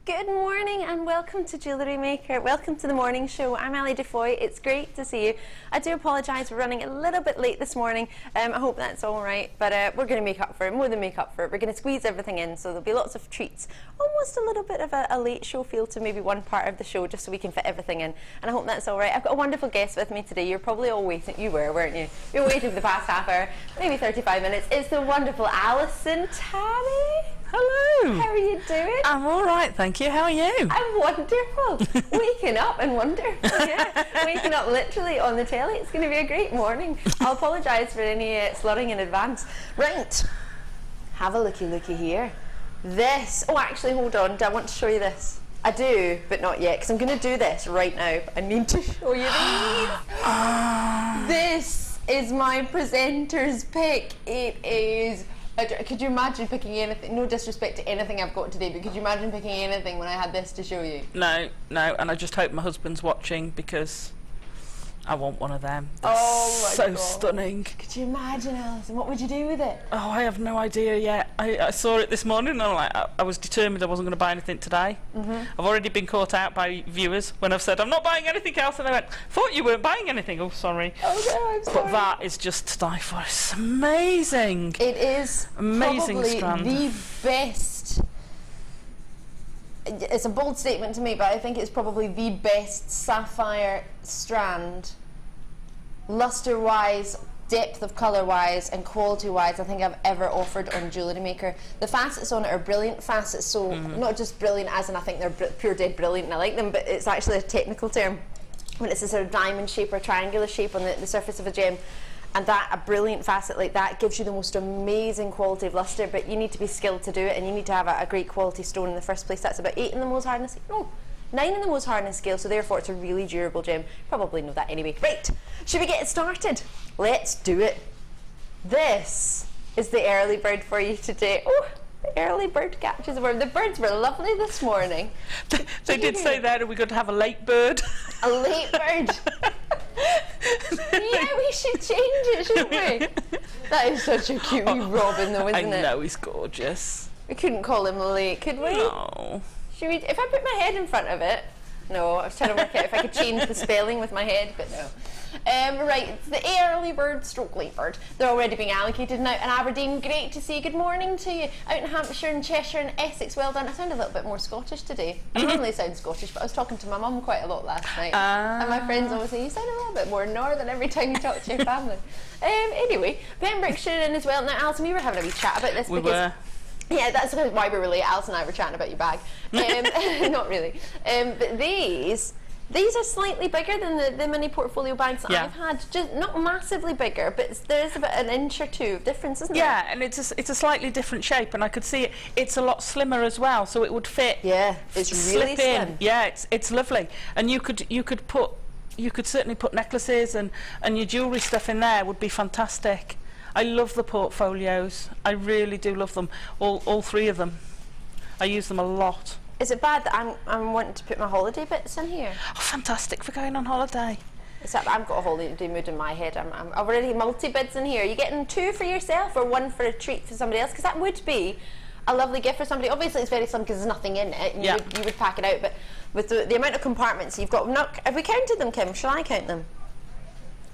Good morning and welcome to Jewellery Maker. Welcome to the morning show. I'm DeFoy. It's great to see you. I do apologise for running a little bit late this morning. I hope that's all right, but we're going to make up for it, more than make up for it. We're going to squeeze everything in, so there'll be lots of treats. Almost a little bit of a late show feel to maybe one part of the show, just so we can fit everything in. And I hope that's all right. I've got a wonderful guest with me today. You're probably all waiting. You were, weren't you? You were waiting for the past half hour, maybe 35 minutes. It's the wonderful Alison. Tarry. Hello. How are you doing? I'm all right, thank you. How are you? I'm wonderful. Waking up and wonderful. Yeah. Waking up literally on the telly. It's going to be a great morning. I'll apologise for any slurring in advance. Right. Have a looky here. This. Oh, actually, hold on. I want to show you this. I do, but not yet, because I'm going to do this right now. I need to show you these. This is my presenter's pick. It is... Could you imagine picking anything? No disrespect to anything I've got today, but could you imagine picking anything when I had this to show you? No, and I just hope my husband's watching because I want one of them. They're so God. Stunning. Could you imagine, Alison? What would you do with it? Oh, I have no idea yet. I saw it this morning and I was determined I wasn't going to buy anything today. I've already been caught out by viewers when I've said I'm not buying anything else, and they went, thought you weren't buying anything. Oh, sorry. Oh no, I'm sorry. But that is just to die for. It's amazing. It is amazing probably strand. The best. It's a bold statement to me, but I think it's probably the best sapphire strand, luster-wise, depth of colour-wise, and quality-wise I think I've ever offered on Jewellery Maker. The facets on it are brilliant facets, so not just brilliant as in I think they're pure dead brilliant and I like them, but it's actually a technical term when it's a sort of diamond shape or triangular shape on the surface of a gem. And that, a brilliant facet like that gives you the most amazing quality of lustre, but you need to be skilled to do it, and you need to have a great quality stone in the first place. That's about 8 in the Mohs hardness, no, 9 in the Mohs hardness scale, so therefore it's a really durable gem. Probably know that anyway. Right, should we get it started? Let's do it. This is the early bird for you today. Oh, the early bird catches the worm. The birds were lovely this morning. They did say that we got to have a late bird. A late bird. Yeah, we should change it, shouldn't we? That is such a cute wee robin though, isn't it? I know, he's gorgeous. We couldn't call him late, could we? No. Should we? If I put my head in front of it... No, I was trying to work out if I could change the spelling with my head, but no. Right, it's the early bird stroke late bird. They're already being allocated now in Aberdeen. Great to see you. Good morning to you. Out in Hampshire and Cheshire and Essex, well done. I sound a little bit more Scottish today. I normally sound Scottish, but I was talking to my mum quite a lot last night. And my friends always say, you sound a little bit more northern every time you talk to your family. Anyway, Pembrokeshire in as well. Now, Alison, we were having a wee chat about this. We were. Yeah, that's why we were late. Alison and I were chatting about your bag. Not really. But these are slightly bigger than the mini portfolio bags that I've had. Just not massively bigger, but there is about an inch or two of difference, isn't there? Yeah, and it's a slightly different shape, and I could see it. It's a lot slimmer as well, so it would fit. Yeah, it's really slim. In. Yeah, it's lovely, and you could certainly put necklaces and your jewellery stuff in there. Would be fantastic. I love the portfolios. I really do love them. All 3 of them. I use them a lot. Is it bad that I'm wanting to put my holiday bits in here? Oh, fantastic for going on holiday. Except I've got a holiday mood in my head. I'm already multi-bids in here. Are you getting 2 for yourself or 1 for a treat for somebody else? Because that would be a lovely gift for somebody. Obviously it's very slim because there's nothing in it. And you would pack it out. But with the amount of compartments you've got, have we counted them, Kim? Shall I count them?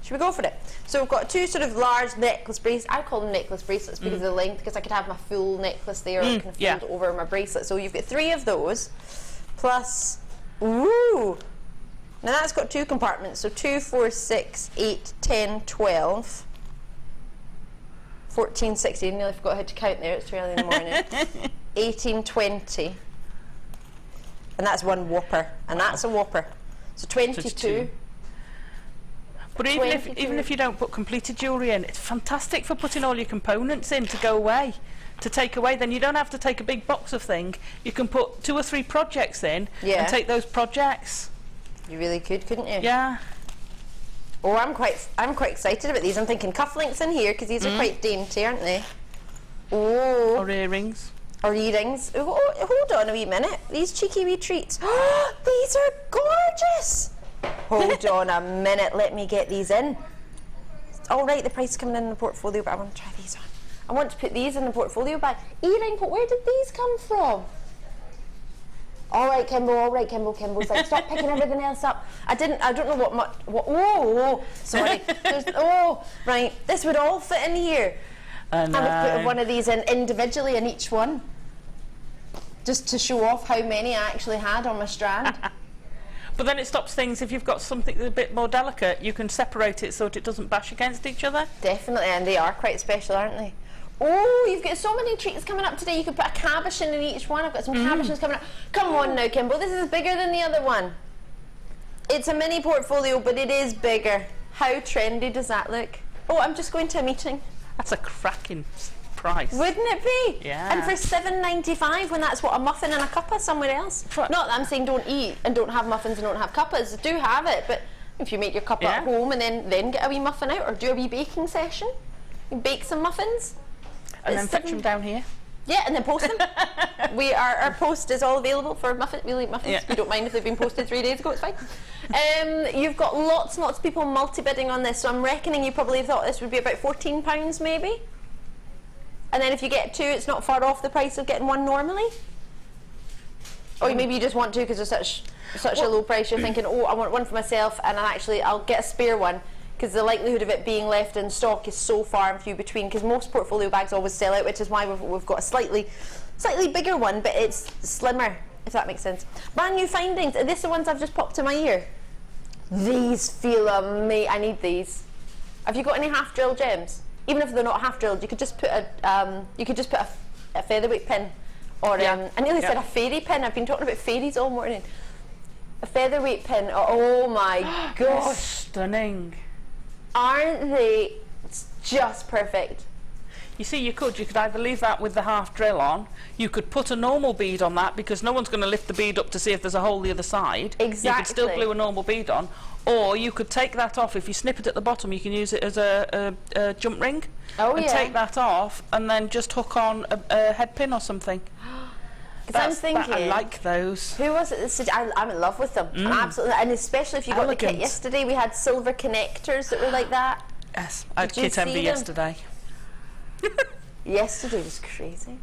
Should we go for it? So we've got 2 sort of large necklace bracelets. I call them necklace bracelets because of the length, because I could have my full necklace there or kind of fold over my bracelet. So you've got 3 of those, plus, ooh, now that's got 2 compartments. So 2, 4, 6, 8, 10, 12, 14, 16. I nearly forgot how to count there. It's too early in the morning. 18, 20, and that's 1 whopper, and that's a whopper. So 22. But even if you don't put completed jewellery in, it's fantastic for putting all your components in to go away, to take away. Then you don't have to take a big box of thing. You can put 2 or 3 projects in and take those projects. You really could, couldn't you? Yeah. Oh, I'm quite excited about these. I'm thinking cufflinks in here because these are quite dainty, aren't they? Oh. Or earrings. Or earrings. Oh, hold on a wee minute. These cheeky wee treats. Oh, these are gorgeous. Hold on a minute, let me get these in. All right, the price is coming in the portfolio, but I want to try these on. I want to put these in the portfolio bag. Earring, but where did these come from? All right, Kimbo. It's like, stop picking everything else up. I don't know oh, sorry. Right, this would all fit in here. I would put one of these in individually in each one, just to show off how many I actually had on my strand. But then it stops things. If you've got something that's a bit more delicate, you can separate it so that it doesn't bash against each other. Definitely, and they are quite special, aren't they? Oh, you've got so many treats coming up today. You could put a cabochon in each one. I've got some cabochons coming up. Come on now, Kimbo. This is bigger than the other one. It's a mini portfolio, but it is bigger. How trendy does that look? Oh, I'm just going to a meeting. That's a cracking price. Wouldn't it be? Yeah. And for $7.95, when that's what, a muffin and a cuppa somewhere else. Not that I'm saying don't eat and don't have muffins and don't have cuppas. Do have it, but if you make your cuppa at home and then get a wee muffin out, or do a wee baking session, you bake some muffins. And then fetch them down here. Yeah, and then post them. Our post is all available for muffins. We like muffins. We don't mind if they've been posted 3 days ago, it's fine. You've got lots and lots of people multi-bidding on this, so I'm reckoning you probably thought this would be about £14 maybe. And then if you get two, it's not far off the price of getting one normally. Or maybe you just want two because it's such a low price, you're thinking, oh, I want one for myself, and I'll get a spare one, because the likelihood of it being left in stock is so far and few between, because most portfolio bags always sell out, which is why we've got a slightly bigger one, but it's slimmer, if that makes sense. Brand new findings. Are these the ones I've just popped in my ear? These feel amazing. I need these. Have you got any half drill gems? Even if they're not half drilled, you could just put a featherweight pin, or I nearly said a fairy pin. I've been talking about fairies all morning. A featherweight pin. Oh my gosh, stunning! Aren't they just perfect? You see, you could either leave that with the half drill on, you could put a normal bead on that, because no one's going to lift the bead up to see if there's a hole the other side. Exactly. You could still glue a normal bead on, or you could take that off. If you snip it at the bottom, you can use it as a jump ring. And take that off, and then just hook on a head pin or something. I'm thinking, I like those. Who was it that said, I'm in love with them? Absolutely, and especially if you got the kit yesterday, we had silver connectors that were like that. Yes, I had kit envy yesterday. Yesterday was crazy.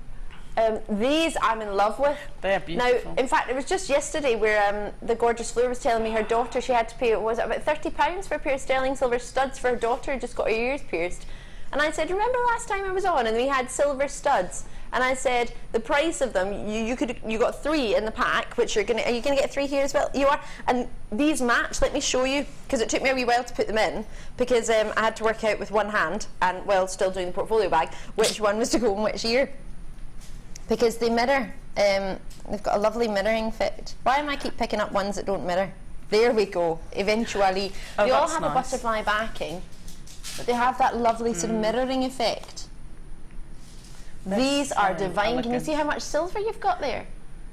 These I'm in love with. They are beautiful. Now, in fact, it was just yesterday where the gorgeous Fleur was telling me her daughter, she had to pay, was it about £30 for a pair of sterling silver studs for her daughter who just got her ears pierced. And I said, remember last time I was on and we had silver studs? And I said, the price of them, you got 3 in the pack, which are you gonna get 3 here as well? You are, and these match. Let me show you, because it took me a wee while to put them in, because I had to work out with one hand, and well, still doing the portfolio bag, which one was to go in which ear, because they mirror. They've got a lovely mirroring fit. Why am I keep picking up ones that don't mirror? There we go. Eventually, they all have a butterfly backing, but they have that lovely sort of mirroring effect. These are divine. Elegant. Can you see how much silver you've got there?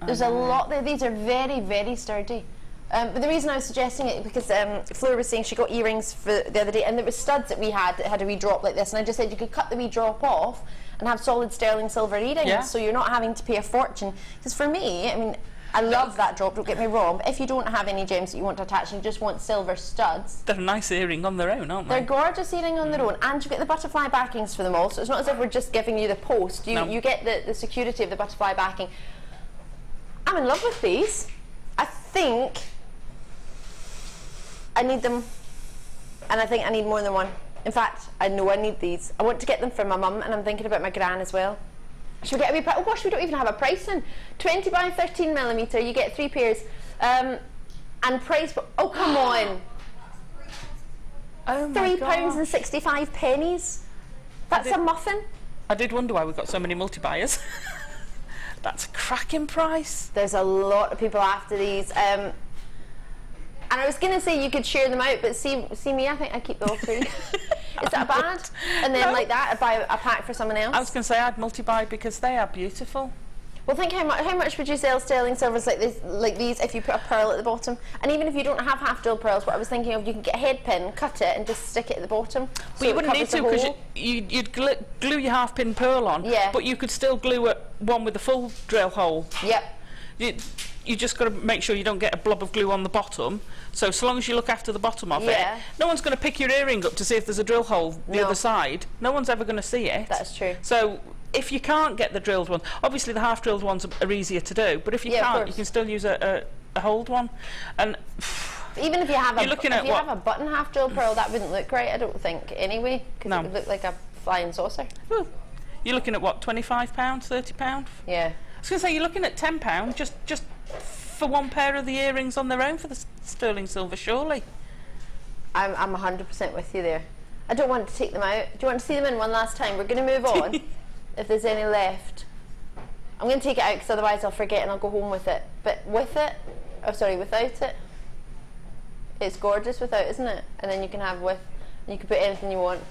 There's a lot there. These are very, very sturdy. But the reason I was suggesting it, because Fleur was saying she got earrings for the other day, and there were studs that we had that had a wee drop like this, and I just said you could cut the wee drop off and have solid sterling silver earrings, so you're not having to pay a fortune. Because for me, I mean, I love that drop, don't get me wrong, but if you don't have any gems that you want to attach and you just want silver studs... They're a nice earring on their own, aren't they? They're gorgeous earring on their own, and you get the butterfly backings for them all, so it's not as if we're just giving you the post. You get the security of the butterfly backing. I'm in love with these. I think I need them, and I think I need more than one. In fact, I know I need these. I want to get them for my mum, and I'm thinking about my gran as well. Should we get a wee price? Oh gosh, we don't even have a price in. 20 by 13mm, you get 3 pairs. And price, oh come on. Oh my God. £3.65. That's a muffin. I did wonder why we've got so many multi-buyers. That's a cracking price. There's a lot of people after these. And I was going to say you could share them out, but see me, I think I keep all 3. Is that bad? And then like that, I'd buy a pack for someone else? I was going to say I'd multi-buy because they are beautiful. Well, think how much would you sell sterling silvers like these if you put a pearl at the bottom? And even if you don't have half drill pearls, what I was thinking of, you can get a head pin, cut it, and just stick it at the bottom. Well, you wouldn't need to, because you'd glue your half pin pearl on, but you could still glue one with a full drill hole. Yep. You just got to make sure you don't get a blob of glue on the bottom. So long as you look after the bottom of it, no one's going to pick your earring up to see if there's a drill hole the other side. No one's ever going to see it. That's true. So if you can't get the drilled one, obviously the half drilled ones are easier to do, but if you can't, you can still use a hold one. And even if you have have a button half drill pearl, that wouldn't look right, I don't think, anyway, because it would look like a flying saucer. Well, you're looking at what, £25, £30? Yeah. I was going to say, you're looking at £10 just for one pair of the earrings on their own for the sterling silver, surely. I'm 100% with you there. I don't want to take them out. Do you want to see them in one last time? We're going to move on. If there's any left, I'm going to take it out because otherwise I'll forget and I'll go home with it. But with it, oh sorry, without it, it's gorgeous without, isn't it? And then you can have with, and you can put anything you want.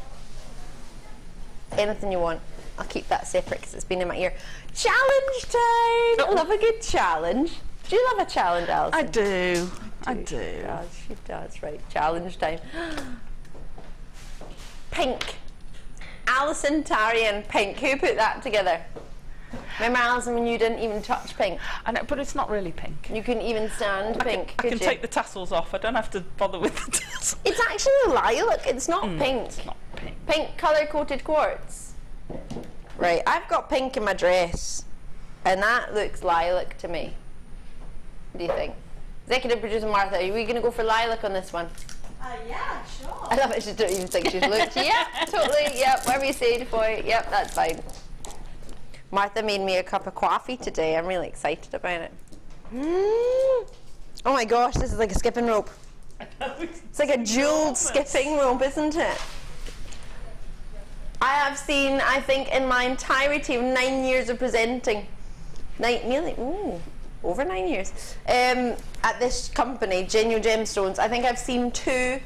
Anything you want. I'll keep that separate because it's been in my ear. Challenge time! I love a good challenge. Do you love a challenge, Alison? I do. I do. She does, right. Challenge time. Pink. Alison, Tarry and pink. Who put that together? Remember, Alison, when you didn't even touch pink? I know, but it's not really pink. You couldn't even stand pink, I can take the tassels off. I don't have to bother with the tassels. It's actually a lilac. It's not pink. It's not pink. Pink colour-coated quartz. Right, I've got pink in my dress, and that looks lilac to me. What do you think? Executive producer Martha, are we going to go for lilac on this one? Yeah, sure. I love it, she don't even think she's looked. Yep, totally, yep, whatever you say, DeFoy, yep, that's fine. Martha made me a cup of coffee today. I'm really excited about it. Oh my gosh, this is like a skipping rope. It's like a jewelled skipping rope, isn't it? I have seen, I think, in my entirety of 9 years of presenting, nearly, over 9 years, at this company, Genuine Gemstones, I think I've seen 2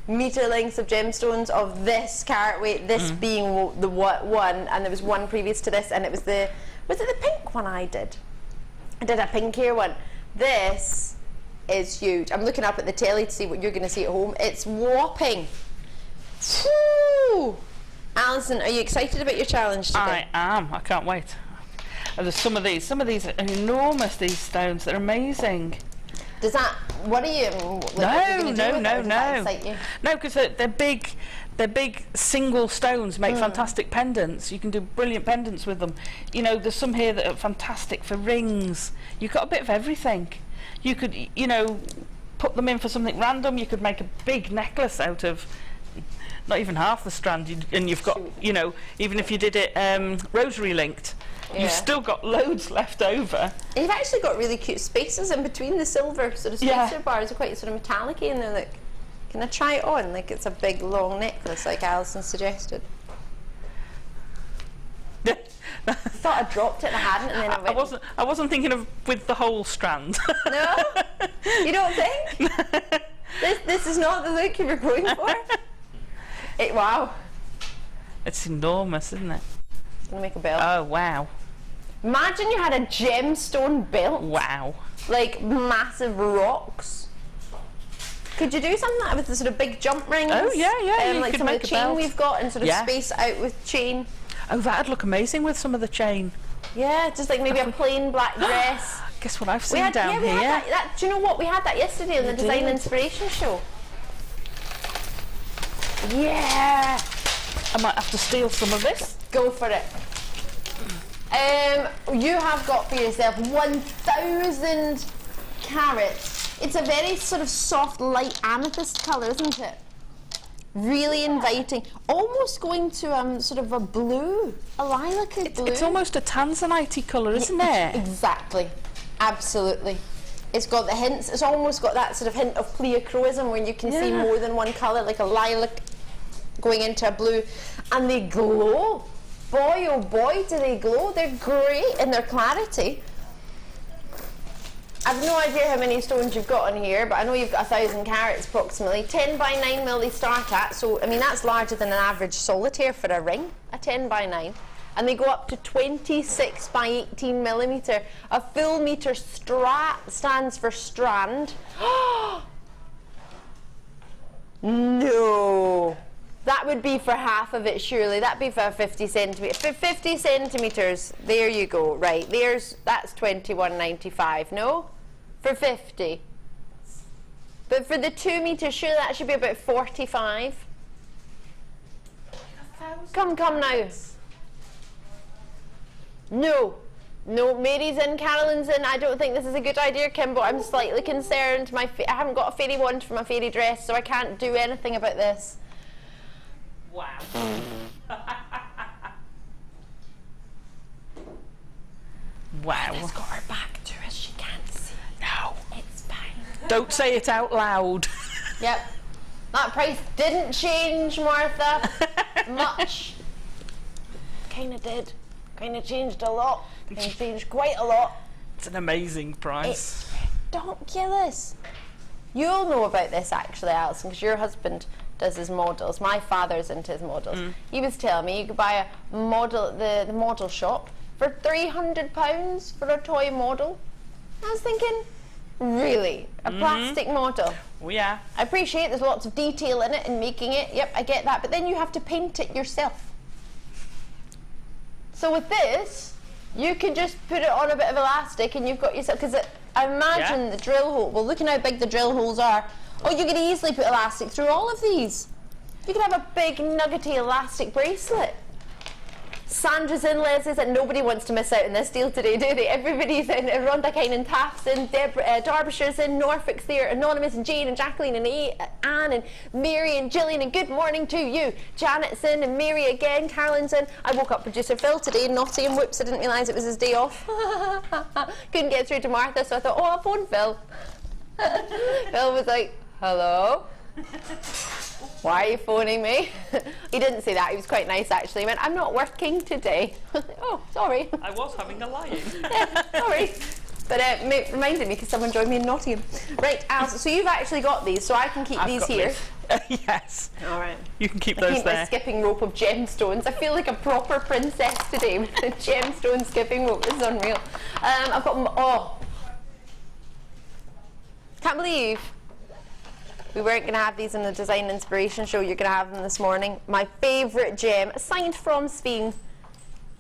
metre lengths of gemstones of this carat weight, this being the one, and there was one previous to this, and it was it the pink one I did? I did a pink hair one. This is huge. I'm looking up at the telly to see what you're going to see at home. It's whopping. Whew. Alison, are you excited about your challenge today? I am. I can't wait. And there's some of these are enormous, these stones. They're amazing. Does that, what are you, no, because they're big single stones, make fantastic pendants. You can do brilliant pendants with them. You know, there's some here that are fantastic for rings. You've got a bit of everything. You could, you know, put them in for something random. You could make a big necklace out of not even half the strand, and you've got, you know, even if you did it rosary linked, you've still got loads left over. And you've actually got really cute spaces in between the silver sort of spacer bars. Are quite sort of metallic-y, and they're like, can I try it on like it's a big long necklace like Alison suggested? I thought I dropped it and I hadn't, and then I went. I wasn't thinking of with the whole strand. No, you don't think? This is not the look you were going for. Wow. It's enormous, isn't it? I'm gonna make a belt. Oh wow. Imagine you had a gemstone belt. Wow. Like massive rocks. Could you do something like that with the sort of big jump rings? Oh yeah. You like could some of make the a chain belt. we've got, and sort of space out with chain. Oh, that'd look amazing with some of the chain. Yeah, just like maybe a plain black dress. Guess what I've seen down here? That, do you know what? We had that yesterday on the Design Inspiration show. Yeah! I might have to steal some of this. Go for it. You have got for yourself 1,000 carats. It's a very sort of soft, light amethyst colour, isn't it? Really inviting. Almost going to sort of a blue, a lilac-y blue. It's almost a Tanzanite colour, isn't it? Exactly. Absolutely. It's got the hints. It's almost got that sort of hint of pleochroism where you can see more than one colour, like a lilac going into a blue. And they glow. Boy, oh boy, do they glow. They're great in their clarity. I've no idea how many stones you've got on here, but I know you've got 1,000 carats approximately. 10 by 9 mil they start at, so I mean that's larger than an average solitaire for a ring, a 10 by 9. And they go up to 26 by 18 millimetre. A full metre stands for strand. No. That would be for half of it, surely. That'd be for 50 centimetres. For 50 centimetres, there you go. Right, that's 21.95. No? For 50. But for the 2 metres, surely that should be about 45. Come now. No. No, Mary's in, Carolyn's in. I don't think this is a good idea, Kimbo. I'm slightly concerned. I haven't got a fairy wand for my fairy dress, so I can't do anything about this. Wow. Wow. It's got her back to us. She can't see. No. It's fine. Don't say it out loud. Yep. That price didn't change, Martha. Much. Kinda did. Kinda changed a lot. Kinda changed quite a lot. It's an amazing price. It's ridiculous. You'll know about this actually, Alison, because your husband does his models. My father's into his models. He was telling me you could buy a model at the model shop for £300 for a toy model. I was thinking, really? A plastic model? Oh yeah. I appreciate there's lots of detail in it and making it. Yep, I get that. But then you have to paint it yourself. So with this, you can just put it on a bit of elastic and you've got yourself, because I imagine the drill hole, well look at how big the drill holes are. Oh, you could easily put elastic through all of these. You could have a big nuggety elastic bracelet. Sandra's in, Leslie's in. Nobody wants to miss out on this deal today, do they? Everybody's in. Rhonda Kine and Taft's in. Derbyshire's in. Norfolk's there. Anonymous and Jane and Jacqueline and Anne and Mary and Gillian and good morning to you. Janet's in and Mary again. Carolyn's in. I woke up producer Phil today, naughty, and whoops, I didn't realise it was his day off. Couldn't get through to Martha, so I thought, oh, I'll phone Phil. Phil was like, hello? Why are you phoning me? He didn't say that. He was quite nice actually. He went, I'm not working today. Oh, sorry. I was having a lie-in. Yeah, sorry. But it reminded me because someone joined me in Nottingham. Right, Alison, so you've actually got these, so I can keep these here. Yes. All right. You can keep those there. My skipping rope of gemstones. I feel like a proper princess today with the gemstone skipping rope. This is unreal. I've got, oh. Can't believe we weren't going to have these in the design inspiration show. You're going to have them this morning. My favourite gem, signed from Spain,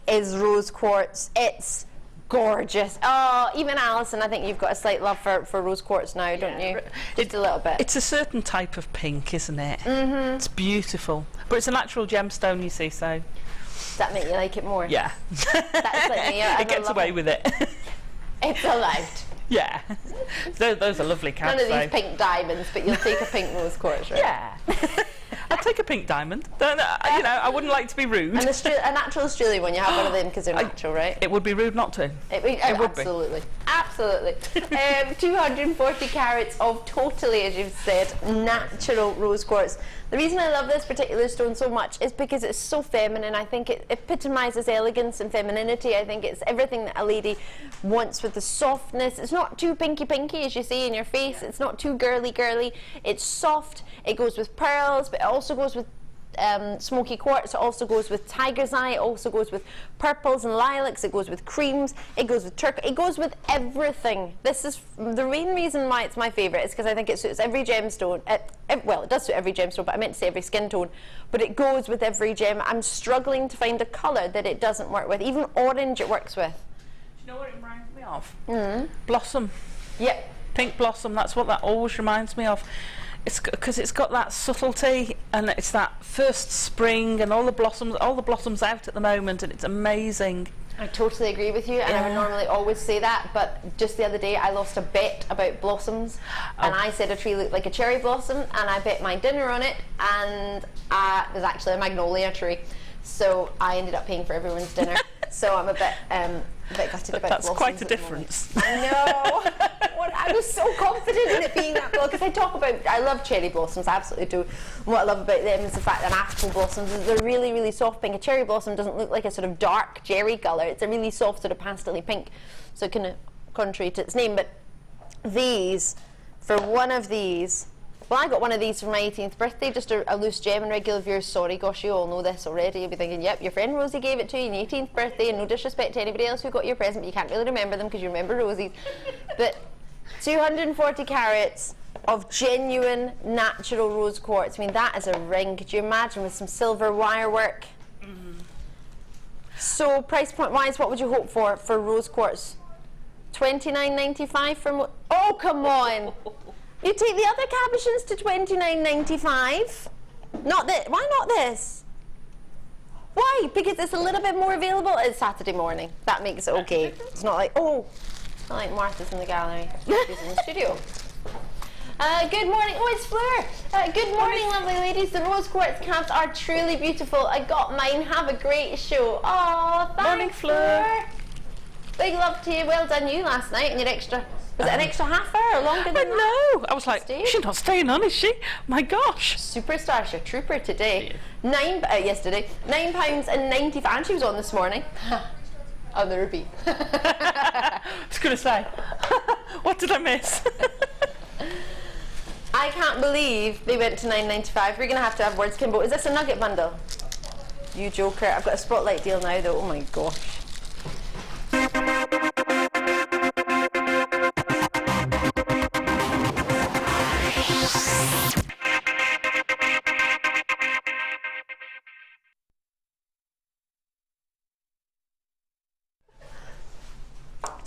is rose quartz. It's gorgeous. Oh, even Alison, I think you've got a slight love for rose quartz now, don't you? Just a little bit. It's a certain type of pink, isn't it? It's beautiful. But it's a natural gemstone, you see, so... Does that make you like it more? Yeah. That's like me. It gets away with it. It's allowed. Yeah. Those are lovely cats. None of these pink diamonds, but you'll take a pink rose quartz, right? Yeah. I'd take a pink diamond. You know, I wouldn't like to be rude. And a natural Australian one, you have one of them because they're natural, right? It would be rude not to. It would absolutely. Be. Absolutely. 240 carats of totally, as you've said, natural rose quartz. The reason I love this particular stone so much is because it's so feminine. I think it epitomises elegance and femininity. I think it's everything that a lady wants with the softness. It's not too pinky as you see in your face. It's not too girly. It's soft. It goes with pearls, but it also goes with smoky quartz. It also goes with tiger's eye. It also goes with purples and lilacs. It goes with creams. It goes with turquoise. It goes with everything. This is the main reason why it's my favourite, is because I think it suits every gemstone. Well, it does suit every gemstone, but I meant to say every skin tone. But it goes with every gem. I'm struggling to find a colour that it doesn't work with. Even orange it works with. Do you know what it reminds me of? Blossom. Yep. Pink blossom. That's what that always reminds me of. It's because it's got that subtlety, and it's that first spring, and all the blossoms out at the moment, and it's amazing. I totally agree with you, and I would normally always say that, but just the other day I lost a bet about blossoms, and I said a tree looked like a cherry blossom, and I bet my dinner on it, and it was actually a magnolia tree, so I ended up paying for everyone's dinner. So I'm a bit gutted about That's blossoms. quite a difference. I know. I was so confident in it being that blossom, because I love cherry blossoms, I absolutely do. And what I love about them is the fact that African blossoms, they're really soft pink. A cherry blossom doesn't look like a sort of dark cherry colour. It's a really soft sort of pastel-y pink, so kind of contrary to its name. But these, for one of these, well, I got one of these for my 18th birthday, just a loose gem in regular viewers. Sorry, gosh, you all know this already. You'll be thinking, yep, your friend Rosie gave it to you on your 18th birthday, and no disrespect to anybody else who got your present, but you can't really remember them because you remember Rosie's. But 240 carats of genuine natural rose quartz. I mean, that is a ring. Could you imagine, with some silver wire work? So price point wise, what would you hope for rose quartz? $29.95 from... Oh, come on. You take the other cabochons to $29.95. Not this. Why not this? Why? Because it's a little bit more available. It's Saturday morning. That makes it okay. It's not like, oh, it's not like Martha's in the gallery. She's in the studio. Good morning. Oh, it's Fleur. Good morning, lovely ladies. The rose quartz caps are truly beautiful. I got mine. Have a great show. Oh, thanks, Morning, Fleur. Big love to you. Well done you last night and your extra. Was it an extra half hour or longer than that? No, I was like, she's not staying on, is she? My gosh. Superstar, she's a trooper today. Yesterday. £9.95. And she was on this morning. On the rupee. I was going to say, what did I miss? I can't believe they went to £9.95. We're going to have words, Kimbo. Is this a Nugget bundle? You joker. I've got a spotlight deal now, though. Oh my gosh.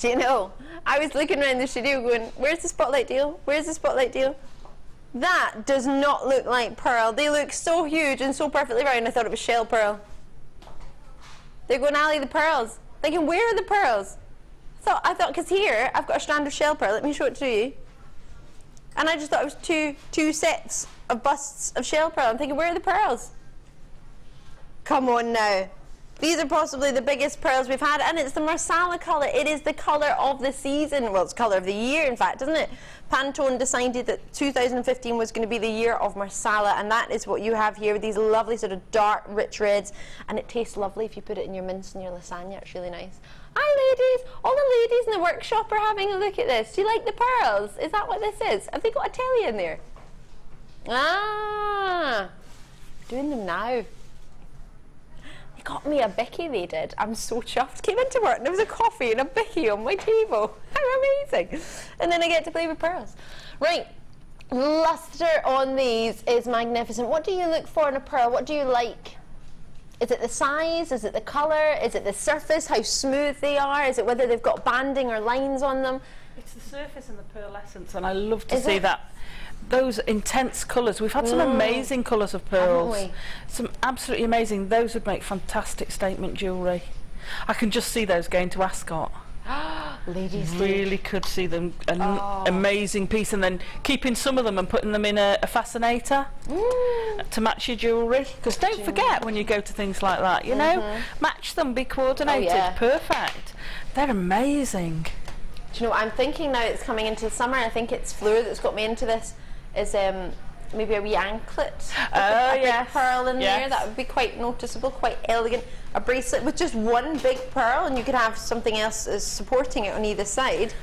Do you know, I was looking around the studio going, where's the spotlight deal? Where's the spotlight deal? That does not look like pearl. They look so huge and so perfectly round. I thought it was shell pearl. They're going, Ali, the pearls. Thinking, where are the pearls? I thought, because here, I've got a strand of shell pearl. Let me show it to you. And I just thought it was two sets of busts of shell pearl. I'm thinking, where are the pearls? Come on now. These are possibly the biggest pearls we've had, and it's the Marsala colour. It is the colour of the season. Well, it's colour of the year, in fact, isn't it? Pantone decided that 2015 was going to be the year of Marsala, and that is what you have here with these lovely sort of dark, rich reds, and it tastes lovely if you put it in your mince and your lasagna. It's really nice. Hi, ladies. All the ladies in the workshop are having a look at this. Do you like the pearls? Is that what this is? Have they got a telly in there? Ah, doing them now. They got me a bicky, they did. I'm so chuffed. Came into work and there was a coffee and a bicky on my table. How amazing. And then I get to play with pearls. Right, luster on these is magnificent. What do you look for in a pearl? What do you like? Is it the size? Is it the colour? Is it the surface? How smooth they are? Is it whether they've got banding or lines on them? It's the surface and the pearlescence, and I love to see that. Those intense colours. We've had some amazing colours of pearls. Haven't we? Some absolutely amazing. Those would make fantastic statement jewellery. I can just see those going to Ascot. Ladies, really could see them an amazing piece, and then keeping some of them and putting them in a fascinator to match your jewellery. Because don't forget when you go to things like that, you know, match them, be coordinated, perfect. They're amazing. Do you know what I'm thinking now? It's coming into the summer. I think it's Fleur that's got me into this. Is maybe a wee anklet with a big pearl in there. That would be quite noticeable, quite elegant. A bracelet with just one big pearl, and you could have something else as supporting it on either side.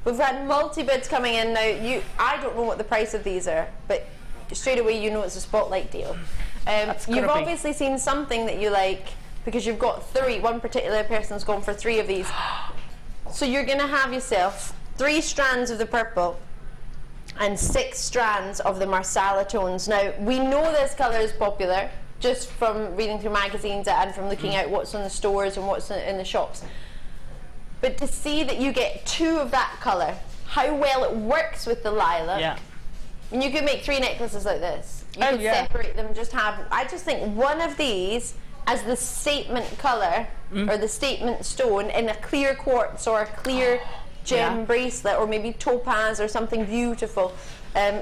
We've had multi-bids coming in now. I don't know what the price of these are, but straight away you know it's a spotlight deal. You've obviously seen something that you like because you've got three. One particular person's gone for 3 of these. So you're going to have yourself 3 strands of the purple and 6 strands of the Marsala tones. Now, we know this colour is popular just from reading through magazines and from looking at what's in the stores and what's in the shops. But to see that you get 2 of that colour, how well it works with the lilac, and you could make 3 necklaces like this. You could separate them, I just think one of these as the statement colour or the statement stone in a clear quartz or a clear gem bracelet, or maybe topaz or something beautiful,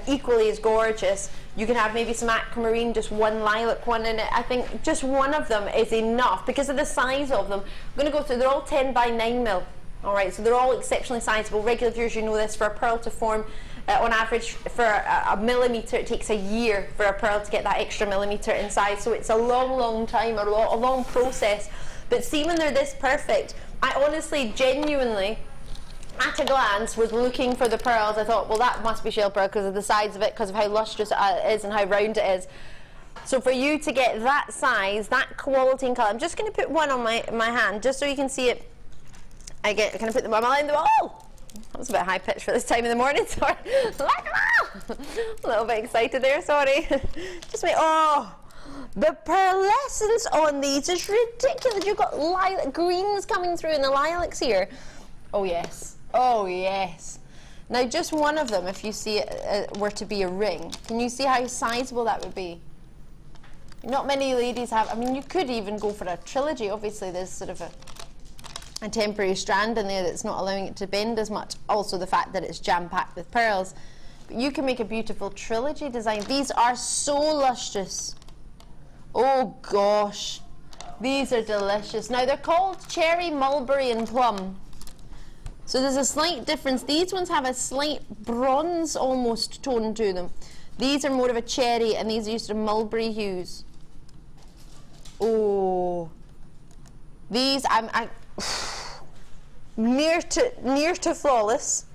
equally as gorgeous. You can have maybe some aquamarine, just one lilac one in it. I think just one of them is enough because of the size of them. I'm going to go through, they're all 10 by 9 mil. Alright, so they're all exceptionally sizable. Regular viewers, you know this, for a pearl to form on average for a millimetre, it takes a year for a pearl to get that extra millimetre in size. So it's a long time, a long process. But see, when they're this perfect, I honestly, genuinely, at a glance, was looking for the pearls. I thought, well, that must be shell pearl because of the size of it, because of how lustrous it is and how round it is. So for you to get that size, that quality and colour, I'm just going to put one on my hand just so you can see it. I kind of put them on my line. Oh, that was a bit high pitched for this time in the morning. Sorry, a little bit excited there. Sorry. Just wait. Oh, the pearlescence on these is ridiculous. You've got lilac greens coming through, and the lilacs here. Oh yes. Oh yes. Now just one of them, if you see it were to be a ring, can you see how sizable that would be? Not many ladies have. I mean, you could even go for a trilogy. Obviously, there's sort of a temporary strand in there that's not allowing it to bend as much. Also, the fact that it's jam-packed with pearls. But you can make a beautiful trilogy design. These are so lustrous. Oh gosh, these are delicious. Now they're called cherry, mulberry, and plum. So there's a slight difference. These ones have a slight bronze almost tone to them. These are more of a cherry, and these are used to mulberry hues. Oh, these I'm near to flawless.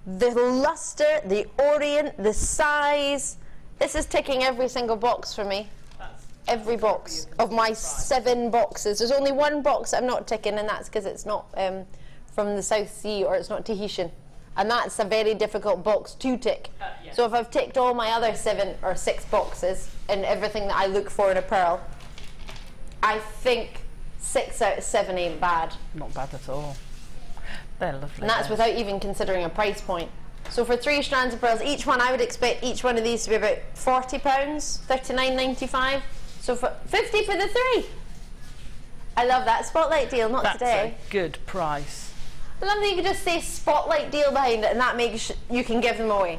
The luster, the orient, the size. This is ticking every single box for me. Every box of my 7 boxes. There's only one box I'm not ticking, and that's because it's not from the South Sea, or it's not Tahitian. And that's a very difficult box to tick. Yeah. So if I've ticked all my other 7 or 6 boxes and everything that I look for in a pearl, I think 6 out of 7 ain't bad. Not bad at all. They're lovely. And that's without even considering a price point. So for 3 strands of pearls, each one, I would expect each one of these to be about £40, $39.95. So for 50 for the 3. I love that spotlight deal. Not that's today. That's a good price. I love that you can just say spotlight deal behind it, and that makes you can give them away.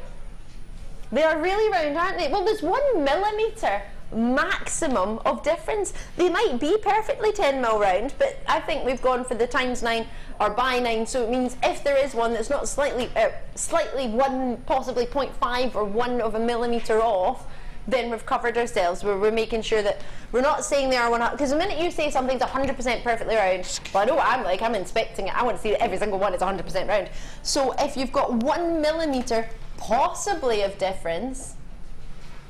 They are really round, aren't they? Well, there's 1 millimetre maximum of difference. They might be perfectly 10 mil round, but I think we've gone for the ×9 or by 9, so it means if there is one that's not slightly 1, possibly 0.5 or 1 of a millimetre off, then we've covered ourselves. We're making sure that we're not saying they are 100, because the minute you say something's 100% perfectly round, well, I know what I'm like, I'm inspecting it, I want to see that every single one is 100% round. So if you've got 1 millimetre possibly of difference,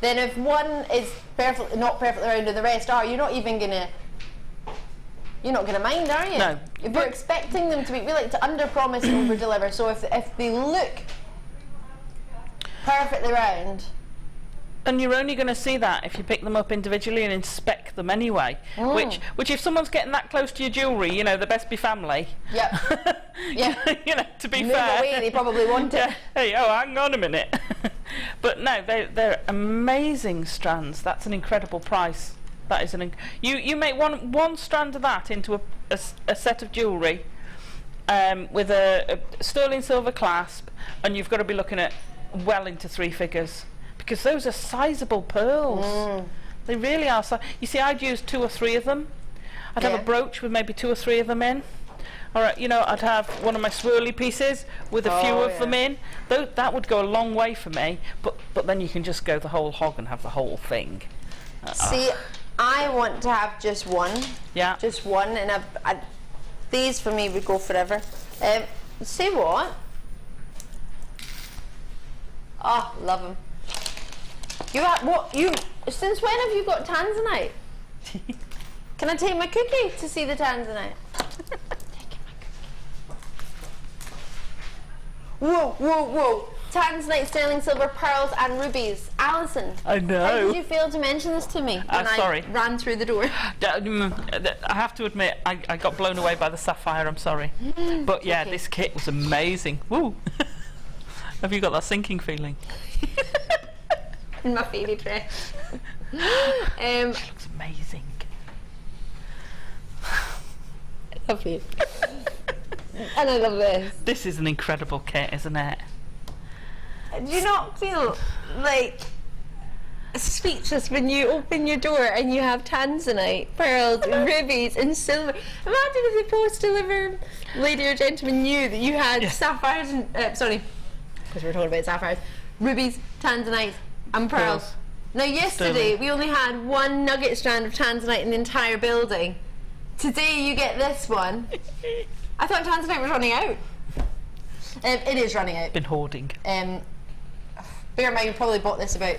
then if one is not perfectly round and the rest are, you're not gonna mind, are you? No. If you're expecting them to be, we like to under promise and over deliver. So if they look perfectly round, and you're only going to see that if you pick them up individually and inspect them anyway. Which if someone's getting that close to your jewellery, you know, they best be family. Yep. Yeah. You know, to be Move fair. away, they probably want it. Yeah. Hey, oh, hang on a minute. But no, they're amazing strands. That's an incredible price. That is you make one strand of that into a set of jewellery with a sterling silver clasp, and you've got to be looking at well into 3 figures. Because those are sizable pearls. They really are. You see, I'd use 2 or 3 of them. I'd have a brooch with maybe 2 or 3 of them in. All right, you know, I'd have one of my swirly pieces with a few of them in. That would go a long way for me. But then you can just go the whole hog and have the whole thing. See, I want to have just one. Yeah. Just one, and these for me would go forever. See what? Oh, love them. Since when have you got Tanzanite? Can I take my cookie to see the Tanzanite? Whoa, whoa, whoa. Tanzanite, sterling silver, pearls, and rubies. Alison. I know. How did you fail to mention this to me when sorry. I ran through the door? I have to admit, I got blown away by the sapphire, I'm sorry. But yeah, this kit was amazing. Woo! Have you got that sinking feeling? In my fairy dress. It looks amazing. Lovely. And I love this. This is an incredible kit, isn't it? Do you not feel like speechless when you open your door and you have Tanzanite, pearls, rubies, and silver? Imagine if the post delivery lady or gentleman knew that you had sapphires and sorry, because we're talking about sapphires, rubies, Tanzanite, and pearls. Now yesterday we only had 1 nugget strand of Tanzanite in the entire building. Today you get this one. I thought Tanzanite was running out. It is running out. Been hoarding. Bear in mind, we probably bought this about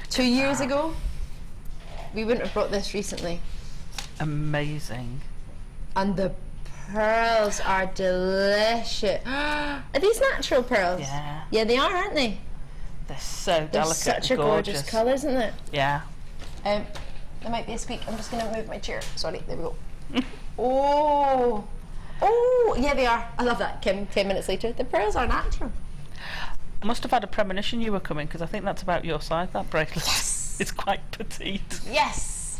2 years ago. We wouldn't have bought this recently. Amazing. And the pearls are delicious. Are these natural pearls? Yeah. Yeah, they are, aren't they? They're so delicate such and a gorgeous colour, isn't it? Yeah. There might be a squeak. I'm just going to move my chair. Sorry, there we go. Oh, yeah, they are. I love that. Kim, 10 minutes later, the pearls are natural. I must have had a premonition you were coming, because I think that's about your size, that bracelet. Yes. It's quite petite. Yes.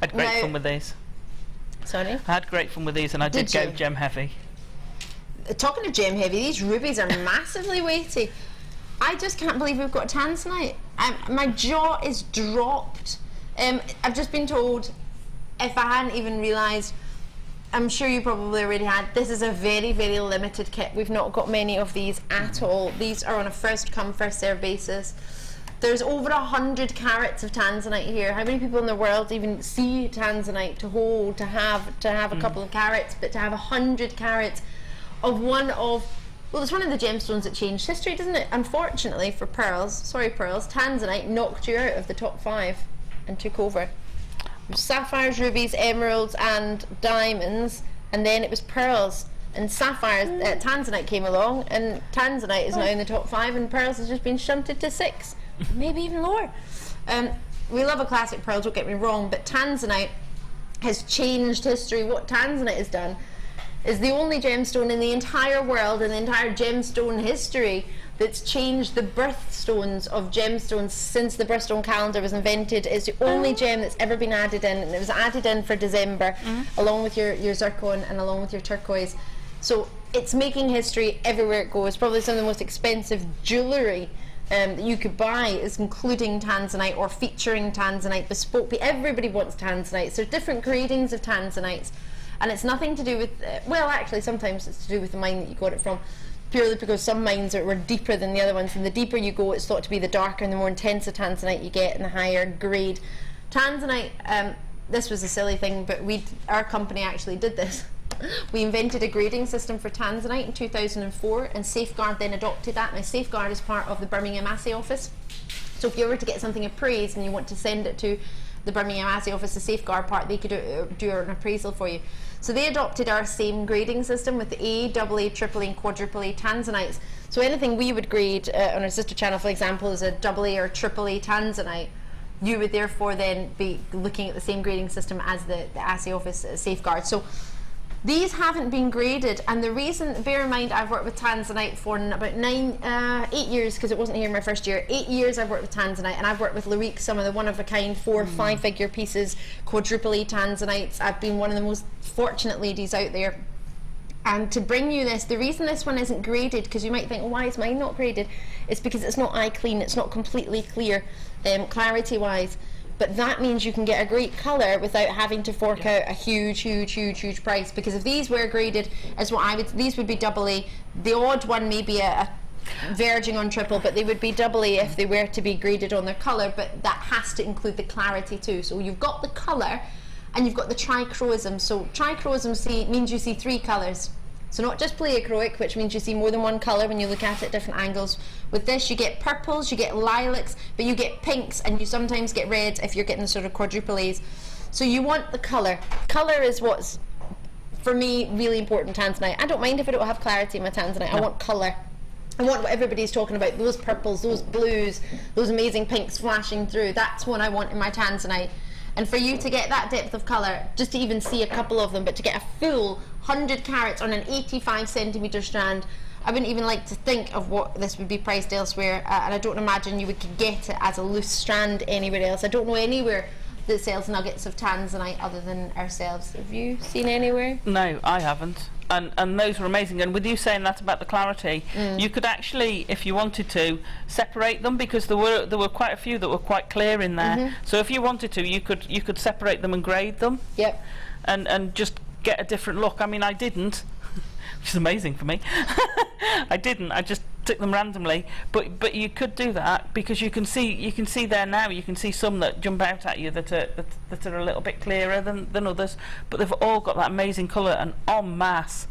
I had great fun with these. Sorry? I had great fun with these, and I did go gem heavy. Talking of gem heavy, these rubies are massively weighty. I just can't believe we've got Tanzanite. My jaw is dropped. I've just been told, if I hadn't even realised, I'm sure you probably already had, this is a very, very limited kit. We've not got many of these at all. These are on a first come, first serve basis. There's over 100 carats of Tanzanite here. How many people in the world even see Tanzanite to hold, to have a couple of carats, but to have 100 carats of one of, well, it's one of the gemstones that changed history, doesn't it? Unfortunately for pearls, sorry pearls, Tanzanite knocked you out of the top 5 and took over. Sapphires, rubies, emeralds and diamonds, and then it was pearls and sapphires. Tanzanite came along, and Tanzanite is now in the top 5, and pearls has just been shunted to 6, maybe even lower. We love a classic pearl, don't get me wrong, but Tanzanite has changed history. What Tanzanite has done is the only gemstone in the entire world, in the entire gemstone history, that's changed the birthstones of gemstones since the birthstone calendar was invented. It's the only gem that's ever been added in, and it was added in for December, along with your zircon and along with your turquoise. So it's making history everywhere it goes. Probably some of the most expensive jewellery that you could buy is including Tanzanite or featuring Tanzanite, bespoke. Everybody wants Tanzanite. So there's different gradings of Tanzanites, and it's nothing to do with, well, actually sometimes it's to do with the mine that you got it from, purely because some mines were deeper than the other ones, and the deeper you go, it's thought to be the darker and the more intense the Tanzanite you get and the higher grade. Tanzanite, this was a silly thing, but our company actually did this. We invented a grading system for Tanzanite in 2004, and Safeguard then adopted that. Now Safeguard is part of the Birmingham Assay Office, so if you were to get something appraised and you want to send it to the Birmingham Assay Office, the Safeguard part, they could do an appraisal for you. So they adopted our same grading system with the A, AA, AAA and quadruple A Tanzanites. So anything we would grade on our sister channel, for example, as a AA or AAA Tanzanite, you would therefore then be looking at the same grading system as the Assay Office Safeguard. So these haven't been graded, and the reason, bear in mind, I've worked with Tanzanite for about 8 years, because it wasn't here in my first year. 8 years I've worked with Tanzanite, and I've worked with Larique, some of the one-of-a-kind 4- 5-figure pieces, quadruple A Tanzanites. I've been one of the most fortunate ladies out there. And to bring you this, the reason this one isn't graded, because you might think, why is mine not graded? It's because it's not eye clean, it's not completely clear, clarity-wise. But that means you can get a great colour without having to fork out a huge price. Because if these were graded as what I would, these would be AA. The odd one may be a verging on triple, but they would be AA if they were to be graded on their colour. But that has to include the clarity too. So you've got the colour, and you've got the trichroism. So trichroism means you see 3 colours. So not just pleochroic, which means you see more than one colour when you look at it at different angles. With this you get purples, you get lilacs, but you get pinks, and you sometimes get reds if you're getting the sort of quadruple A's. So you want the colour. Colour is what's, for me, really important in Tanzanite. I don't mind if I don't have clarity in my Tanzanite. I want colour. I want what everybody's talking about, those purples, those blues, those amazing pinks flashing through. That's what I want in my Tanzanite. And for you to get that depth of colour, just to even see a couple of them, but to get a full 100 carats on an 85 centimetre strand, I wouldn't even like to think of what this would be priced elsewhere, and I don't imagine you would get it as a loose strand anywhere else. I don't know anywhere that sells nuggets of Tanzanite other than ourselves. Have you seen anywhere? No, I haven't. And those were amazing. And with you saying that about the clarity, you could actually, if you wanted to, separate them, because there were quite a few that were quite clear in there. So if you wanted to, you could separate them and grade them. Yep. And just get a different look. I mean, I didn't, which is amazing for me. I didn't. I just took them randomly. But you could do that, because you can see there now. You can see some that jump out at you that are a little bit clearer than others. But they've all got that amazing colour, and en masse,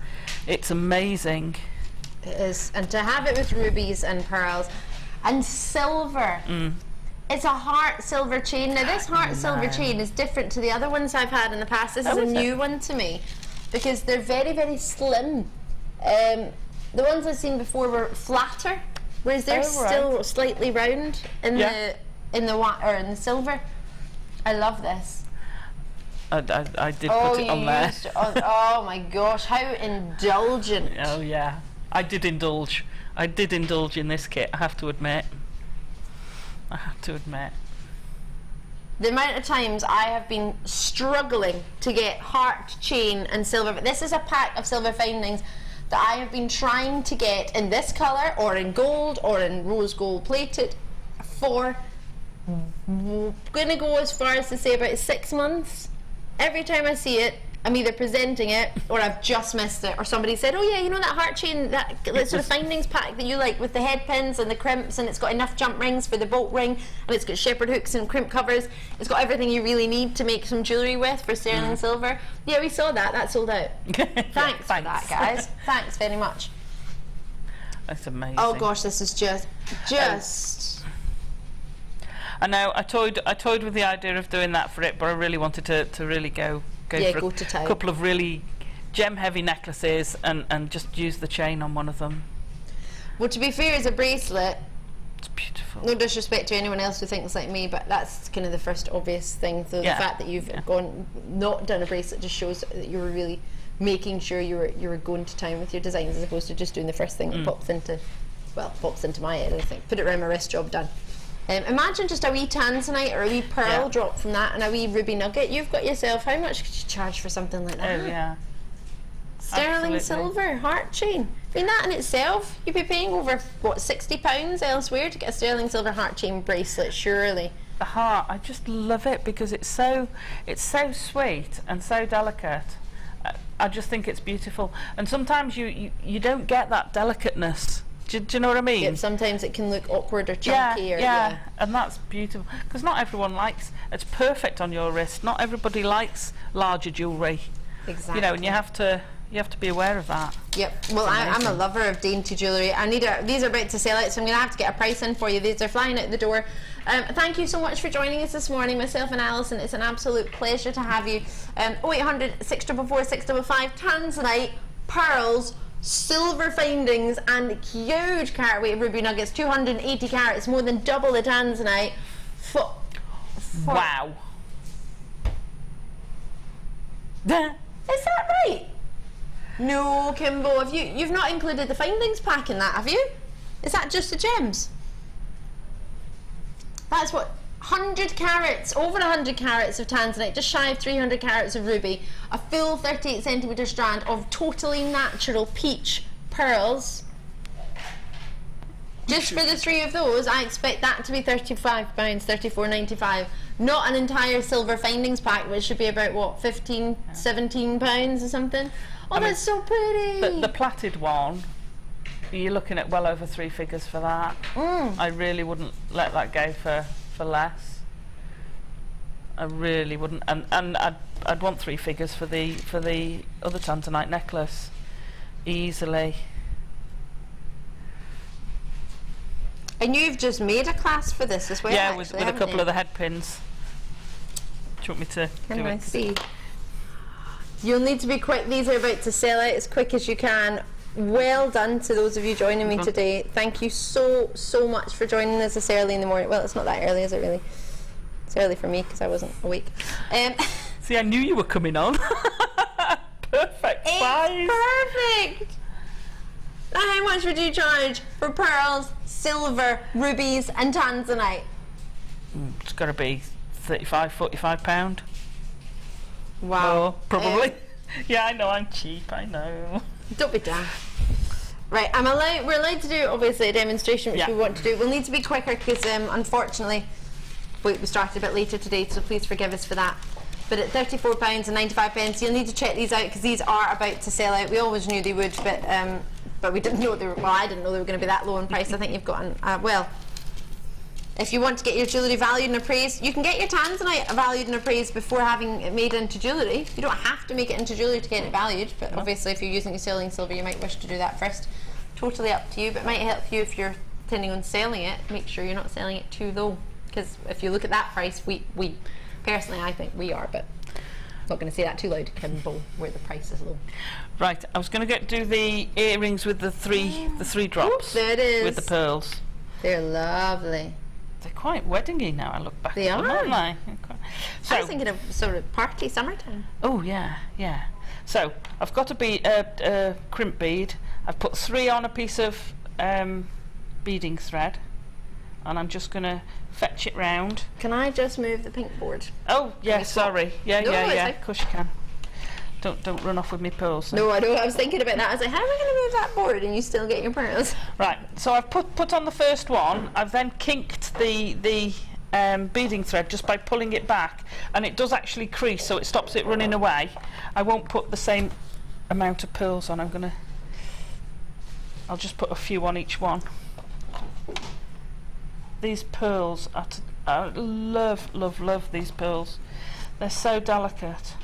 it's amazing. It is, and to have it with rubies and pearls and silver. It's a heart silver chain. Now this heart silver chain is different to the other ones I've had in the past. This is a new one to me, because they're very, very slim. The ones I've seen before were flatter, whereas they're still slightly round in the silver. I love this. I did put it on there. Oh my gosh, how indulgent. Oh yeah, I did indulge. I did indulge in this kit, I have to admit. I have to admit. The amount of times I have been struggling to get heart, chain and silver, but this is a pack of silver findings that I have been trying to get in this colour or in gold or in rose gold plated for, gonna go as far as to say about 6 months. Every time I see it, I'm either presenting it or I've just missed it, or somebody said, oh yeah, you know that heart chain, that sort of findings pack that you like with the head pins and the crimps, and it's got enough jump rings for the bolt ring, and it's got shepherd hooks and crimp covers, it's got everything you really need to make some jewellery with for sterling silver. Yeah, we saw that, that sold out. Thanks for that, guys. Thanks very much. That's amazing. Oh gosh, this is just I know, I toyed with the idea of doing that for it, but I really wanted to really go for a couple of really gem-heavy necklaces and just use the chain on one of them. Well, to be fair, as a bracelet, it's beautiful. No disrespect to anyone else who thinks like me, but that's kind of the first obvious thing. So the fact that you've not done a bracelet just shows that you were really making sure you were going to town with your designs, as opposed to just doing the first thing that pops into my head. I think put it around my wrist, job done. Imagine just a wee Tanzanite or a wee pearl drop from that and a wee ruby nugget. You've got yourself, how much could you charge for something like that? Oh yeah. Sterling silver heart chain. I mean, that in itself, you'd be paying over, what, £60 elsewhere to get a sterling silver heart chain bracelet, surely. The heart, I just love it because it's so sweet and so delicate. I just think it's beautiful. And sometimes you don't get that delicateness. Do you know what I mean? Yep, sometimes it can look awkward or chunky. Yeah, and that's beautiful because not everyone likes. It's perfect on your wrist. Not everybody likes larger jewellery. Exactly. You know, and you have to be aware of that. Yep. Well, I'm a lover of dainty jewellery. These are about to sell out, so I'm going to have to get a price in for you. These are flying out the door. Thank you so much for joining us this morning, myself and Alison. It's an absolute pleasure to have you. 0800 644 655 Tanzanite, pearls, silver findings and huge carat weight ruby nuggets, 280 carats, more than double the Tanzanite. Wow. Is that right? No, Kimbo, you've not included the findings pack in that, have you? Is that just the gems? That's what, 100 carats, over 100 carats of Tanzanite, just shy of 300 carats of ruby, a full 38 centimetre strand of totally natural peach pearls. Just for the three of those, I expect that to be £35, £34.95. Not an entire silver findings pack, which should be about, what, £15, £17 or something? Oh, I mean, that's so pretty! The plaited one, you're looking at well over 3 figures for that. I really wouldn't let that go for less. I really wouldn't, and I'd want 3 figures for the other Tanzanite necklace easily. And you've just made a clasp for this as well. Yeah, with a couple of the head pins. Do you want me to do it? See. You'll need to be quick. These are about to sell out as quick as you can. Well done to those of you joining me today. Thank you so much for joining us this early in the morning. Well, it's not that early, is it really? It's early for me because I wasn't awake. See, I knew you were coming on. Perfect size. Perfect. Now, how much would you charge for pearls, silver, rubies and Tanzanite? It's got to be £35, £45. Wow. More, probably. Yeah, I know, I'm cheap, I know. Don't be daft. Right, we're allowed to do, obviously, a demonstration, which we want to do. We'll need to be quicker because, unfortunately, we started a bit later today, so please forgive us for that. But at £34.95, you'll need to check these out because these are about to sell out. We always knew they would, but we didn't know they were, well, I didn't know they were going to be that low in price. I think you've got, if you want to get your jewellery valued and appraised, you can get your Tanzanite valued and appraised before having it made into jewellery. You don't have to make it into jewellery to get it valued, but obviously if you're using a sterling silver, you might wish to do that first. Totally up to you, but it might help you if you're intending on selling it. Make sure you're not selling it too low, because if you look at that price, we personally, I think we are, but I'm not going to say that too loud, Kimbo, where the price is low. Right, I was going to do the earrings with the three drops. Oops, there it is. With the pearls. They're lovely. They're quite weddingy now, I look back. They at are. Them, aren't they? So, I was thinking of sort of party summertime. Oh yeah, yeah. So I've got a crimp bead. I've put 3 on a piece of beading thread, and I'm just going to fetch it round. Can I just move the pink board? Oh, yeah, sorry. Yeah, no, yeah, like... of course you can. Don't run off with me pearls. No, I know. I was thinking about that. I was like, how am I going to move that board and you still get your pearls? Right, so I've put on the first one. I've then kinked the beading thread just by pulling it back, and it does actually crease, so it stops it running away. I won't put the same amount of pearls on. I'll just put a few on each one. These pearls I love these pearls. They're so delicate.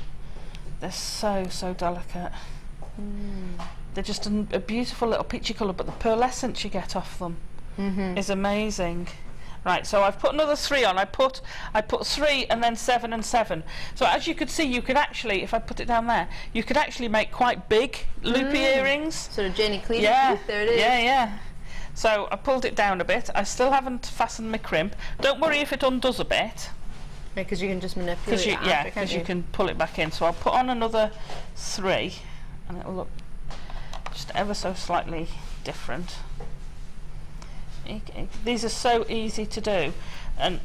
They're so delicate. They're just a beautiful little peachy colour, but the pearlescence you get off them is amazing. Right, so I've put another 3 on. I put 3 and then 7 and 7. So as you could see, you could actually, if I put it down there, you could actually make quite big loopy earrings. Sort of Jenny Clean. Yeah, there it is. yeah. So I pulled it down a bit. I still haven't fastened my crimp. Don't worry if it undoes a bit. Because you can just manipulate it. Because you can pull it back in. So I'll put on another 3, and it'll look just ever so slightly different. These are so easy to do, and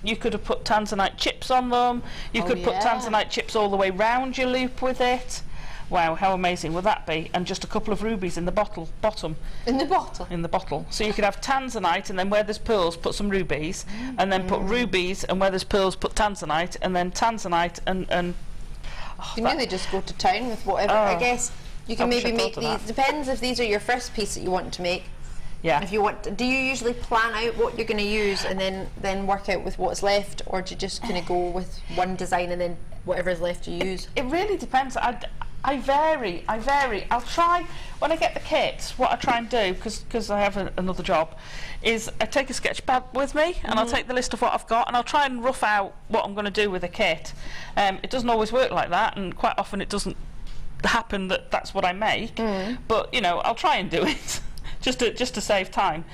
you could have put Tanzanite chips on them. You could put Tanzanite chips all the way round your loop with it. Wow, how amazing would that be? And just a couple of rubies in the bottom. In the bottle? In the bottle. So you could have Tanzanite, and then where there's pearls, put some rubies, and then put rubies, and where there's pearls, put Tanzanite, and then Tanzanite, and you can really just go to town with whatever. I guess you can maybe make these. Depends if these are your first piece that you want to make. Yeah. If you want, do you usually plan out what you're going to use and then work out with what's left, or do you just kind of go with one design and then whatever's left you use? It really depends. I vary. I'll try, when I get the kits, what I try and do, because I have another job, is I take a sketch pad with me, and I'll take the list of what I've got, and I'll try and rough out what I'm going to do with a kit. It doesn't always work like that, and quite often it doesn't happen that that's what I make, but you know, I'll try and do it. Just to save time.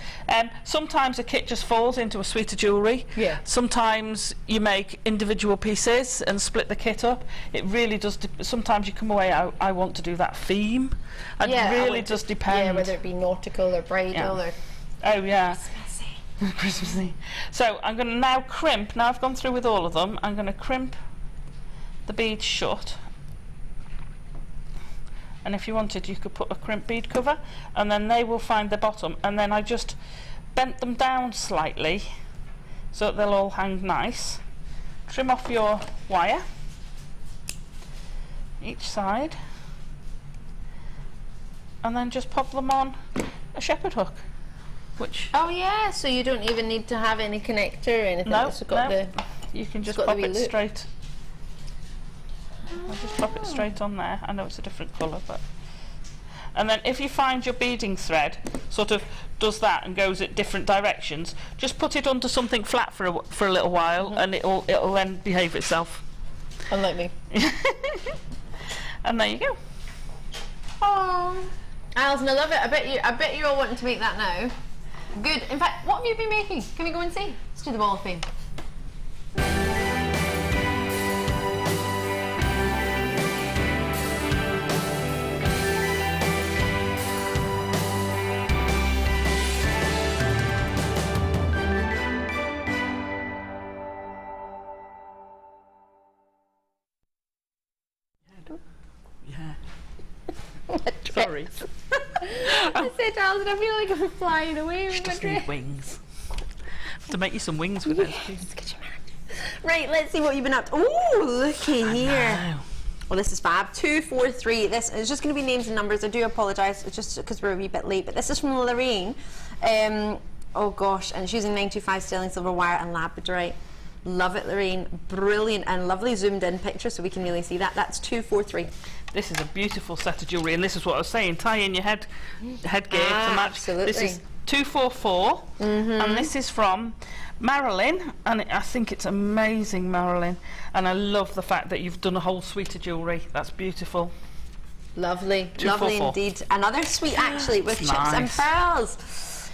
Sometimes a kit just falls into a suite of jewellery. Yeah. Sometimes you make individual pieces and split the kit up. It really does. Sometimes you come away, I want to do that theme. It really does depend. Yeah, whether it be nautical or bridal or. Oh yeah. Christmassy. Christmassy. So I'm going to now crimp. Now I've gone through with all of them. I'm going to crimp the beads shut. And if you wanted, you could put a crimp bead cover, and then they will find the bottom. And then I just bent them down slightly so that they'll all hang nice. Trim off your wire each side, and then just pop them on a shepherd hook. Which so you don't even need to have any connector or anything. You can just pop it straight. I'll just pop it straight on there. I know it's a different colour, but... And then if you find your beading thread sort of does that and goes at different directions, just put it onto something flat for a little while, and it'll then behave itself. Unlike me. And there you go. Oh, Alison, I love it. I bet you all wanting to make that now. Good. In fact, what have you been making? Can we go and see? Let's do the ball of fame. Sorry. I said to Alison, I feel like I'm flying away with my dress. Need wings. To make you some wings with it. Right, let's see what you've been up to. Ooh, looky here. Well, this is fab. 243. This is just going to be names and numbers. I do apologise. It's just because we're a wee bit late. But this is from Lorraine. Oh gosh, and it's using 925 sterling silver wire and Labradorite. Love it, Lorraine. Brilliant and lovely zoomed in picture so we can really see that. That's 243. This is a beautiful set of jewellery, and this is what I was saying. Tie in your headgear to match. Absolutely. This is 244, and this is from Marilyn, and I think it's amazing, Marilyn. And I love the fact that you've done a whole suite of jewellery. That's beautiful. Lovely, lovely indeed. Another suite actually with chips and pearls.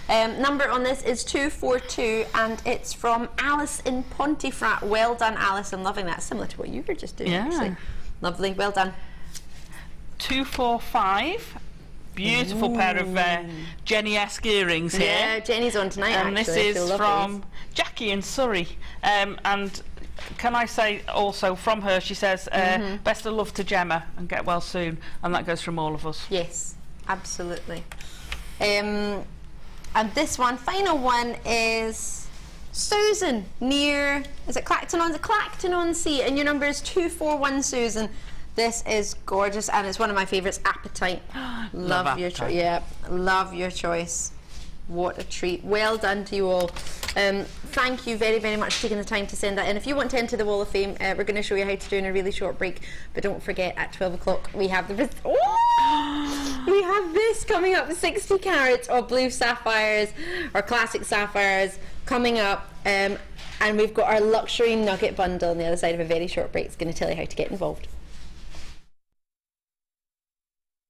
Number on this is 242, and it's from Alice in Pontefract. Well done, Alice. I'm loving that. Similar to what you were just doing, actually. Lovely. Well done. 245. beautiful pair of Jenny-esque earrings here. Yeah, Jenny's on tonight, and actually. this is from Jackie in Surrey. And can I say also from her, she says, best of love to Gemma and get well soon. And that goes from all of us. Yes, absolutely. And this one, final one, is Susan near, is it Clacton on? The Clacton on Sea, and your number is 241, Susan. This is gorgeous, and it's one of my favourites, Appetite. Love your choice. Yeah, love your choice. What a treat. Well done to you all. Thank you very, very much for taking the time to send that in. If you want to enter the Wall of Fame, we're going to show you how to do in a really short break. But don't forget, at 12 o'clock, we have the... Oh! We have this coming up, 60 carats of blue sapphires, or classic sapphires, coming up. And we've got our luxury nugget bundle on the other side of a very short break. It's going to tell you how to get involved.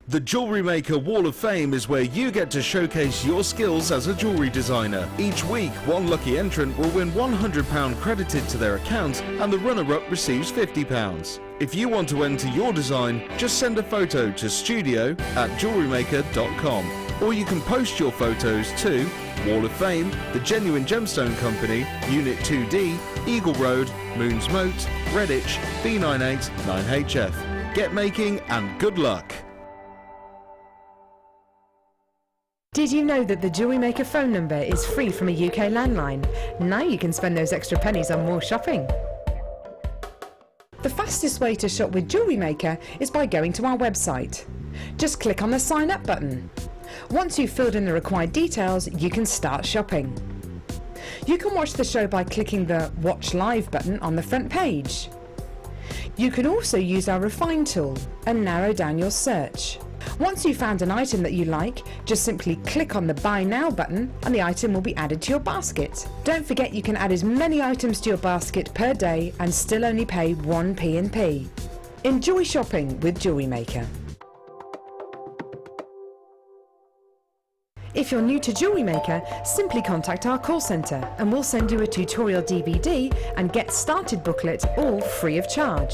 The Jewellery Maker Wall of Fame is where you get to showcase your skills as a jewellery designer. Each week, one lucky entrant will win £100 credited to their account and the runner-up receives £50. If you want to enter your design, just send a photo to studio@JewelleryMaker.com, or you can post your photos to Wall of Fame, The Genuine Gemstone Company, Unit 2D, Eagle Road, Moons Moat, Redditch, B98 9HF. Get making and good luck! Did you know that the Jewellery Maker phone number is free from a UK landline? Now you can spend those extra pennies on more shopping. The fastest way to shop with Jewellery Maker is by going to our website. Just click on the sign up button. Once you've filled in the required details, you can start shopping. You can watch the show by clicking the Watch Live button on the front page. You can also use our Refine tool and narrow down your search. Once you've found an item that you like, just simply click on the Buy Now button and the item will be added to your basket. Don't forget you can add as many items to your basket per day and still only pay 1 P&P. Enjoy shopping with Jewellery Maker. If you're new to Jewellery Maker, simply contact our call centre and we'll send you a tutorial DVD and Get Started booklet, all free of charge.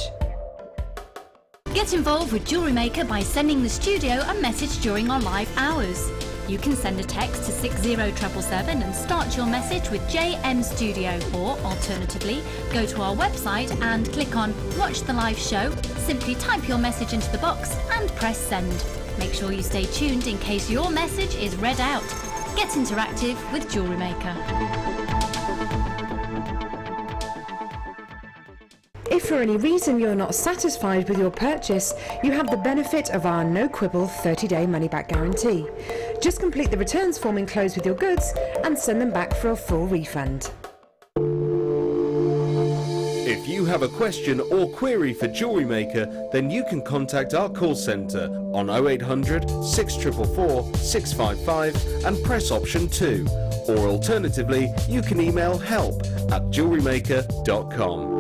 Get involved with Jewellery Maker by sending the studio a message during our live hours. You can send a text to 60777 and start your message with JM Studio, or alternatively, go to our website and click on Watch the Live Show, simply type your message into the box and press send. Make sure you stay tuned in case your message is read out. Get interactive with Jewellery Maker. If for any reason you're not satisfied with your purchase, you have the benefit of our no quibble 30-day money-back guarantee. Just complete the returns form enclosed with your goods and send them back for a full refund. If you have a question or query for Jewellery Maker, then you can contact our call centre on 0800 644 655 and press option 2. Or alternatively, you can email help@jewellerymaker.com.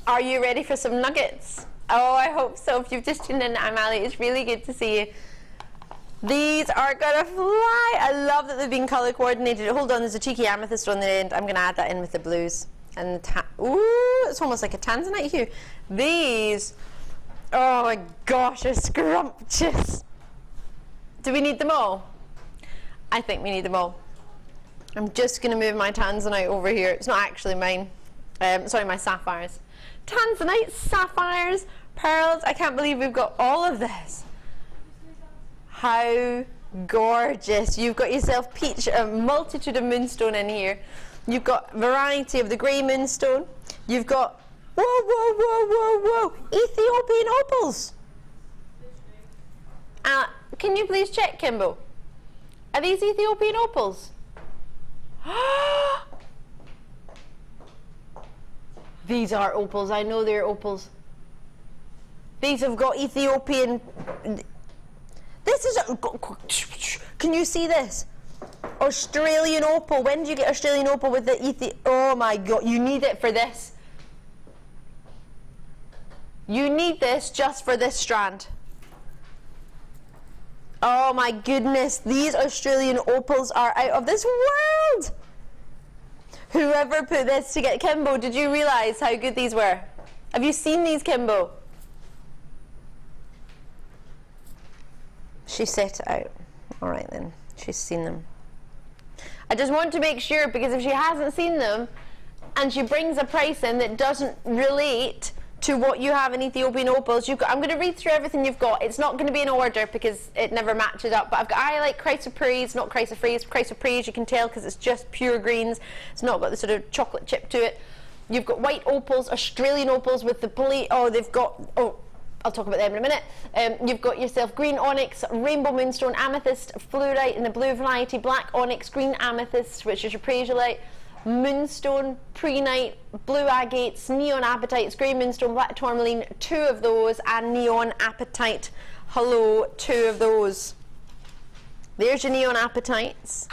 Are you ready for some nuggets? Oh, I hope so. If you've just tuned in, I'm Ali. It's really good to see you. These are gonna fly. I love that they've been color coordinated. Hold on, there's a cheeky amethyst on the end. I'm gonna add that in with the blues. And ooh, it's almost like a Tanzanite hue. These, oh my gosh, are scrumptious. Do we need them all? I think we need them all. I'm just gonna move my Tanzanite over here. It's not actually mine. Sorry, my sapphires. Tanzanite, sapphires, pearls. I can't believe we've got all of this. How gorgeous. You've got yourself peach, a multitude of moonstone in here. You've got variety of the grey moonstone. You've got, whoa, whoa, whoa, whoa, whoa, Ethiopian opals. Can you please check, Kimbo? Are these Ethiopian opals? These are opals. I know they're opals. These have got Ethiopian. This is a, can you see this? Australian opal. When do you get Australian opal with the oh my god, you need it for this. You need this just for this strand. Oh my goodness, these Australian opals are out of this world. Whoever put this together, Kimbo, did you realise how good these were? Have you seen these, Kimbo? She set it out. All right then, she's seen them. I just want to make sure, because if she hasn't seen them and she brings a price in that doesn't relate to what you have in Ethiopian opals, I'm going to read through everything you've got. It's not going to be in order because it never matches up, but I like chrysoprase, not chrysoprase. Chrysoprase, you can tell because it's just pure greens. It's not got the sort of chocolate chip to it. You've got white opals, Australian opals with the I'll talk about them in a minute. You've got yourself green onyx, rainbow moonstone, amethyst, fluorite in the blue variety, black onyx, green amethyst, which is your prasiolite, moonstone, prehnite, blue agates, neon apatites, grey moonstone, black tourmaline, 2 of those, and neon apatite. Hello, 2 of those. There's your neon apatites.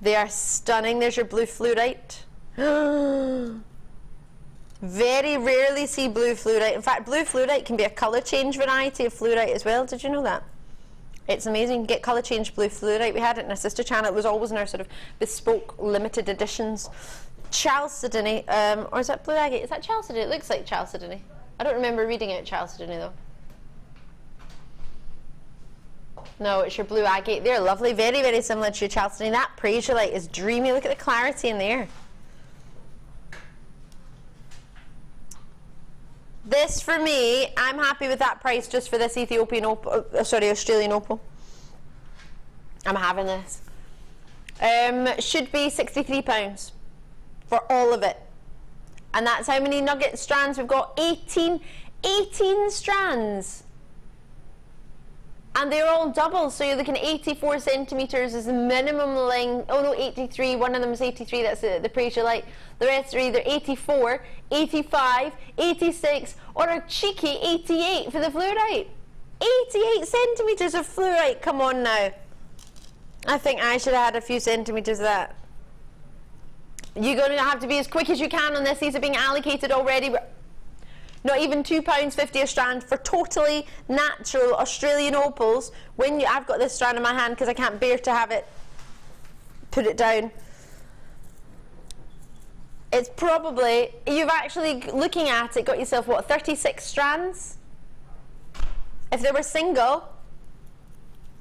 They are stunning. There's your blue fluorite. Very rarely see blue fluorite. In fact, blue fluorite can be a colour change variety of fluorite as well. Did you know that? It's amazing. Get colour change blue fluorite. We had it in our sister channel. It was always in our sort of bespoke limited editions. Chalcedony, or is that blue agate? Is that chalcedony? It looks like chalcedony. I don't remember reading out chalcedony though. No, it's your blue agate. They're lovely. Very, very similar to your chalcedony. That prasiolite is dreamy. Look at the clarity in there. This for me, I'm happy with that price just for this Ethiopian opal, Australian opal. I'm having this. Should be £63 for all of it. And that's how many nugget strands we've got. 18 strands. And they're all double, so you're looking at 84 centimetres is the minimum length. Oh no, 83, one of them is 83, that's the prasiolite. The rest are either 84, 85, 86, or a cheeky 88 for the fluorite. 88 centimetres of fluorite, come on now. I think I should have had a few centimetres of that. You're going to have to be as quick as you can on this. These are being allocated already. Not even £2.50 a strand for totally natural Australian opals. I've got this strand in my hand because I can't bear to have it put it down. It's probably, you've actually, looking at it, got yourself, what, 36 strands? If they were single,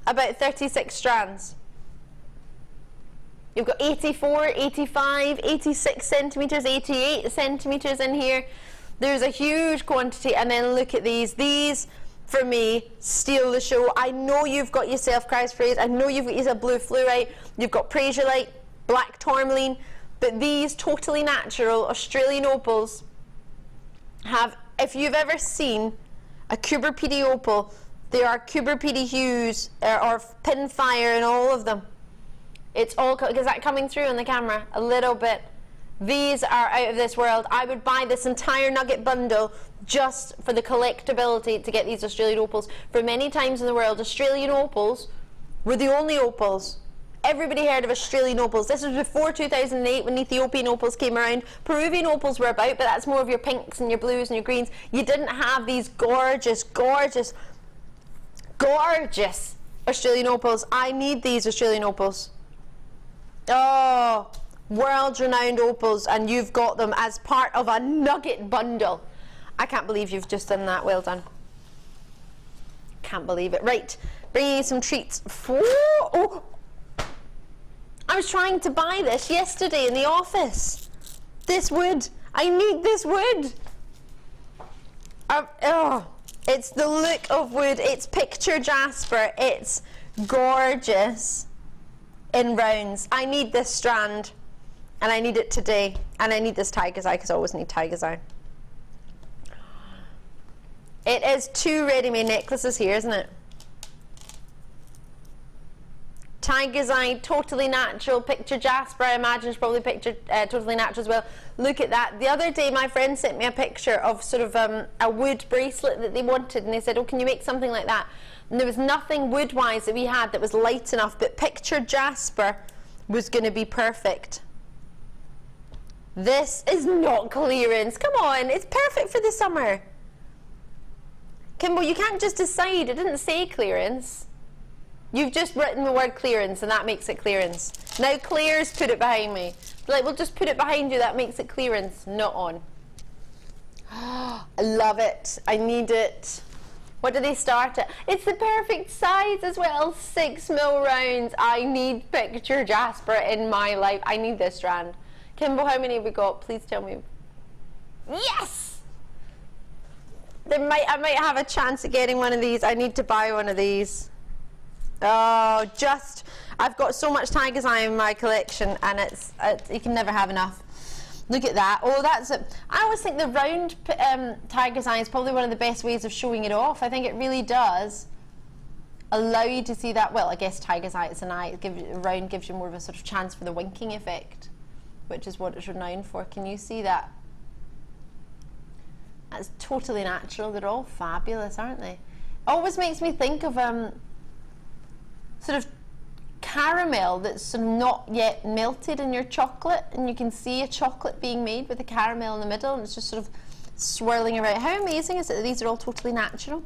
about 36 strands. You've got 84, 85, 86 centimetres, 88 centimetres in here. There's a huge quantity, and then look at these. These, for me, steal the show. I know you've got yourself chrysoprase. I know you've got yourself blue fluorite. You've got prasiolite, black tourmaline. But these totally natural Australian opals have, if you've ever seen a cupripede opal, there are cupripede hues or pinfire in all of them. It's all, is that coming through on the camera? A little bit. These are out of this world. I would buy this entire nugget bundle just for the collectability to get these Australian opals. For many times in the world, Australian opals were the only opals. Everybody heard of Australian opals. This was before 2008 when Ethiopian opals came around. Peruvian opals were about, but that's more of your pinks and your blues and your greens. You didn't have these gorgeous, gorgeous, gorgeous Australian opals. I need these Australian opals. Oh, world-renowned opals, and you've got them as part of a nugget bundle. I can't believe you've just done that. Well done. Can't believe it. Right, bringing you some treats for... Oh, I was trying to buy this yesterday in the office. This wood. I need this wood. It's the look of wood. It's picture Jasper. It's gorgeous in rounds. I need this strand. And I need it today. And I need this tiger's eye because I always need tiger's eye. It is 2 ready-made necklaces here, isn't it? Tiger's eye, totally natural. Picture Jasper, I imagine, is probably picture totally natural as well. Look at that. The other day, my friend sent me a picture of sort of a wood bracelet that they wanted. And they said, oh, can you make something like that? And there was nothing wood-wise that we had that was light enough. But picture Jasper was going to be perfect. This is not clearance. Come on, it's perfect for the summer. Kimbo, you can't just decide. It didn't say clearance. You've just written the word clearance and that makes it clearance. Now Claire's put it behind me. Like, we'll just put it behind you, that makes it clearance. Not on. I love it. I need it. What do they start at? It's the perfect size as well. 6mm rounds. I need picture Jasper in my life. I need this strand. Kimbo, how many have we got? Please tell me. Yes! I might have a chance at getting one of these. I need to buy one of these. Oh, I've got so much tiger's eye in my collection, and you can never have enough. Look at that. Oh, I always think the round tiger's eye is probably one of the best ways of showing it off. I think it really does allow you to see that. Well, I guess tiger's eye, it's an eye. Round gives you more of a sort of chance for the winking effect, which is what it's renowned for. Can you see that? That's totally natural. They're all fabulous, aren't they? Always makes me think of sort of caramel that's sort of not yet melted in your chocolate, and you can see a chocolate being made with a caramel in the middle, and it's just sort of swirling around. How amazing is it that these are all totally natural?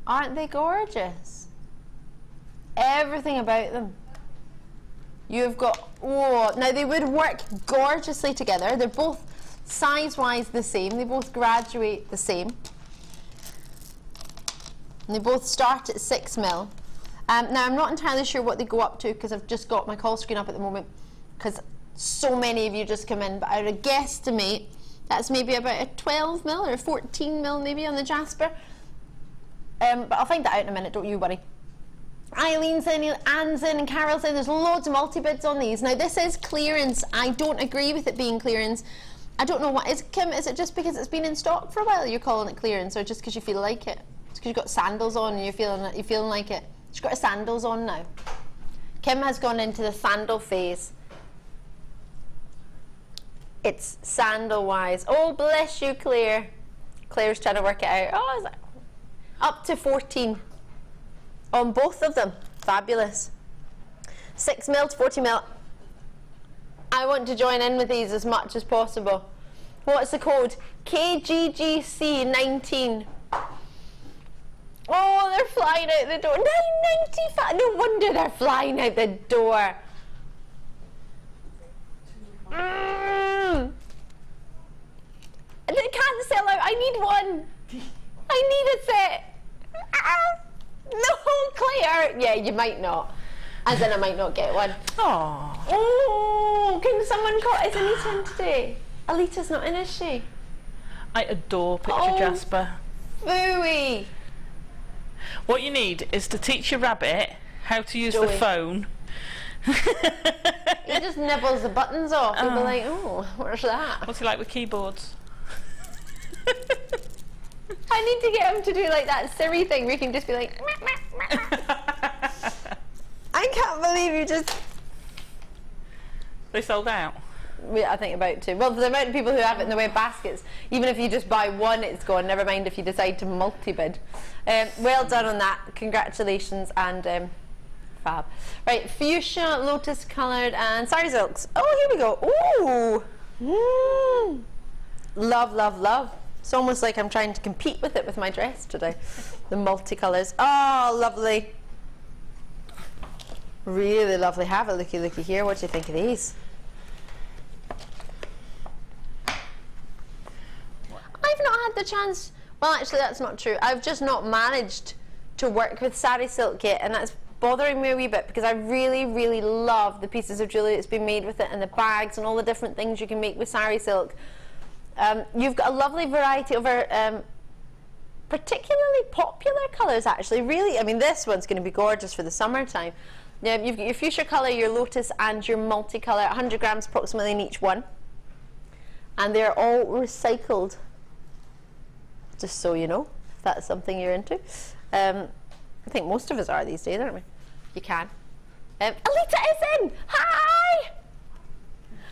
Aren't they gorgeous? Everything about them. You've got, oh, now they would work gorgeously together. They're both size-wise the same. They both graduate the same. And they both start at 6mm. Now, I'm not entirely sure what they go up to because I've just got my call screen up at the moment because so many of you just come in, but I would guesstimate that's maybe about a 12mm or 14mm maybe on the Jasper. But I'll find that out in a minute, don't you worry. Eileen's in, Anne's in, and Carol's in. There's loads of multi-bids on these. Now, this is clearance. I don't agree with it being clearance. I don't know what is. Kim, is it just because it's been in stock for a while you're calling it clearance, or just because you feel like it? It's because you've got sandals on and you're feeling like it. She's got her sandals on now. Kim has gone into the sandal phase. It's sandal-wise. Oh, bless you, Claire. Claire's trying to work it out. Oh, is that up to 14 on both of them? Fabulous. 6mm to 40mm. I want to join in with these as much as possible. What's the code? KGGC19. Oh, they're flying out the door. 9.95. No wonder they're flying out the door. It can't sell out. I need one. I need a set. No, Claire. Yeah, you might not. As in, I might not get one. Aww. Oh, can someone call? Is Anita in today? Alita's not in, is she? I adore Picture Jasper. Phooey. What you need is to teach your rabbit how to use the phone. He just nibbles the buttons off. He'll be like, oh, what's that? What's he like with keyboards? I need to get him to do like that Siri thing where you can just be like, meh, meh, meh. I can't believe you just... They sold out? Yeah, I think about to. Well, for the amount of people who have it in the web baskets, even if you just buy one, it's gone. Never mind if you decide to multi-bid. Well done on that. Congratulations, and fab. Right, fuchsia, lotus coloured, and Sari silks. Oh, here we go. Ooh. Love, love, love. It's almost like I'm trying to compete with it with my dress today. The multicolours. Oh, lovely. Really lovely. Have a looky here. What do you think of these? I've not had the chance. Well, actually, that's not true. I've just not managed to work with Sari silk yet, and that's bothering me a wee bit because I really, really love the pieces of jewellery that's been made with it, and the bags and all the different things you can make with Sari silk. You've got a lovely variety of particularly popular colours, actually. Really, I mean, this one's going to be gorgeous for the summertime. Now, you've got your fuchsia colour, your lotus, and your multicolour, 100 grams approximately in each one. And they're all recycled, just so you know, if that's something you're into. I think most of us are these days, aren't we? You can. Alita is in! Hi!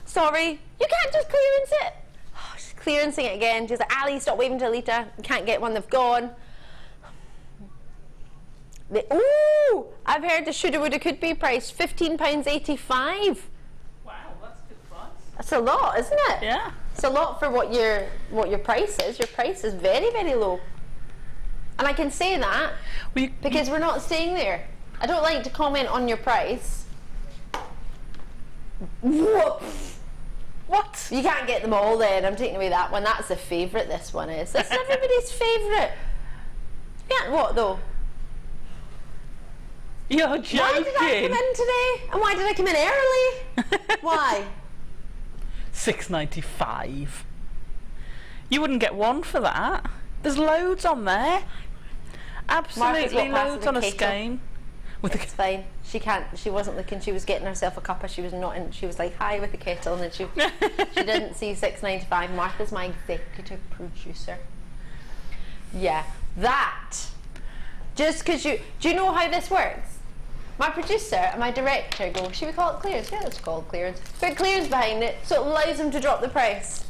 Sorry, you can't just clearance it. Oh, she's clearancing it again. She's like, Ali, stop waving to Alita. You can't get one, they've gone. Ooh, I've heard the shoulda, woulda, could be price £15.85. Wow, that's a good price. That's a lot, isn't it? Yeah. It's a lot for what your price is. Your price is very, very low. And I can say that because we're not staying there. I don't like to comment on your price. Whoop. What? You can't get them all then. I'm taking away that one. That's a favourite, this one is. This is everybody's favourite. You can't what though? You're joking. Why did I come in today? And why did I come in early? Why? $6.95. You wouldn't get one for that. There's loads on there. Absolutely loads on a skein. It's fine. She can't. She wasn't looking. She was getting herself a cuppa. She was not in. She was like hi with the kettle, and then she didn't see $6.95. Martha's my executive producer. Yeah, that. Just because you do you know how this works? My producer and my director go, should we call it clearance? Yeah, let's call it clearance. Put clearance behind it so it allows them to drop the price.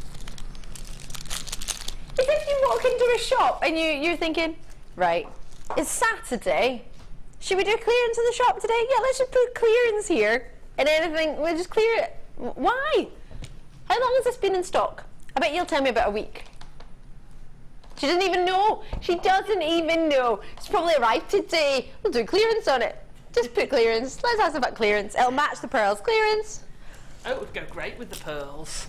It's if you walk into a shop and you're thinking, right, it's Saturday. Should we do clearance in the shop today? Yeah, let's just put clearance here and anything, we'll just clear it. Why? How long has this been in stock? I bet you'll tell me about a week. She doesn't even know. She doesn't even know. It's probably arrived today. We'll do clearance on it. Just put clearance. Let's ask about clearance. It'll match the pearls. Clearance. Oh, it would go great with the pearls.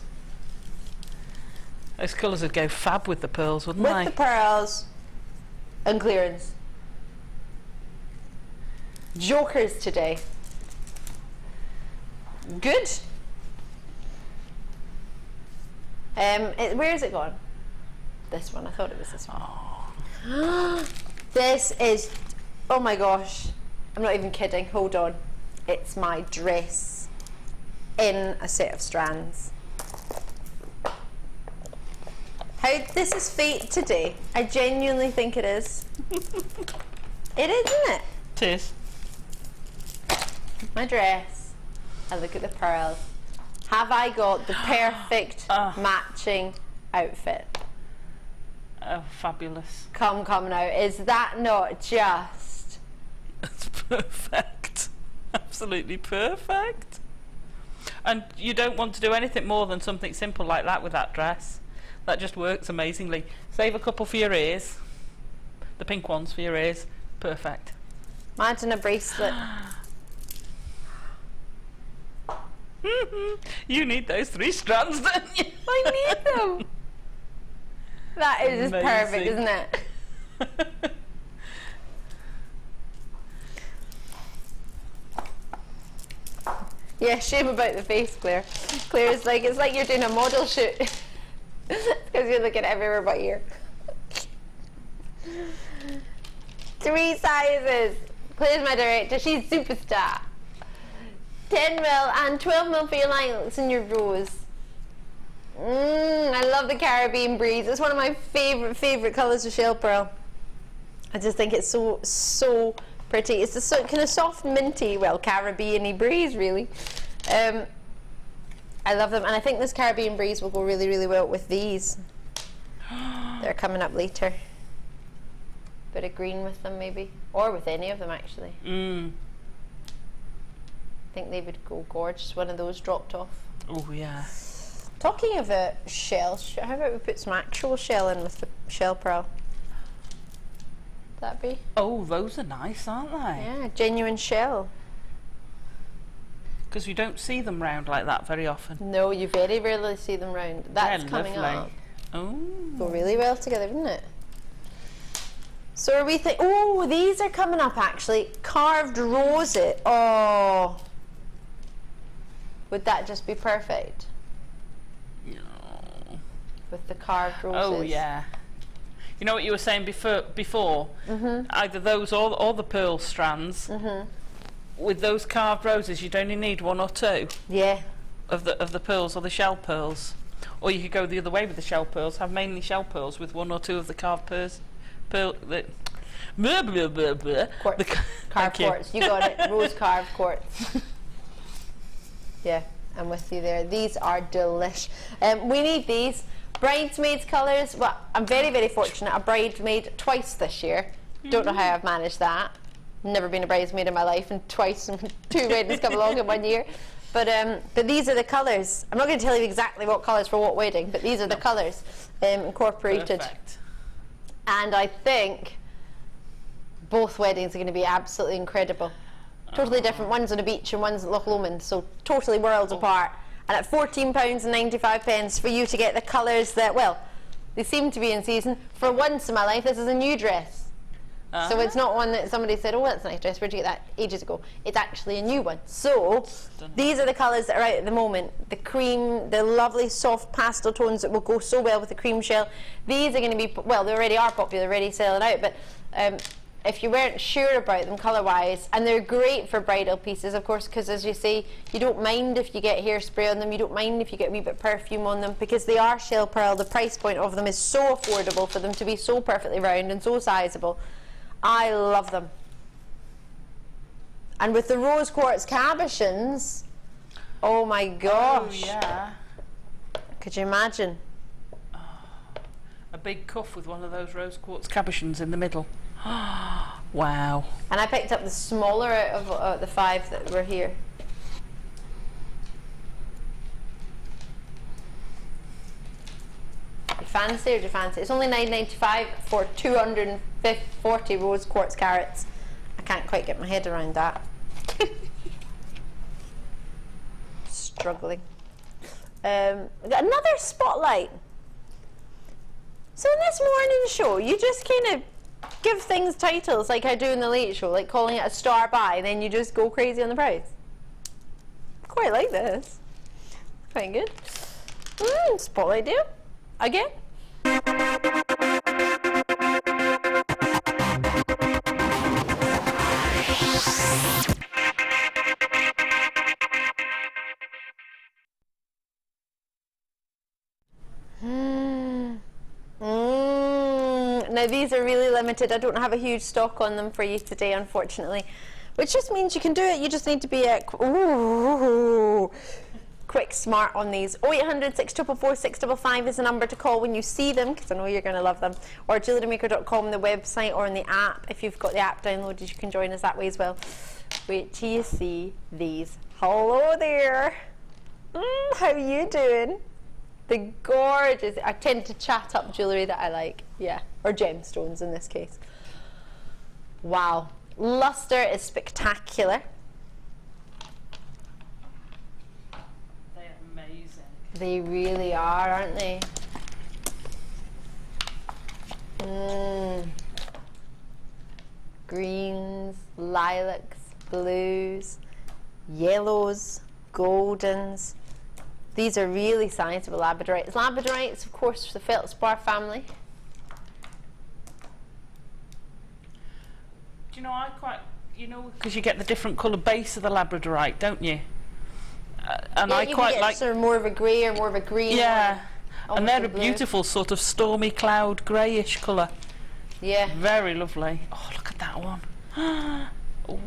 Those colours would go fab with the pearls, wouldn't they? With the pearls and clearance. Jokers today. Good. Where is it gone? This one. I thought it was this one. Oh. This is. Oh my gosh. I'm not even kidding. Hold on. It's my dress in a set of strands. This is fate today. I genuinely think it is. It is, isn't it? It is. My dress. I look at the pearls. Have I got the perfect matching outfit? Oh, fabulous. Come now. Is that not just... It's perfect. Absolutely perfect. And you don't want to do anything more than something simple like that with that dress. That just works amazingly. Save a couple for your ears. The pink ones for your ears. Perfect. Imagine a bracelet. You need those 3 strands, don't you? I need them. That is just perfect, isn't it? Yeah, shame about the face, Claire. Claire is like, it's like you're doing a model shoot. Because you're looking everywhere but here. 3 sizes. Claire's my director. She's superstar. 10 mil and 12 mil for your lilacs and your rose. I love the Caribbean breeze. It's one of my favorite colors of shell pearl. I just think it's so pretty. It's a kind of soft minty, well, Caribbean-y breeze really. I love them, and I think this Caribbean breeze will go really, really well with these. They're coming up later. Bit of green with them maybe, or with any of them actually. I think they would go gorgeous. One of those dropped off. Oh yeah. Talking of shells, how about we put some actual shell in with the shell pearl? That be? Oh, those are nice, aren't they? Yeah, genuine shell. Because you don't see them round like that very often. No, you very rarely see them round. That's They're coming lovely. up. Oh. Go really well together, wouldn't it? So are we oh, these are coming up actually. Carved roses. Oh. Would that just be perfect? No. With the carved roses. Oh yeah. You know what you were saying before? Either those or the pearl strands. With those carved roses, you'd only need 1 or 2. Yeah. Of the pearls or the shell pearls. Or you could go the other way with the shell pearls. Have mainly shell pearls with 1 or 2 of the carved pearls. Carved quartz. You got it. Rose carved quartz. Yeah, I'm with you there. These are delish. We need these. Bridesmaids colours. Well, I'm very, very fortunate. A bridesmaid twice this year. Don't know how I've managed that. never been a bridesmaid in my life, and twice, and 2 weddings come along in 1 year. But these are the colours. I'm not going to tell you exactly what colours for what wedding, but these are the colours incorporated. Perfect. And I think both weddings are going to be absolutely incredible. Totally different. One's on a beach and one's at Loch Lomond, so totally worlds apart. And at £14.95 for you to get the colours that, well, they seem to be in season. For once in my life, this is a new dress. So it's not one that somebody said, oh, that's a nice dress, where'd you get that? Ages ago. It's actually a new one. So these are the colours that are out at the moment. The cream, the lovely soft pastel tones that will go so well with the cream shell. These are going to be, well, they already are popular, already selling out, but if you weren't sure about them colour-wise, and they're great for bridal pieces, of course, because as you say, you don't mind if you get hairspray on them, you don't mind if you get a wee bit of perfume on them, because they are shell pearl. The price point of them is so affordable for them to be so perfectly round and so sizable. I love them. And with the rose quartz cabochons, oh my gosh. Oh, yeah. Could you imagine? A big cuff with one of those rose quartz cabochons in the middle. Wow. And I picked up the smaller out of the 5 that were here. Do you fancy or do you fancy? It's only $9.95 for 240 rose quartz carats. I can't quite get my head around that. Struggling. We've got another spotlight. So in this morning show, you just kind of give things titles like I do in the late show, like calling it a star buy, and then you just go crazy on the price. Quite like this. Quite good. Spotlight deal. Again. Now these are really limited. I don't have a huge stock on them for you today, unfortunately, which just means you can do it. You just need to be quick, smart on these. 0800 644 655 is the number to call when you see them, because I know you're going to love them. Or JewelleryMaker.com, the website, or on the app. If you've got the app downloaded, you can join us that way as well. Wait till you see these. Hello there. How are you doing? The gorgeous, I tend to chat up jewellery that I like, yeah, or gemstones in this case. Wow, luster is spectacular. They're amazing. They really are, aren't they? Greens, lilacs, blues, yellows, goldens. These are really sizable labradorites. Labradorites, of course, the feldspar family. Do you know, I quite, you know, because you get the different colour base of the labradorite, don't you? And yeah, I quite like sort of more of a grey or more of a green. Yeah, and they're a blue. beautiful sort of stormy cloud greyish colour. Yeah. Very lovely. Oh, look at that one. Ooh.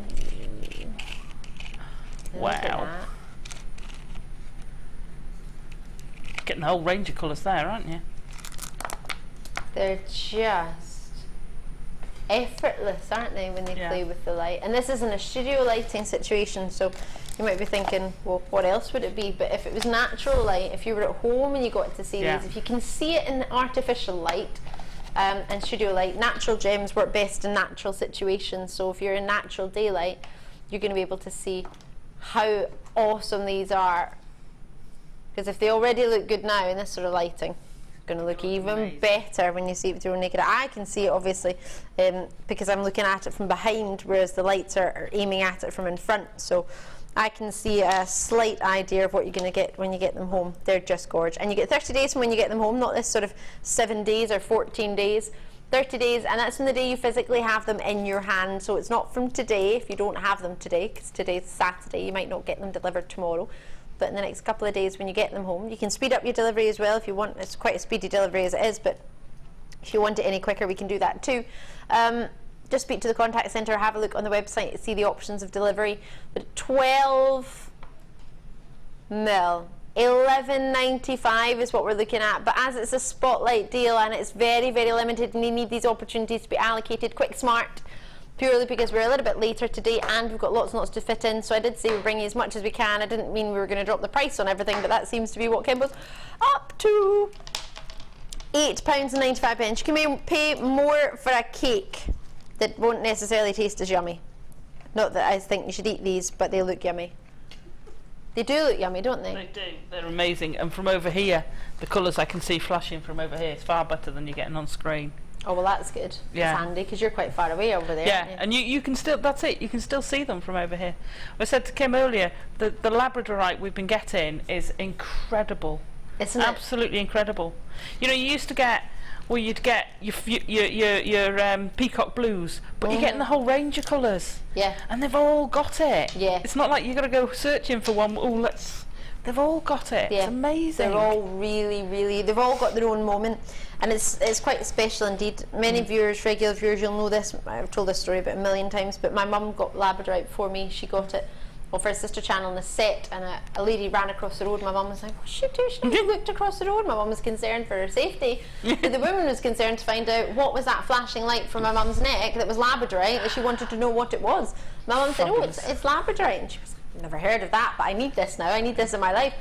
Wow. Getting a whole range of colours there, aren't you? They're just effortless, aren't they, when they play with the light? And this isn't a studio lighting situation, so you might be thinking, well, what else would it be? But if it was natural light, if you were at home and you got to see these, if you can see it in artificial light and studio light, natural gems work best in natural situations. So if you're in natural daylight, you're going to be able to see how awesome these are. Because if they already look good now in this sort of lighting, it's going to look even better when you see it with your own naked eye. I can see it obviously because I'm looking at it from behind, whereas the lights are aiming at it from in front. So I can see a slight idea of what you're going to get when you get them home. They're just gorgeous. And you get 30 days from when you get them home, not this sort of 7 days or 14 days. 30 days, and that's from the day you physically have them in your hand. So it's not from today if you don't have them today, because today's Saturday. You might not get them delivered tomorrow. But in the next couple of days when you get them home, you can speed up your delivery as well if you want. It's quite a speedy delivery as it is, but if you want it any quicker, we can do that too. Just speak to the contact centre, have a look on the website, see the options of delivery. But 12 mil, $11.95 is what we're looking at. But as it's a spotlight deal and it's very, very limited, and you need these opportunities to be allocated quick, smart, purely because we're a little bit later today and we've got lots and lots to fit in. So I did say we're bringing as much as we can. I didn't mean we were going to drop the price on everything, but that seems to be what Kimbo's up to. £8.95. You can pay more for a cake that won't necessarily taste as yummy. Not that I think you should eat these, but they look yummy. They do look yummy, don't they? They do. They're amazing. And from over here, the colours I can see flashing from over here is far better than you're getting on screen. Oh, well, that's good. Yeah. It's handy because you're quite far away over there. Yeah, aren't you? and you can still, that's it, you can still see them from over here. I said to Kim earlier, the Labradorite we've been getting is incredible. Isn't it? Absolutely incredible. You know, you used to get, well, you'd get your peacock blues, but you're getting the whole range of colours. Yeah. And they've all got it. Yeah. It's not like you've got to go searching for one. Oh, they've all got it. Yeah. It's amazing. They're all really, they've all got their own moment, and it's quite special indeed. Many viewers, regular viewers, you'll know this. I've told this story about a million times, but my mum got Labradorite for me. She got it for her sister channel in a set, and a lady ran across the road. My mum was like, "What's she doing? She never looked across the road." My mum was concerned for her safety, but the woman was concerned to find out what was that flashing light from my mum's neck that was Labradorite, that she wanted to know what it was. My mum said, "Oh, it's Labradorite," and she was like, "Never heard of that, but I need this now. I need this in my life."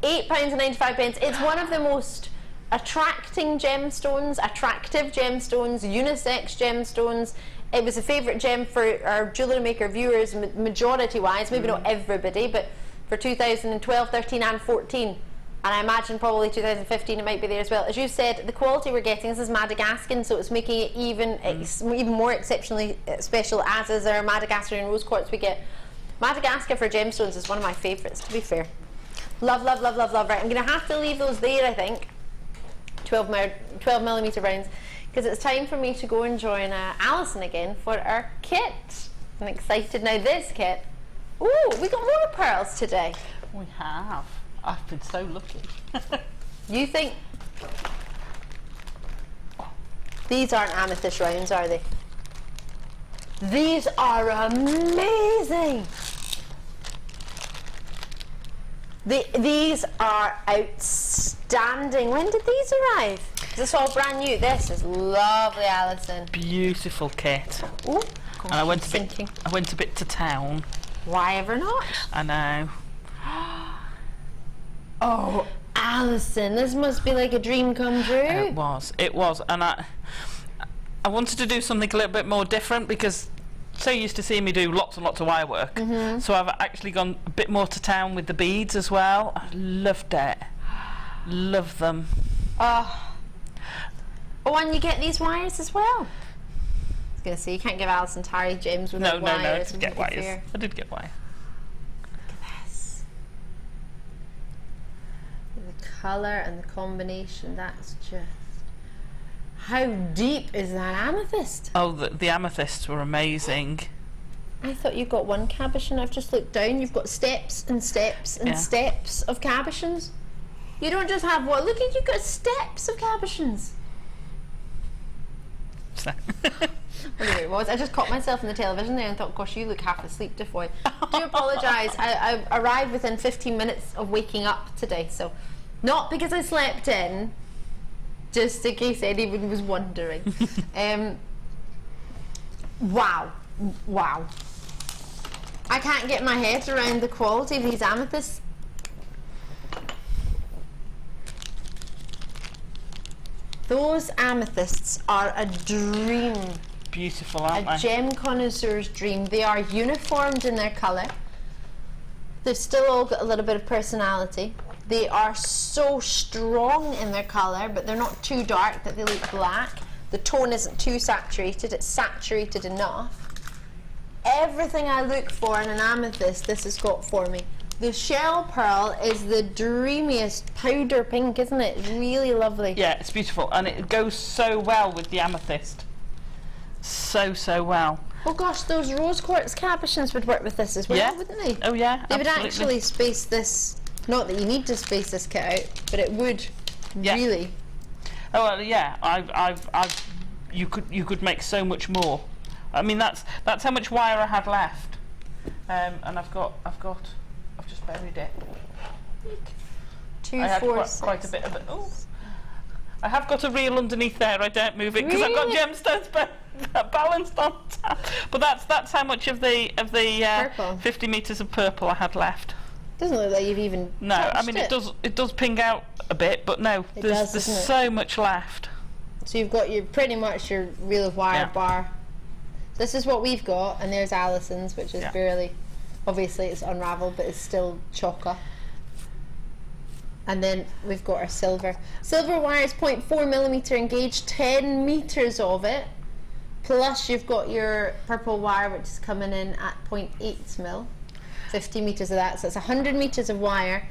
£8.95. It's one of the most attractive gemstones, unisex gemstones. It was a favourite gem for our Jewellery Maker viewers, majority wise, maybe not everybody, but for 2012, 13 and 14. And I imagine probably 2015 it might be there as well. As you said, the quality we're getting, this is Madagascan, so it's making it even more exceptionally special, as is our Madagascar rose quartz we get. Madagascar for gemstones is one of my favourites, to be fair. Love, love, love, love, love. Right, I'm going to have to leave those there, I think. 12mm rounds, because it's time for me to go and join Alison again for our kit. I'm excited. Now this kit, ooh, we got more pearls today. We have. I've been so lucky. You think these aren't amethyst rounds, are they? These are amazing. These are outstanding. When did these arrive? Is this all brand new? This is lovely, Alison. Beautiful kit. Ooh, gosh, and I went a bit to town. Why ever not? I know. Oh, Alison, this must be like a dream come true. It was, and I wanted to do something a little bit more different, because so used to seeing me do lots and lots of wire work. So I've actually gone a bit more to town with the beads as well. I loved it. Love them. Oh, and you get these wires as well. I was going to say, you can't give Alison Tarry gems without wires. No, I did get wires. I did get wire. Look at this. The colour and the combination, that's just... How deep is that amethyst? Oh, the amethysts were amazing. I thought you got one cabochon. I've just looked down. You've got steps and steps and steps of cabochons. You don't just have one. Look at, you've got steps of cabochons. Whatever it was, I just caught myself in the television there and thought, gosh, you look half asleep, DeFoy. Do apologise. I arrived within 15 minutes of waking up today, so not because I slept in, just in case anyone was wondering. Wow. I can't get my head around the quality of these amethysts. Those amethysts are a dream. Beautiful, aren't they? A gem connoisseur's dream. They are uniformed in their colour. They've still all got a little bit of personality. They are so strong in their colour, but they're not too dark that they look black. The tone isn't too saturated, it's saturated enough. Everything I look for in an amethyst, this has got for me. The shell pearl is the dreamiest powder pink, isn't it? It's really lovely. Yeah, it's beautiful, and it goes so well with the amethyst. So well. Oh gosh, those rose quartz cabochons would work with this as well, wouldn't they? Oh yeah, they absolutely. would actually space this. Not that you need to space this kit out, but it would really. Oh well, yeah. You could make so much more. I mean, that's how much wire I had left, and I've just buried it. Two, I had four, quite a bit of it. Oh, I have got a reel underneath there. I don't move it because I've got gemstones balanced on top. But that's how much of the Purple. 50 metres of purple I had left. Doesn't look like you've even No, I touched mean it. it does ping out a bit, but no, there's doesn't it? so much left. So you've got your pretty much your reel of wire bar. This is what we've got, and there's Alison's, which is barely, obviously it's unravelled, but it's still chocker. And then we've got our silver. Silver wire is 0.4mm engaged, 10 metres of it. Plus you've got your purple wire, which is coming in at 0.8mm. 50 metres of that, so it's 100 metres of wire.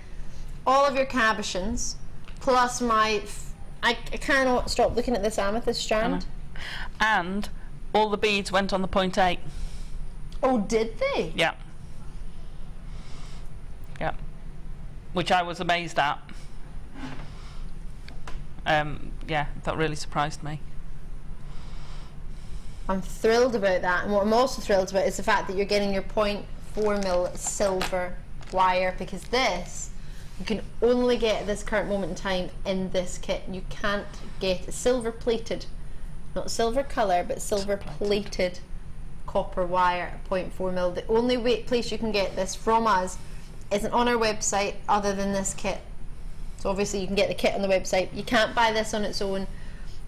All of your cabochons, plus my... I cannot stop looking at this amethyst strand. And all the beads went on the 0.8. Oh, did they? Yeah. Yeah. Which I was amazed at. Yeah, that really surprised me. I'm thrilled about that, and what I'm also thrilled about is the fact that you're getting your 0.4mm silver wire, because this, you can only get at this current moment in time in this kit. You can't get it silver plated, not silver colour, but silver plated copper wire at 0.4mm. The only place you can get this from us isn't on our website other than this kit. So obviously you can get the kit on the website. You can't buy this on its own.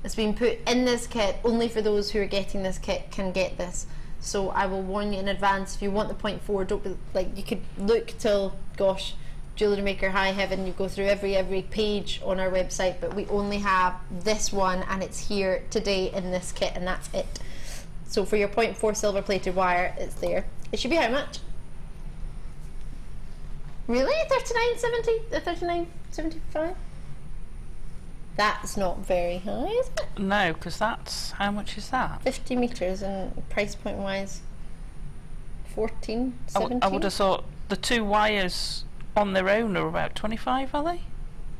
It's been put in this kit. Only for those who are getting this kit can get this. So I will warn you in advance, if you want the 0.4, don't be like, you could look till, gosh, Jewellery Maker High Heaven, you go through every page on our website, but we only have this one, and it's here today in this kit, and that's it. So for your 0.4 silver plated wire, it's there. It should be how much? Really? 39.70? 39.75? That's not very high, is it? No, because that's, how much is that? 50 metres, and price point wise 14, 17? I would have thought the two wires on their own are about 25, are they?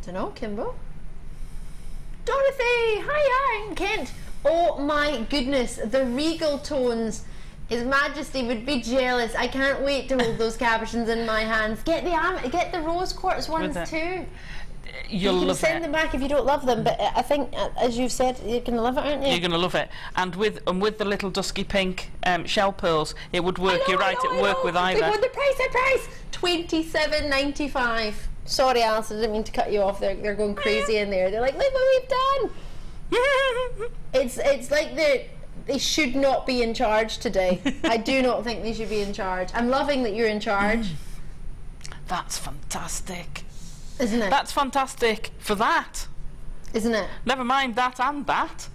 Don't know, Kimbo. Dorothy! Hi, I'm Kent. Oh my goodness, the regal tones. His Majesty would be jealous. I can't wait to hold those cabochons in my hands. Get the rose quartz ones too. You'll you can love send it. them back if you don't love them, but I think, as you've said, you're going to love it, aren't you? You're going to love it. And with the little dusky pink shell pearls, it would work. You're right, it would work with either. They want the price, $27.95. Sorry, Alison, I didn't mean to cut you off. They're going crazy in there. They're like, look what we've done. It's like they should not be in charge today. I do not think they should be in charge. I'm loving that you're in charge. That's fantastic. Isn't it? That's fantastic for that. Isn't it? Never mind that and that.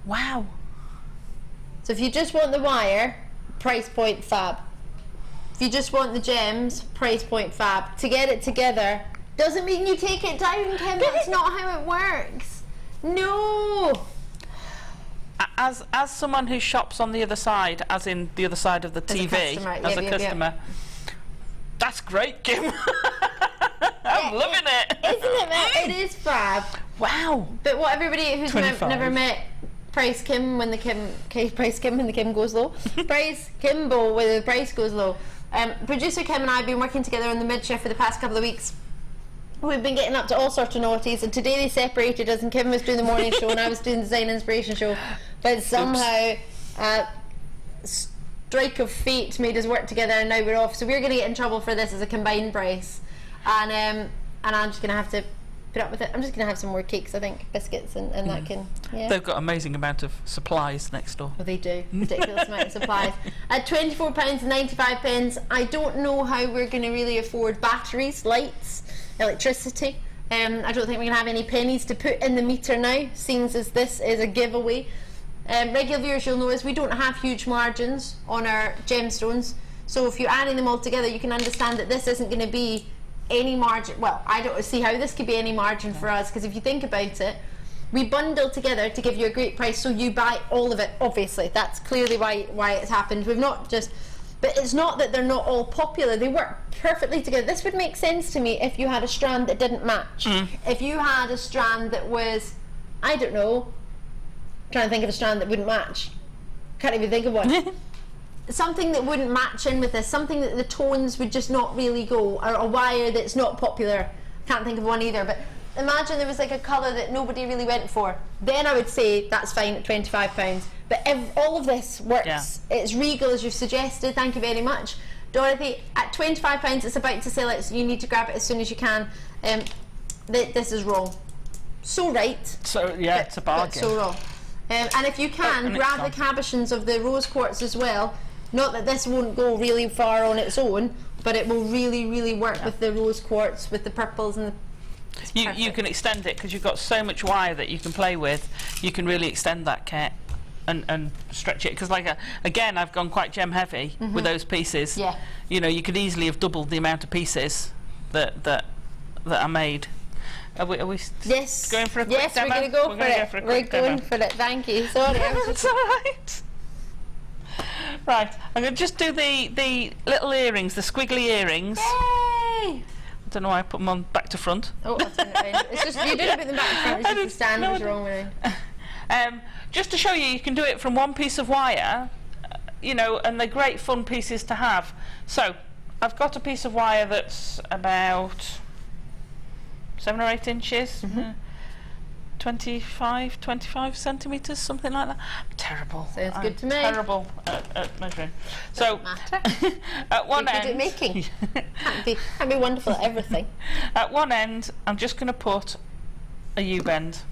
Wow. So if you just want the wire, price point fab. If you just want the gems, price point fab. To get it together doesn't mean you take it down, Kim. That's not how it works. No. As someone who shops on the other side, as in the other side of the TV, as a customer, that's great, Kim. I'm loving it. Isn't it, Matt? It is fab. Wow. But what everybody who's never met Price Kim when the Kim goes low. Price Kimbo when the price goes low. Producer Kim and I have been working together on the mid shift for the past couple of weeks. We've been getting up to all sorts of naughties, and today they separated us, and Kim was doing the morning show and I was doing the design inspiration show. But somehow strike of fate made us work together, and now we're off. So we're going to get in trouble for this as a combined price, and I'm just going to have to put up with it. I'm just going to have some more cakes, I think, biscuits, and that can. Yeah. They've got amazing amount of supplies next door. Oh, they do. Ridiculous amount of supplies. At £24.95, I don't know how we're going to really afford batteries, lights, electricity. I don't think we're going to have any pennies to put in the meter now, seeing as this is a giveaway. Regular viewers, you'll notice we don't have huge margins on our gemstones, so if you're adding them all together, you can understand that this isn't going to be any margin. Well, I don't see how this could be any margin for us, because if you think about it, we bundle together to give you a great price, so you buy all of it. Obviously, that's clearly why it's happened. We've not just, but it's not that they're not all popular. They work perfectly together. This would make sense to me if you had a strand that didn't match. If you had a strand that was, I don't know, trying to think of a strand that wouldn't match. Can't even think of one. Something that wouldn't match in with this, something that the tones would just not really go, or a wire that's not popular. Can't think of one either, but imagine there was like a colour that nobody really went for, then I would say that's fine at £25. But all of this works. It's regal as you've suggested. Thank you very much, Dorothy. At £25, it's about to sell out, so you need to grab it as soon as you can. This is wrong. So right. So yeah, it's a bargain. So wrong. And if you can, grab the cabochons of the rose quartz as well. Not that this won't go really far on its own, but it will really, really work with the rose quartz, with the purples and the... You can extend it because you've got so much wire that you can play with. You can really extend that kit and stretch it, because again, I've gone quite gem heavy with those pieces. Yeah. You know, you could easily have doubled the amount of pieces that I made. Are we going for a quick demo? We're going to go for it. We're going for it. Thank you. Sorry. That's all right. Right, I'm going to just do the little earrings, the squiggly earrings. Yay! I don't know why I put them on back to front. Oh, that's it's just you didn't put them back to front. It's just the stand was wrong way. Just to show you can do it from one piece of wire, you know, and they're great fun pieces to have. So I've got a piece of wire that's about 7 or 8 inches. 25 centimetres, something like that. I'm terrible. Sounds good to me. Terrible at measuring. So at one end, good at making. Can't be wonderful at everything. At one end, I'm just going to put a U-bend.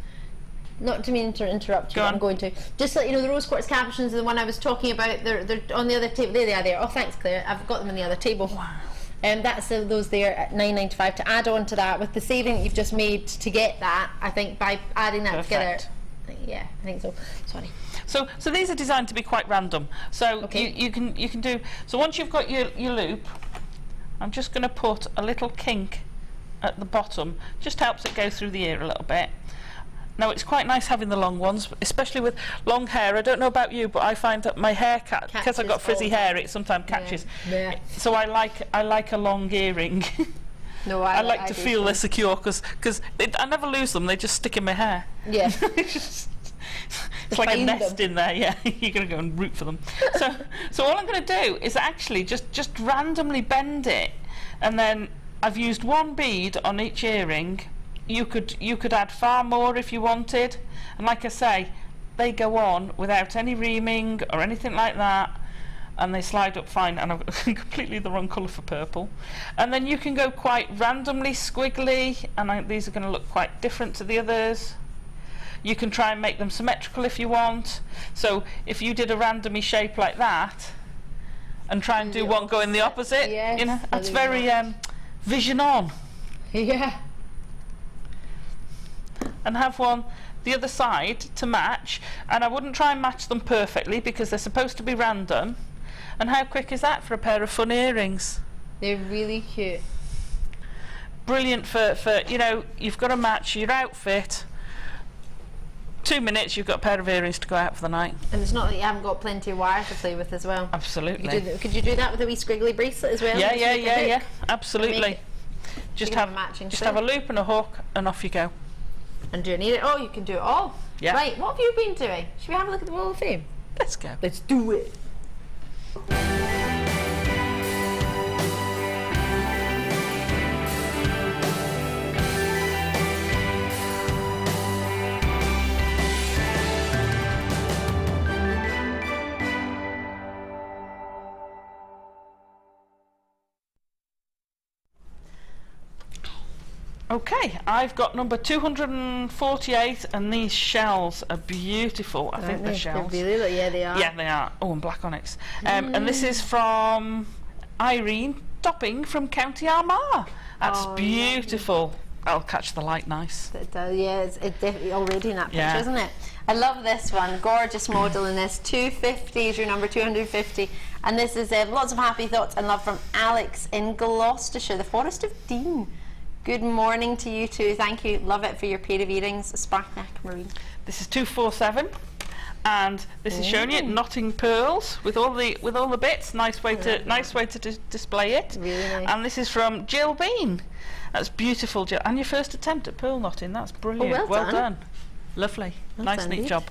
Not to mean to interrupt you, but I'm going to. Just so you know, the rose quartz cabochons are the one I was talking about. They're on the other table. There they are. There. Oh, thanks, Claire. I've got them on the other table. Wow. That's those there at £9.95. To add on to that, with the saving that you've just made to get that, I think by adding that together, yeah, I think so. Sorry. So these are designed to be quite random. So you can do. So once you've got your loop, I'm just going to put a little kink at the bottom. Just helps it go through the ear a little bit. Now it's quite nice having the long ones, especially with long hair. I don't know about you, but I find that my hair, because I've got frizzy hair, it sometimes catches. Yeah. So I like a long earring. No, I like to feel they're secure because I never lose them. They just stick in my hair. Yeah. It's like a nest in there. Yeah, you're gonna go and root for them. So all I'm gonna do is actually just randomly bend it, and then I've used one bead on each earring. You could add far more if you wanted, and like I say, they go on without any reaming or anything like that, and they slide up fine. And I've completely the wrong colour for purple. And then you can go quite randomly squiggly, and these are going to look quite different to the others. You can try and make them symmetrical if you want. So if you did a randomy shape like that, and try and do one going the opposite, you know, that's very vision on. Yeah. And have one the other side to match, and I wouldn't try and match them perfectly because they're supposed to be random. And how quick is that for a pair of fun earrings? They're really cute. Brilliant for you know, you've got to match your outfit. 2 minutes, you've got a pair of earrings to go out for the night. And it's not that you haven't got plenty of wire to play with as well. Absolutely. Could you do that with a wee squiggly bracelet as well? Yeah, absolutely. Just have a loop and a hook, and off you go. And do you need it? Oh, you can do it all. Yeah. Right, what have you been doing? Should we have a look at the Wall of Fame? Let's go. Let's do it. Okay, I've got number 248, and these shells are beautiful. I think they're shells. Yeah, they are. Yeah, they are. Oh, and black onyx. And this is from Irene Topping from County Armagh. That's beautiful. That'll catch the light nice. It does, yeah. It's definitely already in that picture, isn't it? I love this one. Gorgeous model in this. 250 is your number, 250. And this is lots of happy thoughts and love from Alex in Gloucestershire, the Forest of Dean. Good morning to you too. Thank you. Love it for your pair of earrings. Sparkle Marine. This is 247, and this is showing you knotting pearls with all the bits. Nice way to display it. Really nice. And this is from Jill Bean. That's beautiful, Jill. And your first attempt at pearl knotting. That's brilliant. Oh, well done. Lovely. Nice, neat job.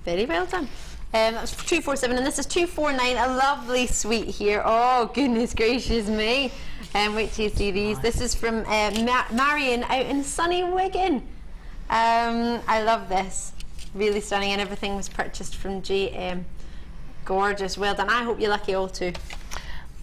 Very well done. That's 247, and this is 249. A lovely suite here. Oh goodness gracious me! Wait till you see these. This is from Marion out in sunny Wigan. I love this. Really stunning, and everything was purchased from JM. Gorgeous. Well done. I hope you're lucky all too.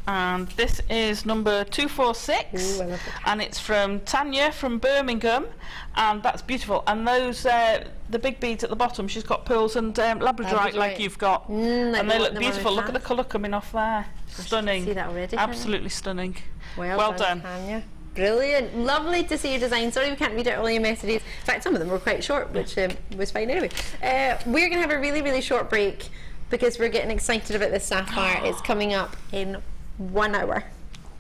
And this is number 246. Ooh, I love it. And it's from Tanya from Birmingham, and that's beautiful. And those the big beads at the bottom, she's got pearls and Labradorite like you've got, and they look beautiful. Look at the colour coming off there. Stunning. See that already? Absolutely stunning. Well done, Tanya. Brilliant. Lovely to see your design. Sorry we can't read out all your messages. In fact, some of them were quite short, which was fine anyway. We're going to have a really, really short break because we're getting excited about this sapphire. It's coming up in 1 hour.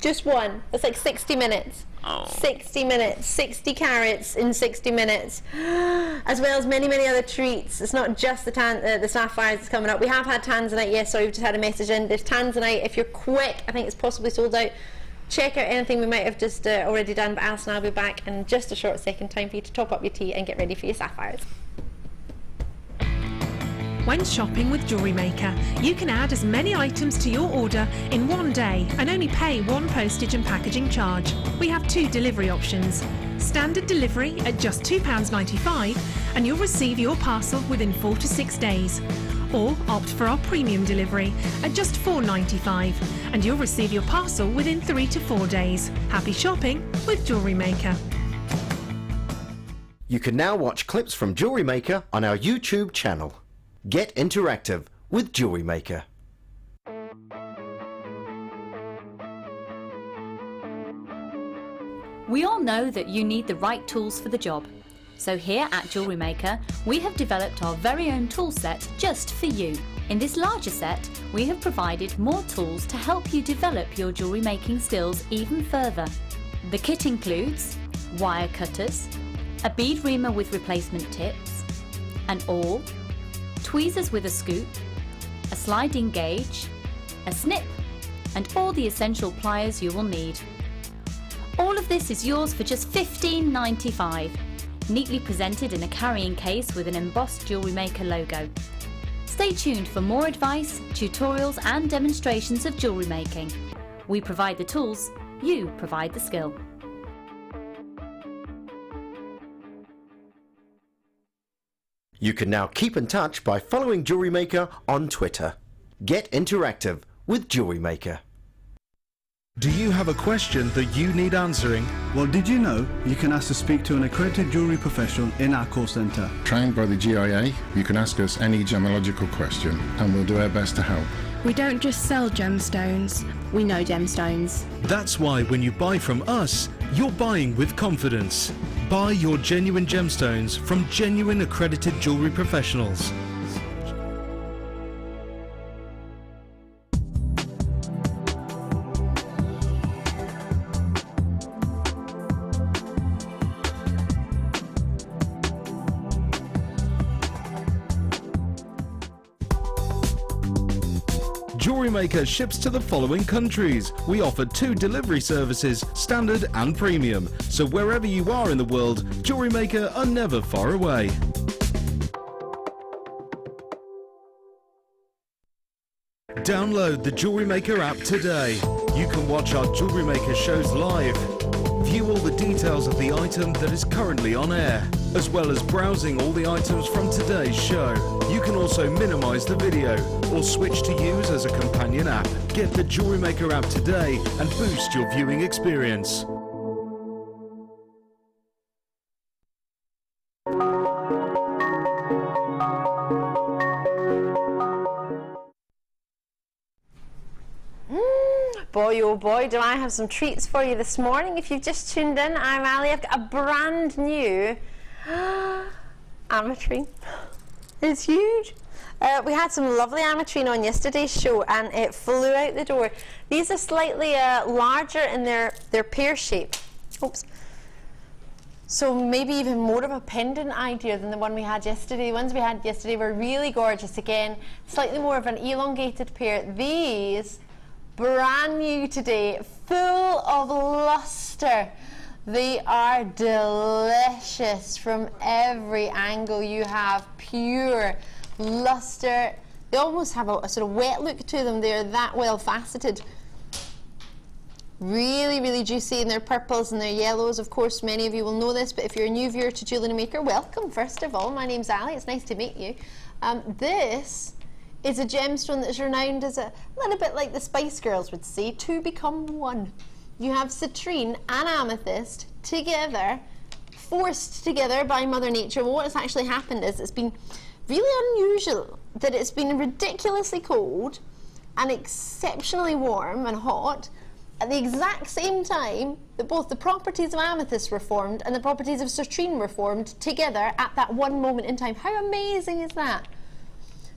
Just one. It's like 60 minutes. 60 minutes. 60 carats in 60 minutes. As well as many, many other treats. It's not just the sapphires that's coming up. We have had Tanzanite. Yes, sorry, we've just had a message in. There's Tanzanite. If you're quick, I think it's possibly sold out. Check out anything we might have just already done, but Alison and I will be back in just a short second. Time for you to top up your tea and get ready for your sapphires. When shopping with Jewellery Maker, you can add as many items to your order in one day and only pay one postage and packaging charge. We have 2 delivery options. Standard delivery at just £2.95 and you'll receive your parcel within 4 to 6 days. Or opt for our premium delivery at just £4.95 and you'll receive your parcel within 3 to 4 days. Happy shopping with Jewellery Maker. You can now watch clips from Jewellery Maker on our YouTube channel. Get interactive with Jewellery Maker. We all know that you need the right tools for the job. So here at Jewellery Maker, we have developed our very own tool set just for you. In this larger set, we have provided more tools to help you develop your jewellery making skills even further. The kit includes wire cutters, a bead reamer with replacement tips, an awl, tweezers with a scoop, a sliding gauge, a snip, and all the essential pliers you will need. All of this is yours for just $15.95, neatly presented in a carrying case with an embossed Jewellery Maker logo. Stay tuned for more advice, tutorials and demonstrations of jewellery making. We provide the tools, you provide the skill. You can now keep in touch by following Jewellery Maker on Twitter. Get interactive with Jewellery Maker. Do you have a question that you need answering? Well, did you know you can ask to speak to an accredited jewellery professional in our call centre? Trained by the GIA, you can ask us any gemological question and we'll do our best to help. We don't just sell gemstones, we know gemstones. That's why when you buy from us, you're buying with confidence. Buy your genuine gemstones from genuine accredited jewellery professionals. Jewellery Maker ships to the following countries. We offer 2 delivery services, standard and premium. So wherever you are in the world, Jewellery Maker are never far away. Download the Jewellery Maker app today. You can watch our Jewellery Maker shows live, view all the details of the item that is currently on air, as well as browsing all the items from today's show. You can also minimize the video or switch to use as a companion app. Get the Jewellery Maker app today and boost your viewing experience. Boy, oh boy, do I have some treats for you this morning. If you've just tuned in, I'm Ali. I've got a brand new Ametrine. It's huge. We had some lovely Ametrine on yesterday's show and it flew out the door. These are slightly larger in their pear shape. Oops. So maybe even more of a pendant idea than the one we had yesterday. The ones we had yesterday were really gorgeous. Again, slightly more of an elongated pear. These, brand new today, full of luster. They are delicious from every angle. You have pure luster, They almost have a sort of wet look to them. They're that well faceted. Really, really juicy in their purples and their yellows. Of course, many of you will know this, but if you're a new viewer to Jewellery Maker, welcome, first of all. My name's Ali. It's nice to meet you. This is a gemstone that's renowned as a little bit like the Spice Girls would say, two become one. You have citrine and amethyst together, forced together by Mother Nature. Well, what has actually happened is it's been really unusual that it's been ridiculously cold and exceptionally warm and hot at the exact same time that both the properties of amethyst were formed and the properties of citrine were formed together at that one moment in time. How amazing is that?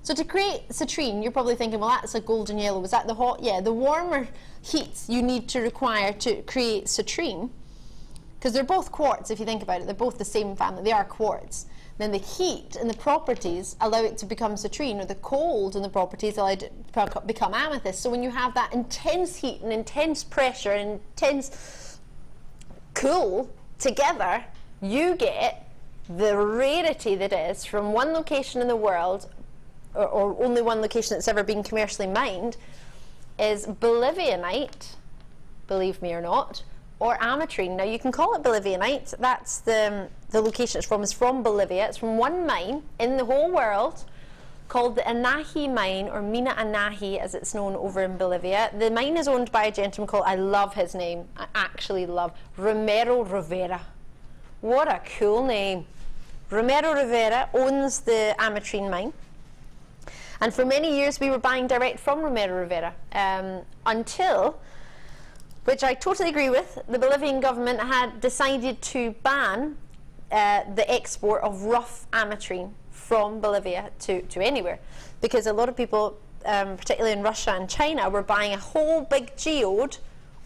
So to create citrine, you're probably thinking, well, that's a golden yellow. Was that the hot? Yeah, the warmer heats you need to require to create citrine, because they're both quartz, if you think about it. They're both the same family. They are quartz. Then the heat and the properties allow it to become citrine, or the cold and the properties allow it to become amethyst. So when you have that intense heat and intense pressure and intense cool together, you get the rarity that is from one location in the world, or only one location that's ever been commercially mined, is Bolivianite, believe me or not, or Ametrine. Now you can call it Bolivianite. That's the location it's from. Is from Bolivia. It's from one mine in the whole world called the Anahi mine, or Mina Anahi as it's known over in Bolivia. The mine is owned by a gentleman called, I love his name, I actually love, Romero Rivera. What a cool name. Romero Rivera owns the Ametrine mine. And for many years we were buying direct from Romero Rivera until, which I totally agree with, the Bolivian government had decided to ban the export of rough Ametrine from Bolivia to anywhere, because a lot of people, particularly in Russia and China, were buying a whole big geode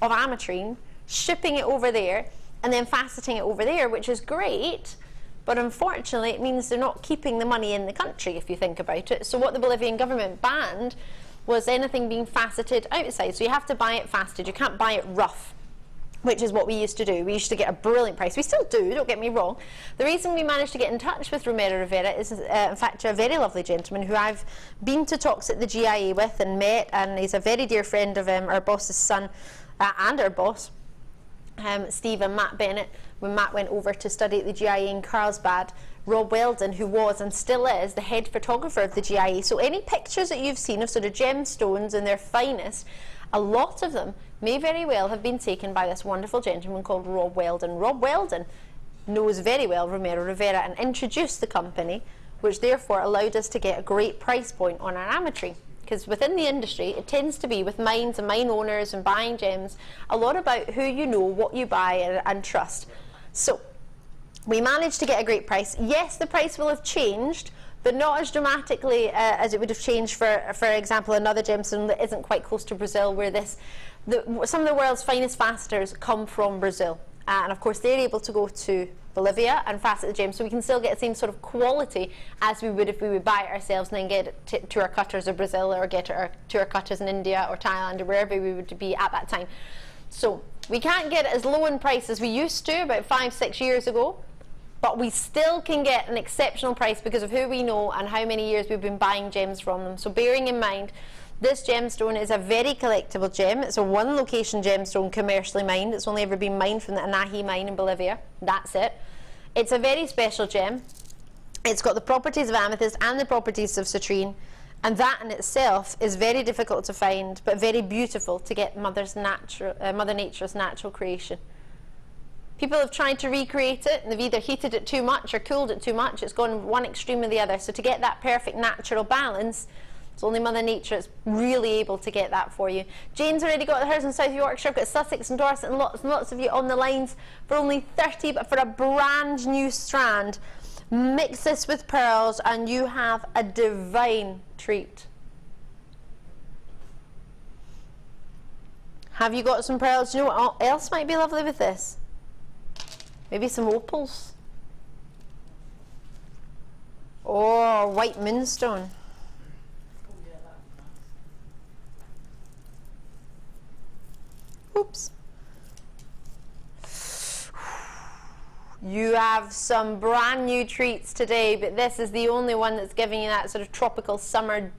of Ametrine, shipping it over there, and then faceting it over there, which is great. But unfortunately, it means they're not keeping the money in the country, if you think about it. So what the Bolivian government banned was anything being faceted outside. So you have to buy it faceted. You can't buy it rough, which is what we used to do. We used to get a brilliant price. We still do, don't get me wrong. The reason we managed to get in touch with Romero Rivera is, in fact, a very lovely gentleman who I've been to talks at the GIA with and met, and he's a very dear friend of our boss's son and our boss, Steve and Matt Bennett. When Matt went over to study at the GIA in Carlsbad, Rob Weldon, who was and still is the head photographer of the GIA. So any pictures that you've seen of sort of gemstones in their finest, a lot of them may very well have been taken by this wonderful gentleman called Rob Weldon. Rob Weldon knows very well Romero Rivera and introduced the company, which therefore allowed us to get a great price point on our Ametrine. Because within the industry, it tends to be, with mines and mine owners and buying gems, a lot about who you know, what you buy and trust. So we managed to get a great price. Yes, the price will have changed, but not as dramatically as it would have changed for example, another gemstone that isn't quite close to Brazil, where some of the world's finest facetors come from Brazil. And of course, they're able to go to Bolivia and facet the gem, so we can still get the same sort of quality as we would if we would buy it ourselves and then get it to our cutters of Brazil, or get it to our cutters in India or Thailand or wherever we would be at that time. So we can't get it as low in price as we used to about 5-6 years ago, but we still can get an exceptional price because of who we know and how many years we've been buying gems from them. So bearing in mind, this gemstone is a very collectible gem. It's a one location gemstone commercially mined. It's only ever been mined from the Anahi mine in Bolivia. That's it. It's a very special gem. It's got the properties of amethyst and the properties of citrine, and that in itself is very difficult to find, but very beautiful to get Mother Nature's natural creation. People have tried to recreate it, and they've either heated it too much or cooled it too much. It's gone one extreme or the other. So to get that perfect natural balance, it's only Mother Nature that's really able to get that for you. Jane's already got hers in South Yorkshire. I've got Sussex and Dorset and lots of you on the lines for only 30, but for a brand new strand. Mix this with pearls and you have a divine treat. Have you got some pearls? Do you know what else might be lovely with this? Maybe some opals. Or white moonstone. Oops. You have some brand new treats today, but this is the only one that's giving you that sort of tropical summer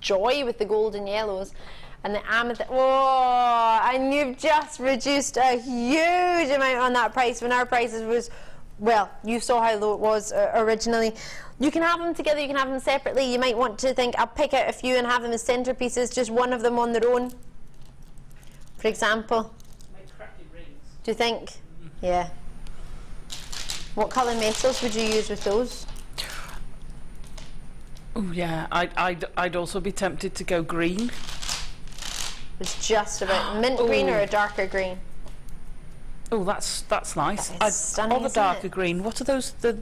joy with the gold and yellows. And the amethyst, oh, and you've just reduced a huge amount on that price when our prices was, well, you saw how low it was originally. You can have them together, you can have them separately. You might want to think, I'll pick out a few and have them as centerpieces, just one of them on their own, for example. Do you think? Yeah. What colour metals would you use with those? Oh yeah, I'd also be tempted to go green. It's just about mint green or a darker green. Oh, that's nice. It's stunning, or the isn't darker it? green. What are those? The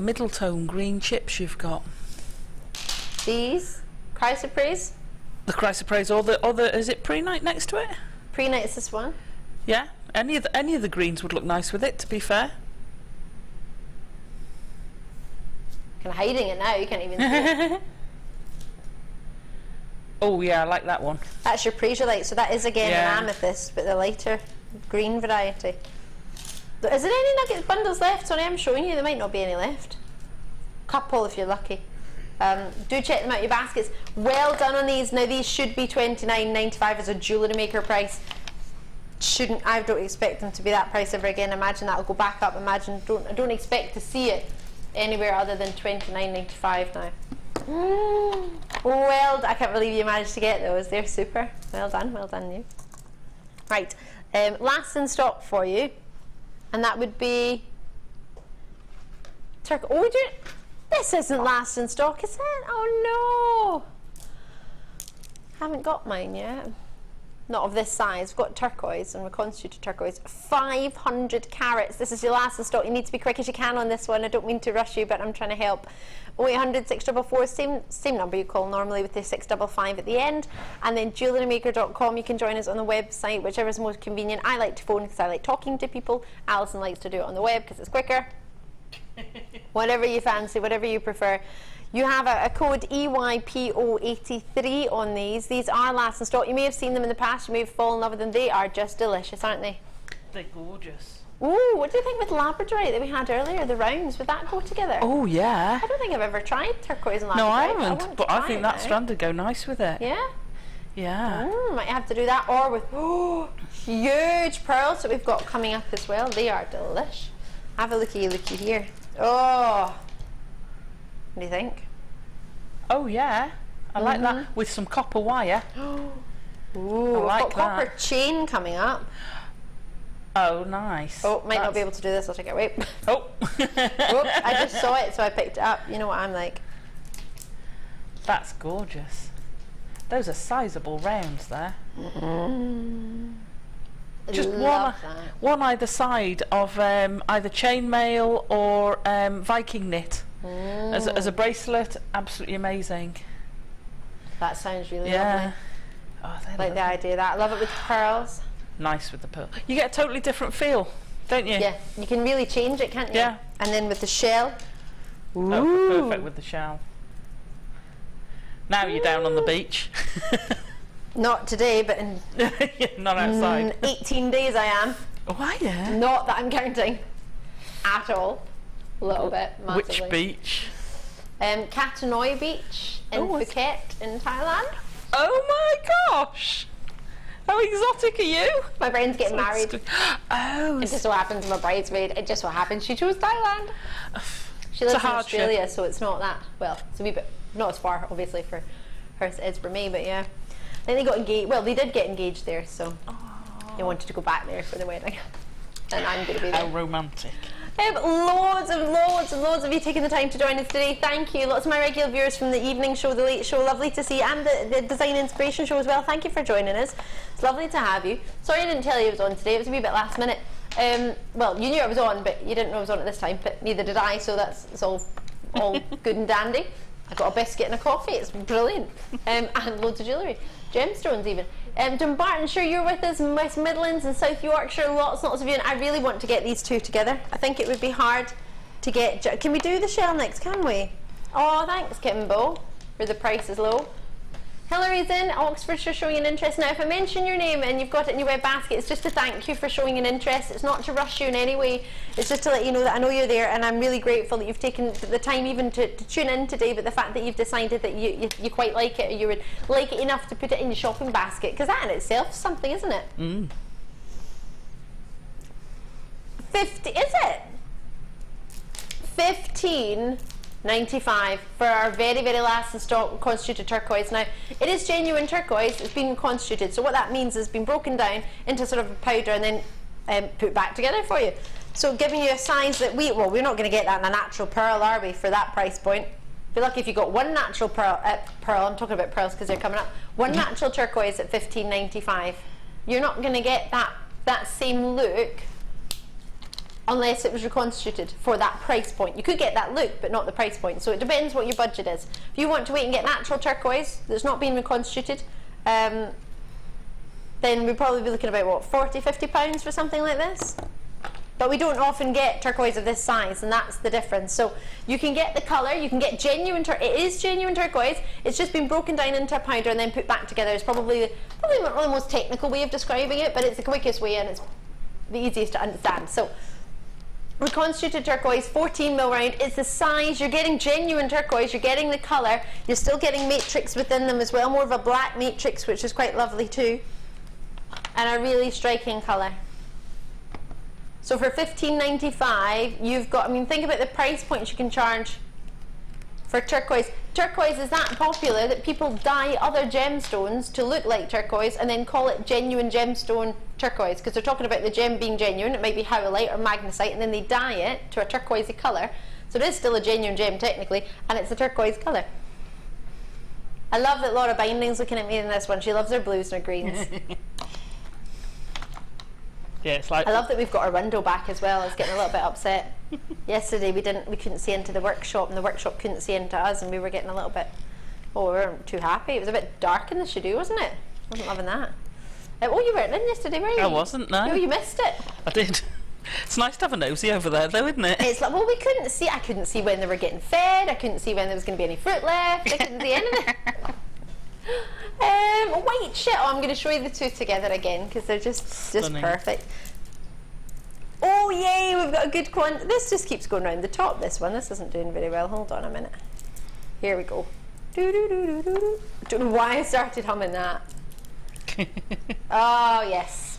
middle tone green chips you've got. These chrysoprase. The chrysoprase, or the is it pre-night next to it? Pre-night is this one. Yeah. Any of the greens would look nice with it. To be fair. Kind of hiding it now. You can't even see it. Oh yeah, I like that one. That's your Praserite, so that is again Yeah. an amethyst, but the lighter green variety. Is there any Nugget bundles left? Sorry, I'm showing you, there might not be any left. Couple if you're lucky. Do check them out, your baskets. Well done on these. Now these should be $29.95 as a Jewellery Maker price. I don't expect them to be that price ever again. Imagine that'll go back up. I don't expect to see it anywhere other than $29.95 now. Well, I can't believe you managed to get those. They're super. Well done you. Right, last in stock for you, and that would be Turquoise. Oh, this isn't last in stock, is it? Oh no, haven't got mine yet. Not of this size. We've got turquoise and reconstituted turquoise. 500 carats. This is your last in stock. You need to be quick as you can on this one. I don't mean to rush you, but I'm trying to help. 0800 644, same number you call normally with the 655 at the end. And then JewelleryMaker.com. You can join us on the website, whichever is most convenient. I like to phone because I like talking to people. Alison likes to do it on the web because it's quicker. Whatever you fancy, whatever you prefer. You have a code EYPO83 on these. These are last in stock. You may have seen them in the past. You may have fallen in love with them. They are just delicious, aren't they? They're gorgeous. Ooh, what do you think with Labradorite that we had earlier, the rounds? Would that go together? Oh yeah. I don't think I've ever tried turquoise and Labradorite. No, I haven't, but I think that now. strand would go nice with it. Yeah? Yeah. Might have to do that, or with huge pearls that we've got coming up as well. They are delish. Have a looky here. Oh, what do you think? Oh yeah, I like that with some copper wire. Ooh, I like I've got copper chain coming up. Oh, nice. Oh, might not be able to do this. I'll take it away. Oh. Oh, I just saw it, so I picked it up. You know what I'm like. That's gorgeous. Those are sizable rounds there. Just one either side of either chainmail or Viking knit as a bracelet. Absolutely amazing. That sounds really lovely. Oh, like the idea of that. I love it with pearls. Nice with the pearl. You get a totally different feel, don't you? Yeah, you can really change it, can't you? Yeah. And then with the shell. Ooh. Oh, perfect with the shell. Now you're down on the beach. Not today, but in not outside. 18 days I am. Oh, are you? Not that I'm counting at all. A little bit, massively. Which beach? Katanoi Beach in Phuket in Thailand. Oh my gosh! How exotic are you? My friend's getting married. Oh. It just so happens I'm a bridesmaid. It just so happens she chose Thailand. She lives in Australia, so it's not that, well, it's a wee bit, not as far, obviously, for her as it is for me, but yeah. I think they got engaged, well, they did get engaged there, so they wanted to go back there for the wedding. And I'm going to be there. How romantic. Loads of you taking the time to join us today. Thank you. Lots of my regular viewers from the evening show, the late show, lovely to see, and the design inspiration show as well. Thank you for joining us. It's lovely to have you. Sorry I didn't tell you I was on today. It was a wee bit last minute. Well, you knew I was on, but you didn't know I was on at this time, but neither did I, so it's all good and dandy. I got a biscuit and a coffee. It's brilliant. And loads of jewellery. Gemstones even. Dumbarton, sure you're with us in West Midlands and South Yorkshire, lots of you, and I really want to get these two together. I think it would be hard to get. Can we do the shell next, can we? Oh, thanks Kimbo, where the price is low. Hillary's in Oxford for showing an interest. Now, if I mention your name and you've got it in your web basket, it's just to thank you for showing an interest. It's not to rush you in any way. It's just to let you know that I know you're there, and I'm really grateful that you've taken the time even to tune in today, but the fact that you've decided that you quite like it, or you would like it enough to put it in your shopping basket, because that in itself is something, isn't it? 50, is it? $15.95 for our very, very last in stock constituted turquoise. Now, it is genuine turquoise. It's been constituted, so what that means is it's been broken down into sort of a powder and then put back together for you. So giving you a size that we're not going to get that in a natural pearl, are we, for that price point? Be lucky if you got one natural pearl, I'm talking about pearls because they're coming up, one natural turquoise at $15.95. You're not going to get that same look unless it was reconstituted for that price point. You could get that look, but not the price point. So it depends what your budget is. If you want to wait and get natural turquoise that's not been reconstituted, then we'd probably be looking about, what, 40, 50 pounds for something like this? But we don't often get turquoise of this size, and that's the difference. So you can get the colour, you can get genuine it is genuine turquoise. It's just been broken down into a powder and then put back together. It's probably not the most technical way of describing it, but it's the quickest way and it's the easiest to understand. So reconstituted turquoise, 14 mil round. It's the size. You're getting genuine turquoise. You're getting the colour. You're still getting matrix within them as well. More of a black matrix, which is quite lovely too, and a really striking colour. So for $15.95, you've got. I mean, think about the price points you can charge for turquoise. Turquoise is that popular that people dye other gemstones to look like turquoise and then call it genuine gemstone turquoise, because they're talking about the gem being genuine. It might be howlite or magnesite, and then they dye it to a turquoisey colour. So it is still a genuine gem technically, and it's a turquoise colour. I love that Laura Binding's looking at me in this one. She loves her blues and her greens. Yeah, it's like, I love that we've got our window back as well. I was getting a little bit upset. Yesterday we couldn't see into the workshop, and the workshop couldn't see into us, and we were getting a little bit, we weren't too happy. It was a bit dark in the studio, wasn't it? I wasn't loving that. Oh, you weren't in yesterday, were you? I wasn't, no. Oh, you missed it. I did. It's nice to have a nosy over there though, isn't it? It's like, well, we couldn't see. I couldn't see when they were getting fed. I couldn't see when there was going to be any fruit left. I couldn't see anything. White shit. Oh, I'm going to show you the two together again because they're just perfect. Oh yay, we've got a good quantity. This just keeps going around the top, this one. This isn't doing very well. Hold on a minute. Here we go. Do do do do do do. Don't know why I started humming that. Oh yes.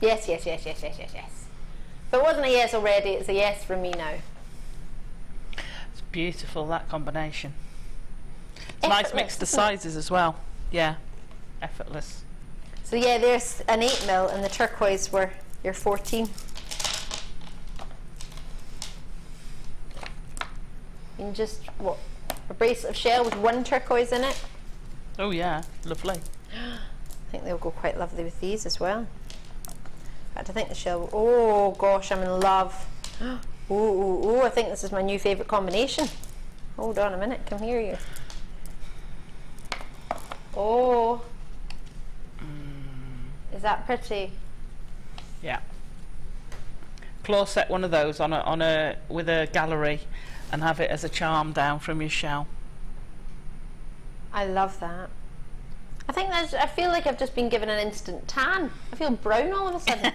Yes, yes, yes, yes, yes, yes, yes. If it wasn't a yes already, it's a yes from me now. It's beautiful, that combination. It's nice mix the sizes as well. Yeah, effortless. So yeah, there's an 8 mil and the turquoise were your 14. And just, what, a bracelet of shell with one turquoise in it? Oh yeah, lovely. I think they'll go quite lovely with these as well. In fact, I think the shell, oh gosh, I'm in love. Oh, I think this is my new favourite combination. Hold on a minute, come here you. Oh. Is that pretty? Yeah. Claw set one of those on a with a gallery and have it as a charm down from your shell. I love that. I feel like I've just been given an instant tan. I feel brown all of a sudden.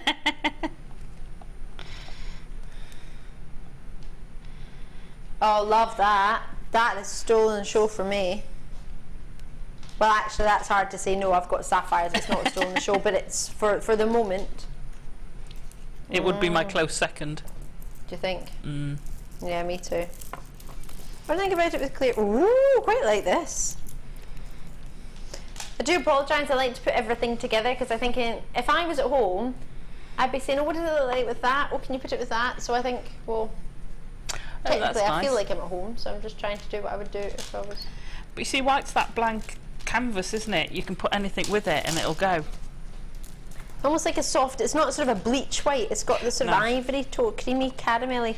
Oh, love that. That is stolen show for me. Well, actually, that's hard to say. No, I've got sapphires. It's not stolen the show, but it's for the moment. It would be my close second. Do you think? Yeah, me too. What do you think about it with clear? Ooh, quite like this. I do apologise. I like to put everything together because I think if I was at home, I'd be saying, "Oh, what does it look like with that? Oh, can you put it with that?" So I think, well, technically, I feel like I'm at home, so I'm just trying to do what I would do if I was. But you see, why it's that blank canvas, isn't it? You can put anything with it and it'll go. Almost like a soft. It's not sort of a bleach white. It's got this sort of ivory tone, creamy, caramelly.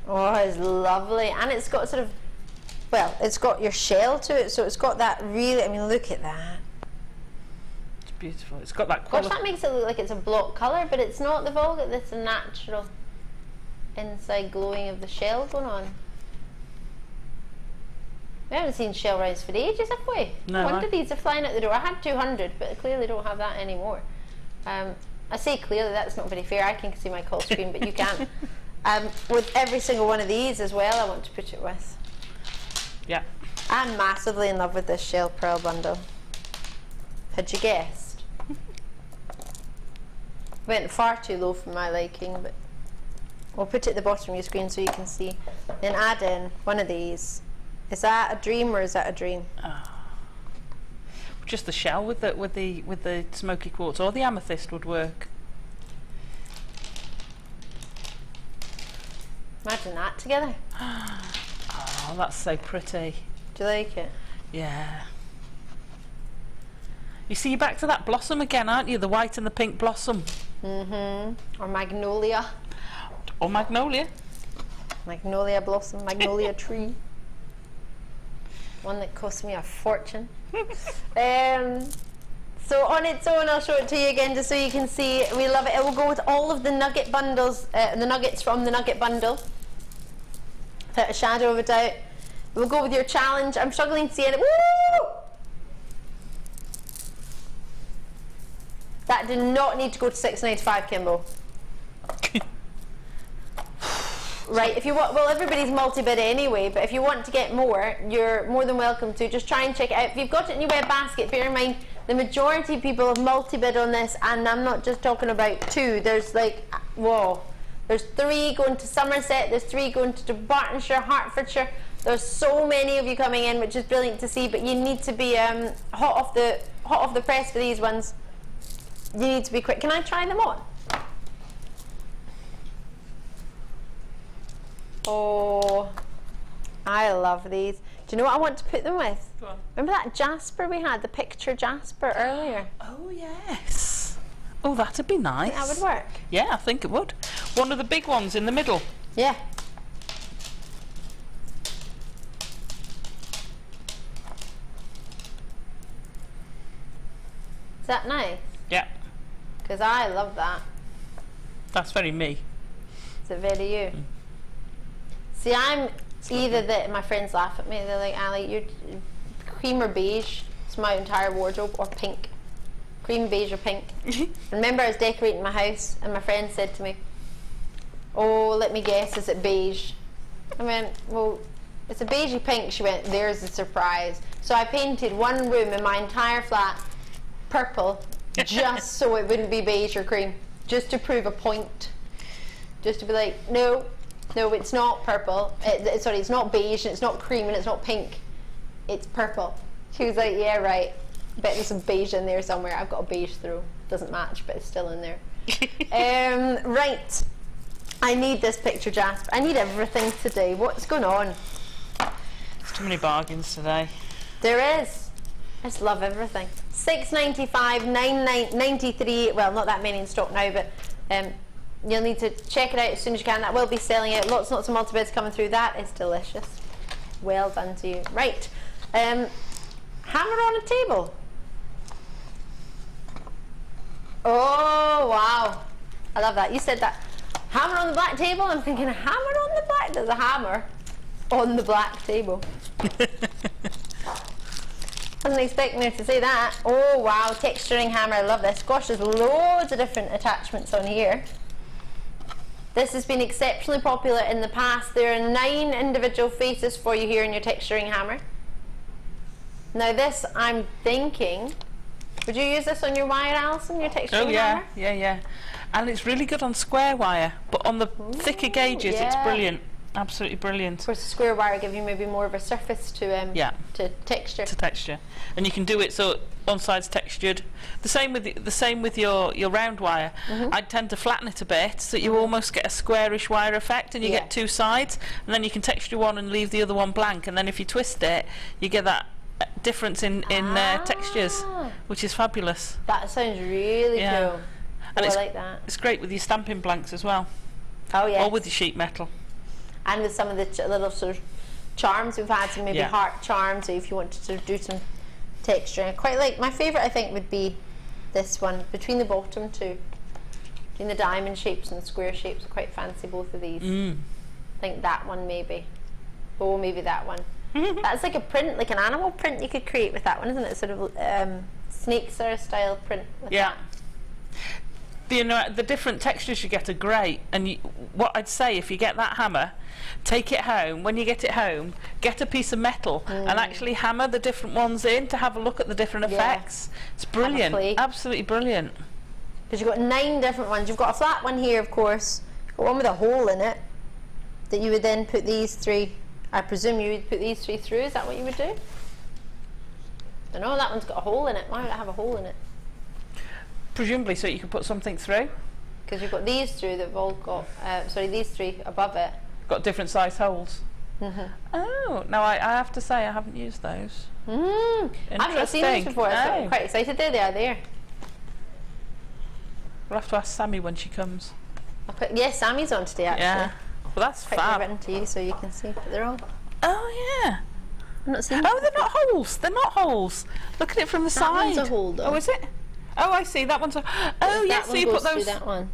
Oh, it's lovely, and it's got sort of. Well, it's got your shell to it, so it's got that really. I mean, look at that. It's beautiful. It's got that quality. Gosh, that makes it look like it's a block colour, but it's not. They've all got this natural inside glowing of the shell going on. We haven't seen shell rounds for ages, have we? No. No wonder these are flying out the door. I had 200, but I clearly don't have that anymore. I say clearly, that's not very fair. I can see my call screen, but you can't. With every single one of these as well, I want to put it with. Yeah. I'm massively in love with this shell pearl bundle. Had you guessed? Went far too low for my liking, but we'll put it at the bottom of your screen so you can see. Then add in one of these. Is that a dream or is that a dream? Just the shell with the smoky quartz, or the amethyst would work. Imagine that together. Oh, that's so pretty. Do you like it? Yeah. You see, you're back to that blossom again, aren't you? The white and the pink blossom. Or magnolia. Or magnolia. Magnolia blossom, magnolia tree. One that cost me a fortune. So on its own, I'll show it to you again just so you can see. We love it. It will go with all of the nugget bundles, the nuggets from the nugget bundle, without a shadow of a doubt. It will go with your challenge. I'm struggling to see it. Woo! That did not need to go to $6.95, Kimbo. Right, if you want, well, everybody's multi-bid anyway, but if you want to get more, you're more than welcome to. Just try and check it out. If you've got it in your web basket, bear in mind, the majority of people have multi-bid on this, and I'm not just talking about 2. There's like, whoa, there's 3 going to Somerset, there's 3 going to Bartonshire, Hertfordshire. There's so many of you coming in, which is brilliant to see, but you need to be hot off the press for these ones. You need to be quick. Can I try them on? Oh, I love these. Do you know what I want to put them with? Go on. Remember that Jasper we had, the picture Jasper earlier? Oh, yes. Oh, that'd be nice. That would work. Yeah, I think it would. One of the big ones in the middle. Yeah. Is that nice? Yeah. Because I love that. That's very me. Is it very you? See, I'm either that, my friends laugh at me, they're like, Ali, you're cream or beige, it's my entire wardrobe, or pink. Cream, beige or pink. Remember I was decorating my house and my friend said to me, oh, let me guess, is it beige? I went, well, it's a beigey pink. She went, there's a surprise. So I painted one room in my entire flat purple, just so it wouldn't be beige or cream, just to prove a point. Just to be like, no, it's not purple. Sorry, it's not beige, and it's not cream, and it's not pink. It's purple. She was like, yeah, right. Bet there's some beige in there somewhere. I've got a beige throw. Doesn't match, but it's still in there. Right. I need this picture, Jasper. I need everything today. What's going on? There's too many bargains today. There is. I just love everything. $6.95, $9.93. Well, not that many in stock now, but you'll need to check it out as soon as you can. That will be selling out. Lots and lots of multi-bids coming through. That is delicious. Well done to you. Right. Hammer on a table. Oh, wow. I love that. You said that. Hammer on the black table. I'm thinking, a hammer on the black? There's a hammer on the black table. Wasn't expecting her to say that. Oh, wow. Texturing hammer. I love this. Gosh, there's loads of different attachments on here. This has been exceptionally popular in the past. There are 9 individual faces for you here in your texturing hammer. Now this, I'm thinking, would you use this on your wire, Alison, your texturing hammer? Yeah. And it's really good on square wire, but on the thicker gauges, it's brilliant. Absolutely brilliant. Of course, the square wire will give you maybe more of a surface to texture. To texture, and you can do it so one side's textured. The same with your round wire. I tend to flatten it a bit so that you almost get a squarish wire effect, and you get 2 sides, and then you can texture one and leave the other one blank, and then if you twist it, you get that difference in textures, which is fabulous. That sounds really cool. And I like that. It's great with your stamping blanks as well. Oh yeah. Or with your sheet metal. And with some of the little sort of charms we've had, some maybe heart charms, or if you wanted to do some texture. I quite like, my favourite I think would be this one, between the bottom two. Between the diamond shapes and the square shapes, I quite fancy both of these. I think that one maybe. Oh, maybe that one. That's like a print, like an animal print you could create with that one, isn't it? Sort of snake sort of style print with that. You know, the different textures you get are great, and what I'd say, if you get that hammer, take it home. When you get it home, get a piece of metal and actually hammer the different ones in to have a look at the different effects. It's brilliant, absolutely brilliant. Because you've got 9 different ones. You've got a flat one here, of course. You've got one with a hole in it that you would then put these 3. I presume you would put these 3 through. Is that what you would do? I don't know. That one's got a hole in it. Why would it have a hole in it? Presumably so you can put something through. Because you've got these through that have all got, sorry, these 3 above it. Got different size holes. Oh, now I have to say I haven't used those. I've not seen those before, so I'm quite excited. There they are there. We'll have to ask Sammy when she comes. Yes, Sammy's on today actually. Yeah. Well, that's fab. Written to you so you can see, but they're all. Oh yeah. I'm not seeing. Oh, they're not holes. They're not holes. Look at it from the side. That one's a hole though. Oh, is it? Oh, I see. That one's a. Oh, yes. So you put those. That one.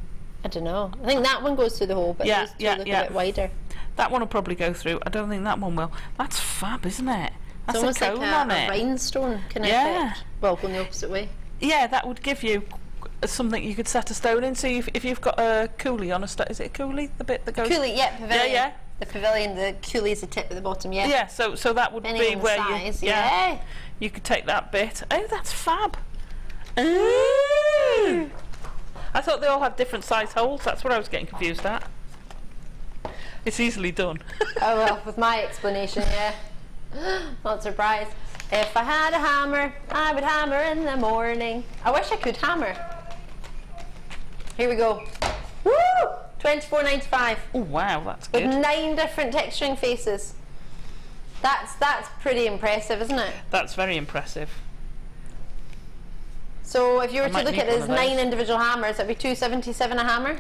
I don't know. I think that one goes through the hole, but those two look a bit wider. That one will probably go through. I don't think that one will. That's fab, isn't it? That's it's almost a cone like on a rhinestone kind of effect. Well, going the opposite way. Yeah, that would give you something you could set a stone in. So if you've got a coulis on a stone, is it a coulis? The bit that goes. Coulis, yeah, pavilion. Yeah. The pavilion, the coulis is the tip at the bottom. Yeah. Yeah. So that would be where you. You could take that bit. Oh, that's fab. Ooh. I thought they all had different size holes. That's what I was getting confused at. It's easily done. Oh well, with my explanation, yeah. Not surprised. If I had a hammer, I would hammer in the morning. I wish I could hammer. Here we go. Woo! $24.95. Oh wow, that's good. With 9 different texturing faces. That's pretty impressive, isn't it? That's very impressive. So if you were to look at it as 9 individual hammers, that'd be $2.77 a hammer.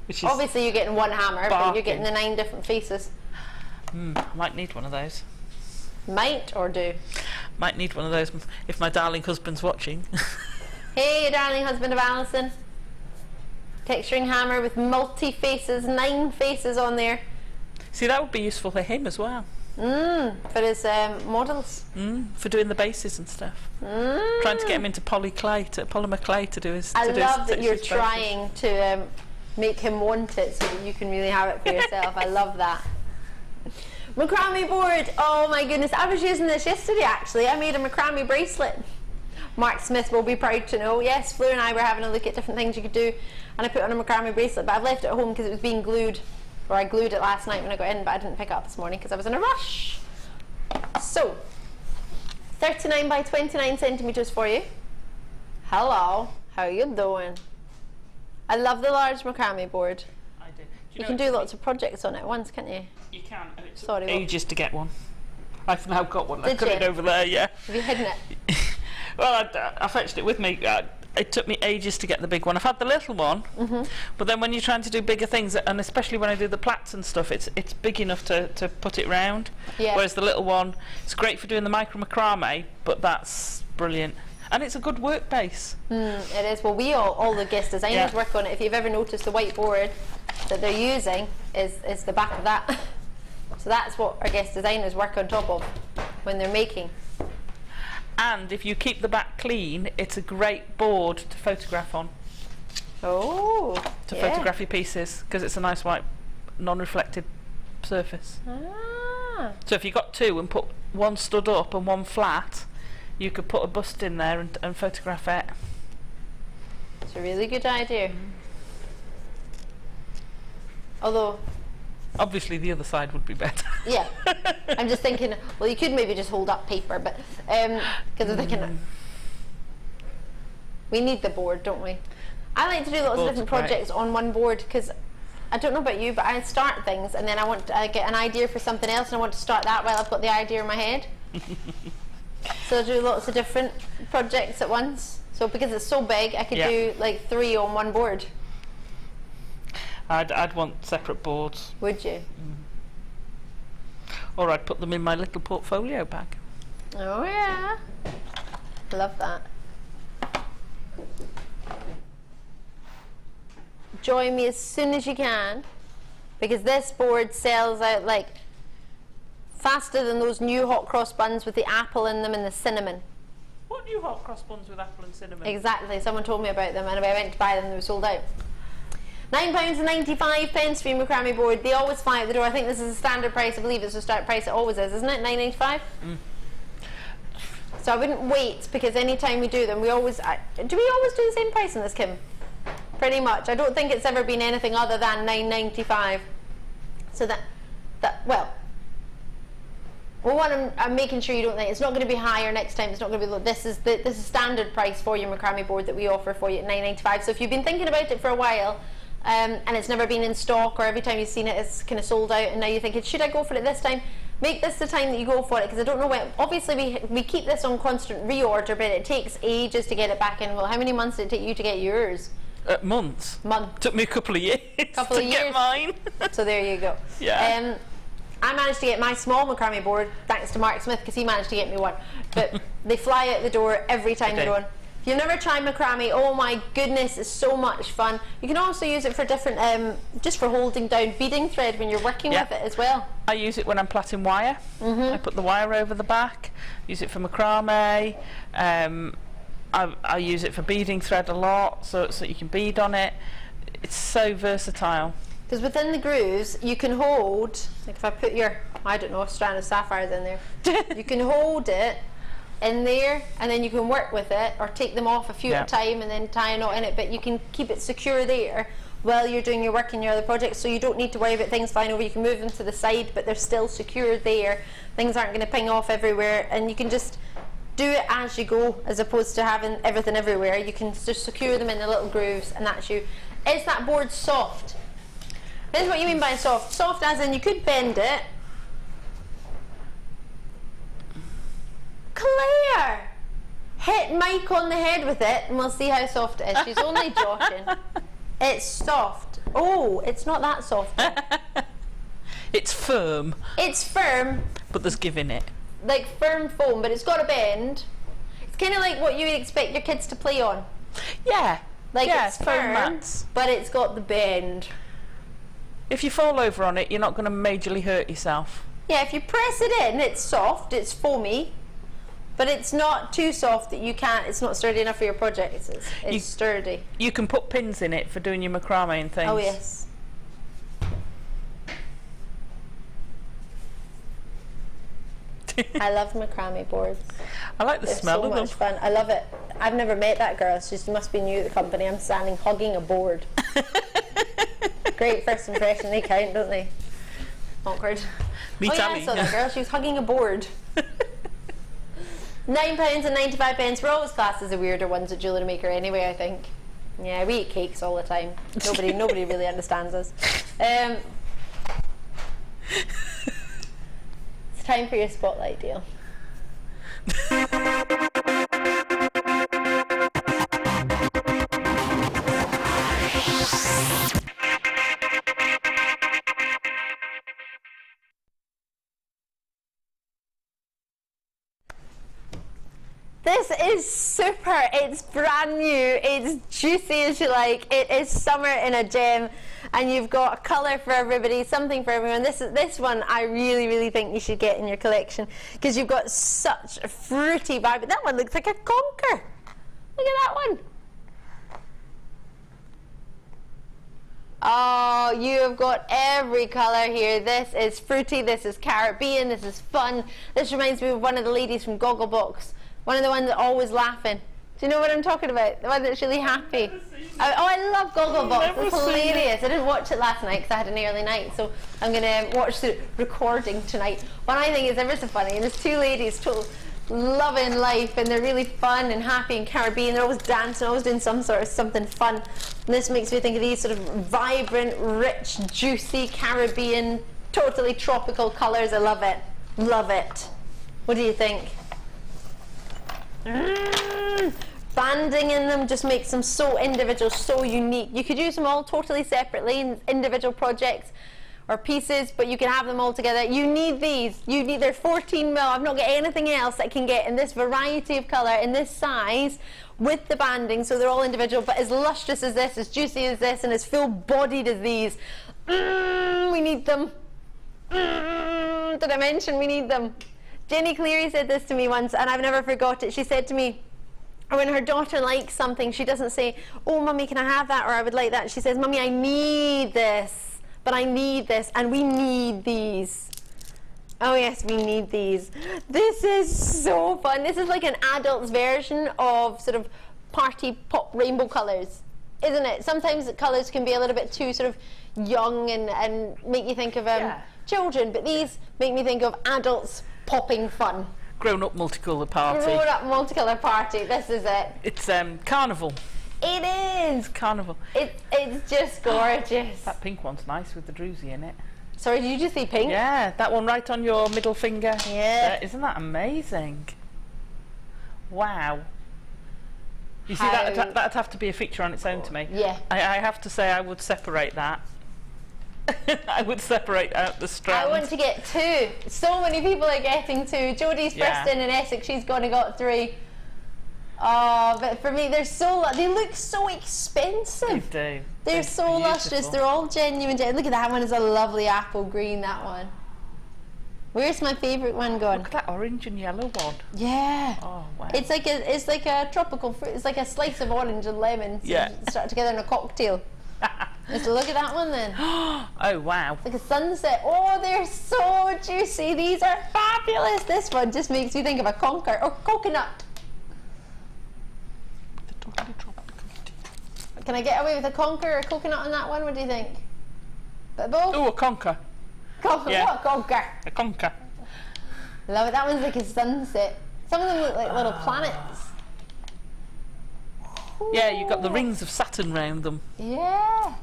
Which is obviously you're getting one hammer, but you're getting the 9 different faces. I might need one of those. Might or do? Might need one of those if my darling husband's watching. Hey, darling husband of Alison. Texturing hammer with multi-faces, 9 faces on there. See, that would be useful for him as well. For his models. For doing the bases and stuff. Trying to get him into polymer clay to do his. I love that you're trying to make him want it so that you can really have it for yourself. I love that. Macrame board. Oh my goodness, I was using this yesterday actually. I made a macrame bracelet. Mark Smith will be proud to know. Yes, Fleur and I were having a look at different things you could do, and I put on a macrame bracelet, but I've left it at home because it was being glued, or I glued it last night when I got in, but I didn't pick it up this morning because I was in a rush. So 39 by 29 centimeters for you. Hello, how you doing? I love the large macrame board. I do. You can do lots of projects on it at once, can't you? You can, and it took Sorry, ages to get one. I've now got one. I've Did got it you? over there, yeah. Have you hidden it? Well, I fetched it with me. It took me ages to get the big one. I've had the little one, but then when you're trying to do bigger things, and especially when I do the plaits and stuff, it's big enough to put it round. Yeah. Whereas the little one, it's great for doing the micro macrame, but that's brilliant. And it's a good work base. It is. Well, we all the guest designers work on it. If you've ever noticed the whiteboard that they're using is the back of that. So that's what our guest designers work on top of when they're making. And if you keep the back clean, it's a great board to photograph on. Oh, to photograph your pieces, because it's a nice white, non-reflective surface. So if you got 2 and put one stood up and one flat, you could put a bust in there and photograph it. It's a really good idea. Although, obviously the other side would be better. Yeah, I'm just thinking, well, you could maybe just hold up paper, but because I'm thinking we need the board, don't we? I like to do lots of different projects on one board because I don't know about you, but I start things and then I get an idea for something else and I want to start that while I've got the idea in my head. So I do lots of different projects at once. So because it's so big, I could do like 3 on one board. I'd want separate boards. Would you? Or I'd put them in my little portfolio bag. Oh yeah, love that. Join me as soon as you can, because this board sells out like Faster than those new hot cross buns with the apple in them and the cinnamon. What new hot cross buns with apple and cinnamon? Exactly, someone told me about them and I went to buy them, they were sold out. £9.95 for your macrame board. They always fly out the door. I think this is a standard price. I believe it's the start price. It always is, isn't it? £9.95. So I wouldn't wait, because anytime we do them, we always do we always do the same price in this, Kim? Pretty much. I don't think it's ever been anything other than £9.95. So well, what I'm making sure you don't think it's not going to be higher next time. It's not going to be low. This is standard price for your macrame board that we offer for you at £9.95. So if you've been thinking about it for a while, and it's never been in stock, or every time you've seen it it's kind of sold out, and now you're thinking, should I go for it this time? Make this the time that you go for it, because I don't know when. Obviously we keep this on constant reorder, but it takes ages to get it back in. Well, how many months did it take you to get yours? Months. Months. Took me a couple of years to get mine. So there you go. Yeah. I managed to get my small macrame board thanks to Mark Smith, because he managed to get me one. But they fly out the door every time they're on. If you've never tried macrame, oh my goodness, it's so much fun. You can also use it for different, just for holding down beading thread when you're working with it as well. I use it when I'm plaiting wire. I put the wire over the back. Use it for macrame. I use it for beading thread a lot, so you can bead on it. It's so versatile. Because within the grooves, you can hold, like if I put your, I don't know, a strand of sapphires in there, you can hold it in there, and then you can work with it, or take them off a few at a time and then tie a knot in it, but you can keep it secure there while you're doing your work in your other projects, so you don't need to worry about things flying over. You can move them to the side, but they're still secure there. Things aren't going to ping off everywhere, and you can just do it as you go, as opposed to having everything everywhere. You can just secure them in the little grooves, and that's you. Is that board soft? This is what you mean by soft. Soft as in you could bend it. Claire! Hit Mike on the head with it and we'll see how soft it is. She's only joking. It's soft. Oh, it's not that soft. It's firm. It's firm. But there's give in it. Like firm foam, but it's got a bend. It's kind of like what you would expect your kids to play on. Yeah. Like it's foam firm, mats. but it's got the bend. If you fall over on it, you're not going to majorly hurt yourself. Yeah, if you press it in, it's soft, it's foamy, but it's not too soft that you can't, it's not sturdy enough for your project. It's sturdy. You can put pins in it for doing your macrame and things. Oh yes. I love macrame boards. I like the smell of them. It's so much fun. I love it. I've never met that girl. She must be new at the company. I'm standing hugging a board. Great first impression. They count, don't they? Awkward. Me yeah, I saw that girl. She was hugging a board. £9.95. We're always classed as the weirder ones at Jewellery Maker anyway, I think. Yeah, we eat cakes all the time. Nobody really understands us. It's time for your spotlight deal. This is super. It's brand new. It's juicy as you like. It is summer in a gem, and you've got a colour for everybody, something for everyone. This one I really think you should get in your collection, because you've got such a fruity vibe. But that one looks like a conker. Look at that one. Oh, you have got every colour here. This is fruity. This is Caribbean. This is fun. This reminds me of one of the ladies from Gogglebox. One of the ones that always laughing. Do you know what I'm talking about? The one that's really happy. I love Gogglebox. It's hilarious. I didn't watch it last night because I had an early night, so I'm going to watch the recording tonight. What I think is ever so funny, and there's two ladies loving life, and they're really fun and happy and Caribbean. They're always dancing, always doing something fun. And this makes me think of these sort of vibrant, rich, juicy Caribbean, totally tropical colours. I love it. Love it. What do you think? Banding in them just makes them so individual, so unique. You could use them all totally separately in individual projects or pieces, but you can have them all together. You need these. They're 14 mil. I've not got anything else that can get in this variety of colour, in this size, with the banding, so they're all individual, but as lustrous as this, as juicy as this, and as full-bodied as these. We need them. Did I mention we need them? Jenny Cleary said this to me once, and I've never forgot it. She said to me, when her daughter likes something, she doesn't say, oh, Mummy, can I have that? Or I would like that. She says, Mummy, I need this, but I need this, and we need these. Oh, yes, we need these. This is so fun. This is like an adult's version of sort of party pop rainbow colours, isn't it? Sometimes the colours can be a little bit too sort of young and make you think of children, but these make me think of adults popping fun. Grown-up multicolour party. Grown-up multicolour party, this is it. It's carnival. It is! Carnival. It's just gorgeous. That pink one's nice with the druzy in it. Sorry, did you just say pink? Yeah, that one right on your middle finger. Yeah. Isn't that amazing? Wow. You see, that'd have to be a feature on its own to me. Yeah. I have to say I would separate that. I would separate out the strands. I want to get 2. So many people are getting 2. Jodie's first in Essex, she's gone and got 3. Oh, but for me, they look so expensive. They do. They're so lustrous. They're all genuine. Look at that one, is a lovely apple green, that one. Where's my favourite one gone? Look at that orange and yellow one. Yeah. Oh, wow. It's like a tropical fruit. It's like a slice of orange and lemon stuck together in a cocktail. Let's look at that one then. Oh, wow. It's like a sunset. Oh, they're so juicy. These are fabulous. This one just makes you think of a conker or coconut. Can I get away with a conker or a coconut on that one? What do you think? Bit of both? Oh, a conker. Yeah. What a conker? A conker. Love it. That one's like a sunset. Some of them look like little planets. Yeah, you've got the rings of Saturn round them. Yeah.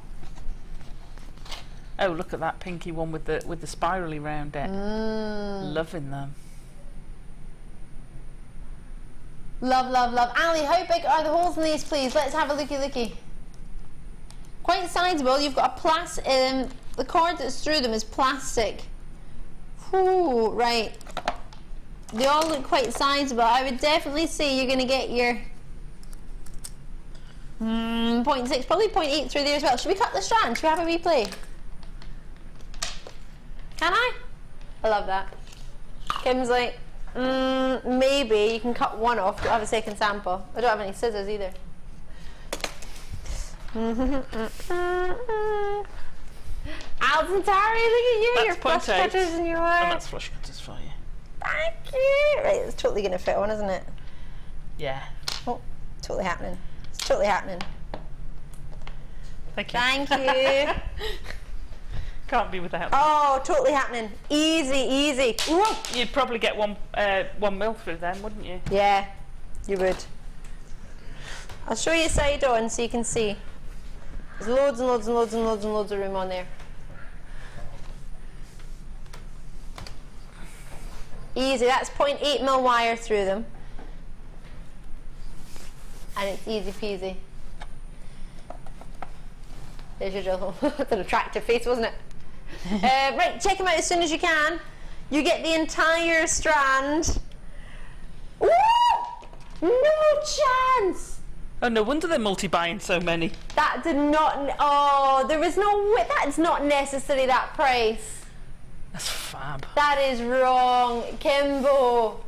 Oh, look at that pinky one with the spirally round it. Loving them. Love, love, love. Ali, how big are the holes in these, please? Let's have a looky. Quite sizable. You've got a the cord that's through them is plastic. Ooh, right. They all look quite sizable. I would definitely say you're going to get your 0.6, probably 0.8 through there as well. Should we cut the strand? Should we have a replay? Can I? I love that. Kim's like, maybe you can cut one off. Don't have a second sample. I don't have any scissors either. Alison, Tarry, look at you. That's your flush cutters in your eye. And that's flush cutters for you. Thank you. Right, it's totally going to fit on, isn't it? Yeah. Oh, totally happening. It's totally happening. Thank you. Thank you. Can't be without. Oh, totally happening. Easy. Ooh. You'd probably get 1 mil through them, wouldn't you? Yeah, you would. I'll show you side on so you can see. There's loads and loads and loads and loads and loads of room on there. Easy, that's 0.8 mil wire through them. And it's easy peasy. There's your drill hole. That's an attractive face, wasn't it? Right, check them out as soon as you can. You get the entire strand. Ooh! No chance! Oh, no wonder they're multi-buying so many. That did not... Oh, there was no... That's not necessary, that price. That's fab. That is wrong. Kimbo.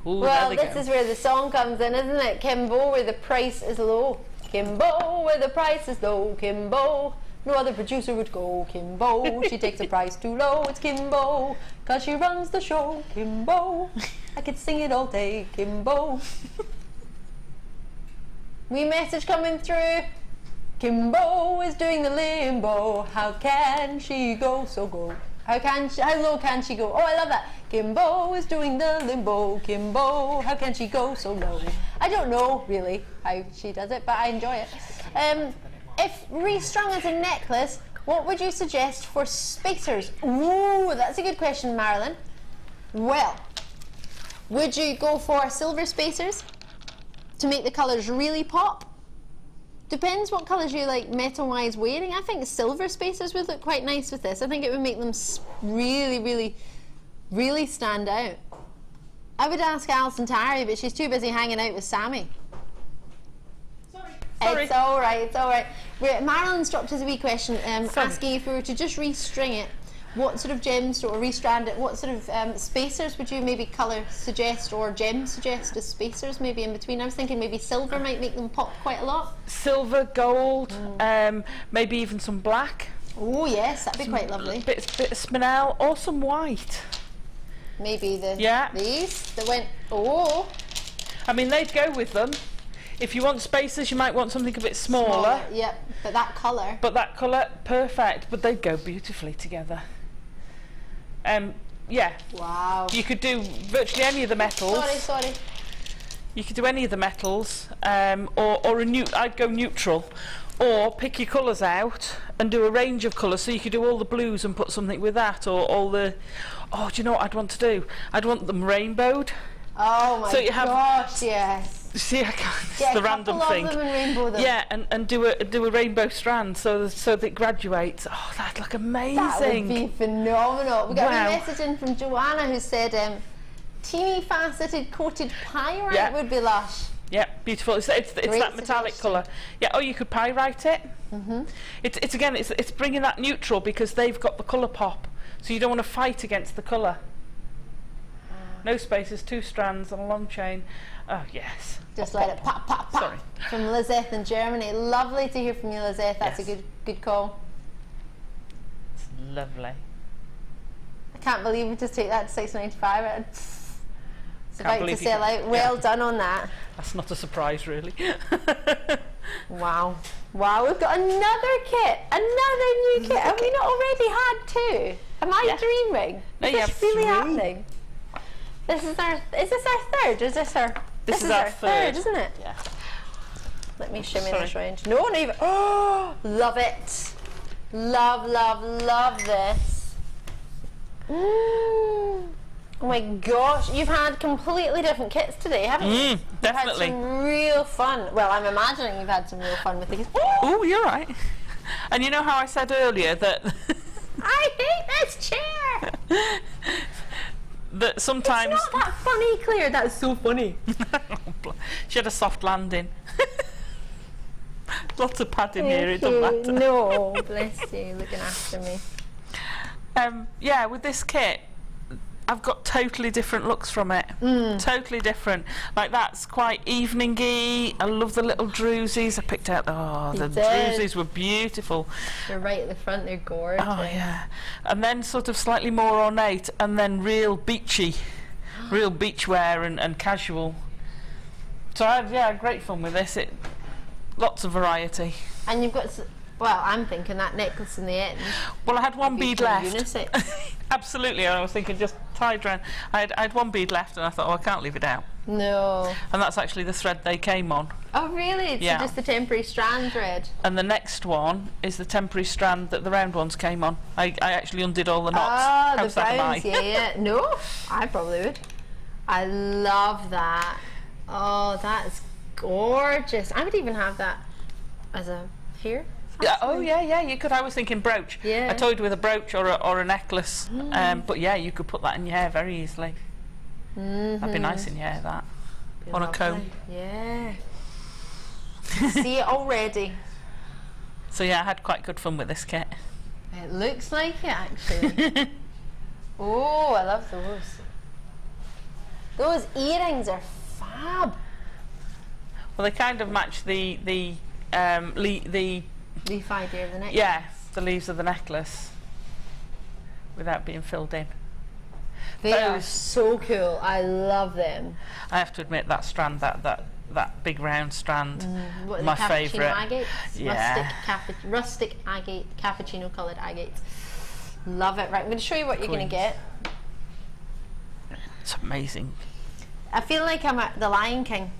Ooh, well, this is where the song comes in, isn't it? Kimbo, where the price is low. Kimbo, where the price is low. Kimbo. No other producer would go. Kimbo. She takes the price too low. It's Kimbo. 'Cause she runs the show. Kimbo. I could sing it all day. Kimbo. Wee message coming through. Kimbo is doing the limbo. How can she go so go? How low can she go? Oh, I love that. Kimbo is doing the limbo. Kimbo, how can she go so low? I don't know really how she does it, but I enjoy it. If restrung as a necklace, what would you suggest for spacers? Ooh, that's a good question, Marilyn. Well, would you go for silver spacers to make the colours really pop? Depends what colours you like metal-wise wearing. I think silver spacers would look quite nice with this. I think it would make them really stand out. I would ask Alison Tarry, but she's too busy hanging out with Sammy. Sorry. It's alright. Marilyn's dropped us a wee question asking if we were to just restring it, What sort of gemstone or restrand it? What sort of spacers would you maybe colour suggest or gem suggest as spacers maybe in between? I was thinking maybe silver might make them pop quite a lot. Silver, gold, maybe even some black. Oh yes, that'd be quite lovely. Bit of spinel or some white. Maybe these that went. Oh, I mean they'd go with them. If you want spacers, you might want something a bit smaller. Yep, but that colour. But that colour, perfect. But they'd go beautifully together. Yeah. Wow. You could do virtually any of the metals. Sorry. You could do any of the metals, or I'd go neutral, or pick your colours out and do a range of colours. So you could do all the blues and put something with that, or all the. Oh, do you know what I'd want to do? I'd want them rainbowed. Oh my gosh, yes. See, I can't. Get the a random couple thing. of them and rainbow them. Yeah, and do a rainbow strand so that it graduates. Oh, that'd look amazing. That would be phenomenal. We got Wow. a message in from Joanna who said teeny faceted coated pyrite would be lush. Yeah, beautiful. It's that metallic colour. Yeah. Oh, you could pyrite it. It's bringing that neutral because they've got the colour pop, so you don't want to fight against the colour. No spaces, 2 strands on a long chain. Oh yes. Just let it pop, pop, pop. Sorry. From Lizeth in Germany. Lovely to hear from you, Lizeth. That's Yes. a good call. It's lovely. I can't believe we just take that to $6.95. It's about to believe you sell can. out. Well done on that. That's not a surprise, really. Wow. Wow, we've got another kit. Another new kit. Have we not already had 2? Am I dreaming? No, Is you this have really 3. happening? Is this our third? Is this our... This is our third, isn't it? Yeah. Let me shimmy Sorry. this round. No, not even. Oh, love it. Love, love, love this. Oh my gosh, you've had completely different kits today, haven't you? Definitely. You've had some real fun. Well, I'm imagining you've had some real fun with these. Oh, you're right. And you know how I said earlier that I hate this chair. that sometimes It's not that funny, Claire. That is so funny. she had a soft landing. Lots of padding here, it doesn't matter. No, bless you, looking after me. Yeah, with this kit, I've got totally different looks from it. Totally different. Like that's quite evening-y. I love the little drusies. I picked out. Oh, the drusies were beautiful. They're right at the front. They're gorgeous. Oh yeah. And then sort of slightly more ornate, and then real beachy, real beachwear and casual. So I had great fun with this. Lots of variety. And you've got. Well, I'm thinking that necklace in the end. Well, I had one bead left. Unisex. Absolutely, I was thinking just tied around. I had one bead left, and I thought, oh, I can't leave it out. No. And that's actually the thread they came on. Oh, really? Yeah. So just the temporary strand thread. And the next one is the temporary strand that the round ones came on. I actually undid all the knots. Ah, How's the that, am I? browns, yeah. No, I probably would. I love that. Oh, that is gorgeous. I would even have that as a hair. Yeah, oh yeah, you could. I was thinking brooch. Yeah. I toyed with a brooch or a necklace. But yeah, you could put that in your hair very easily. That'd be nice in your hair, that. On a comb. Yeah. See it already. So yeah, I had quite good fun with this kit. It looks like it, actually. Oh, I love those. Those earrings are fab. Well, they kind of match the leaf idea of the necklace. Yeah, the leaves of the necklace without being filled in. They are so cool. I love them. I have to admit that strand, that big round strand, What are my the cappuccino favourite. agates? Yeah. Rustic agate, cappuccino coloured agates. Love it. Right, I'm going to show you what you're going to get. It's amazing. I feel like I'm at the Lion King.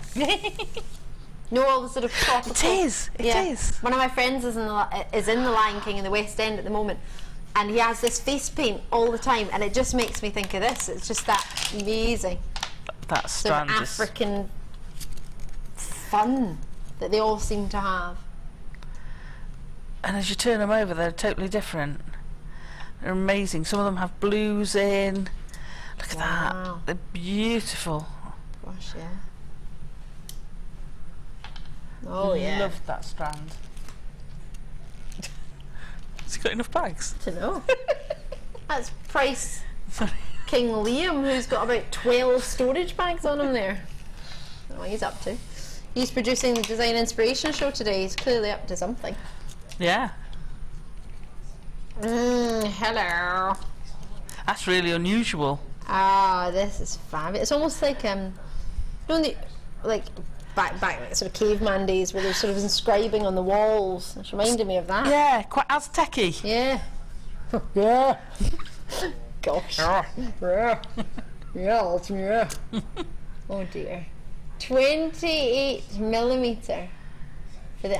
No, all the sort of tropical. It is. It is. One of my friends is in the Lion King in the West End at the moment, and he has this face paint all the time, and it just makes me think of this. It's just that amazing. That sort strand of African fun that they all seem to have. And as you turn them over, they're totally different. They're amazing. Some of them have blues in. Look at that. They're beautiful. Gosh, yeah. Oh yeah. Love that strand. Has he got enough bags? To know. That's Price Sorry. King Liam, who's got about 12 storage bags on him there. I don't know what he's up to. He's producing the Design Inspiration show today. He's clearly up to something. Yeah. Hello. That's really unusual. Ah, this is fabulous. It's almost like like back sort of caveman days where they're sort of inscribing on the walls. It's reminding me of that. Yeah, quite Aztec-y. Yeah. Yeah. Gosh. Yeah. Yeah. Yeah. Oh dear. 28mm for the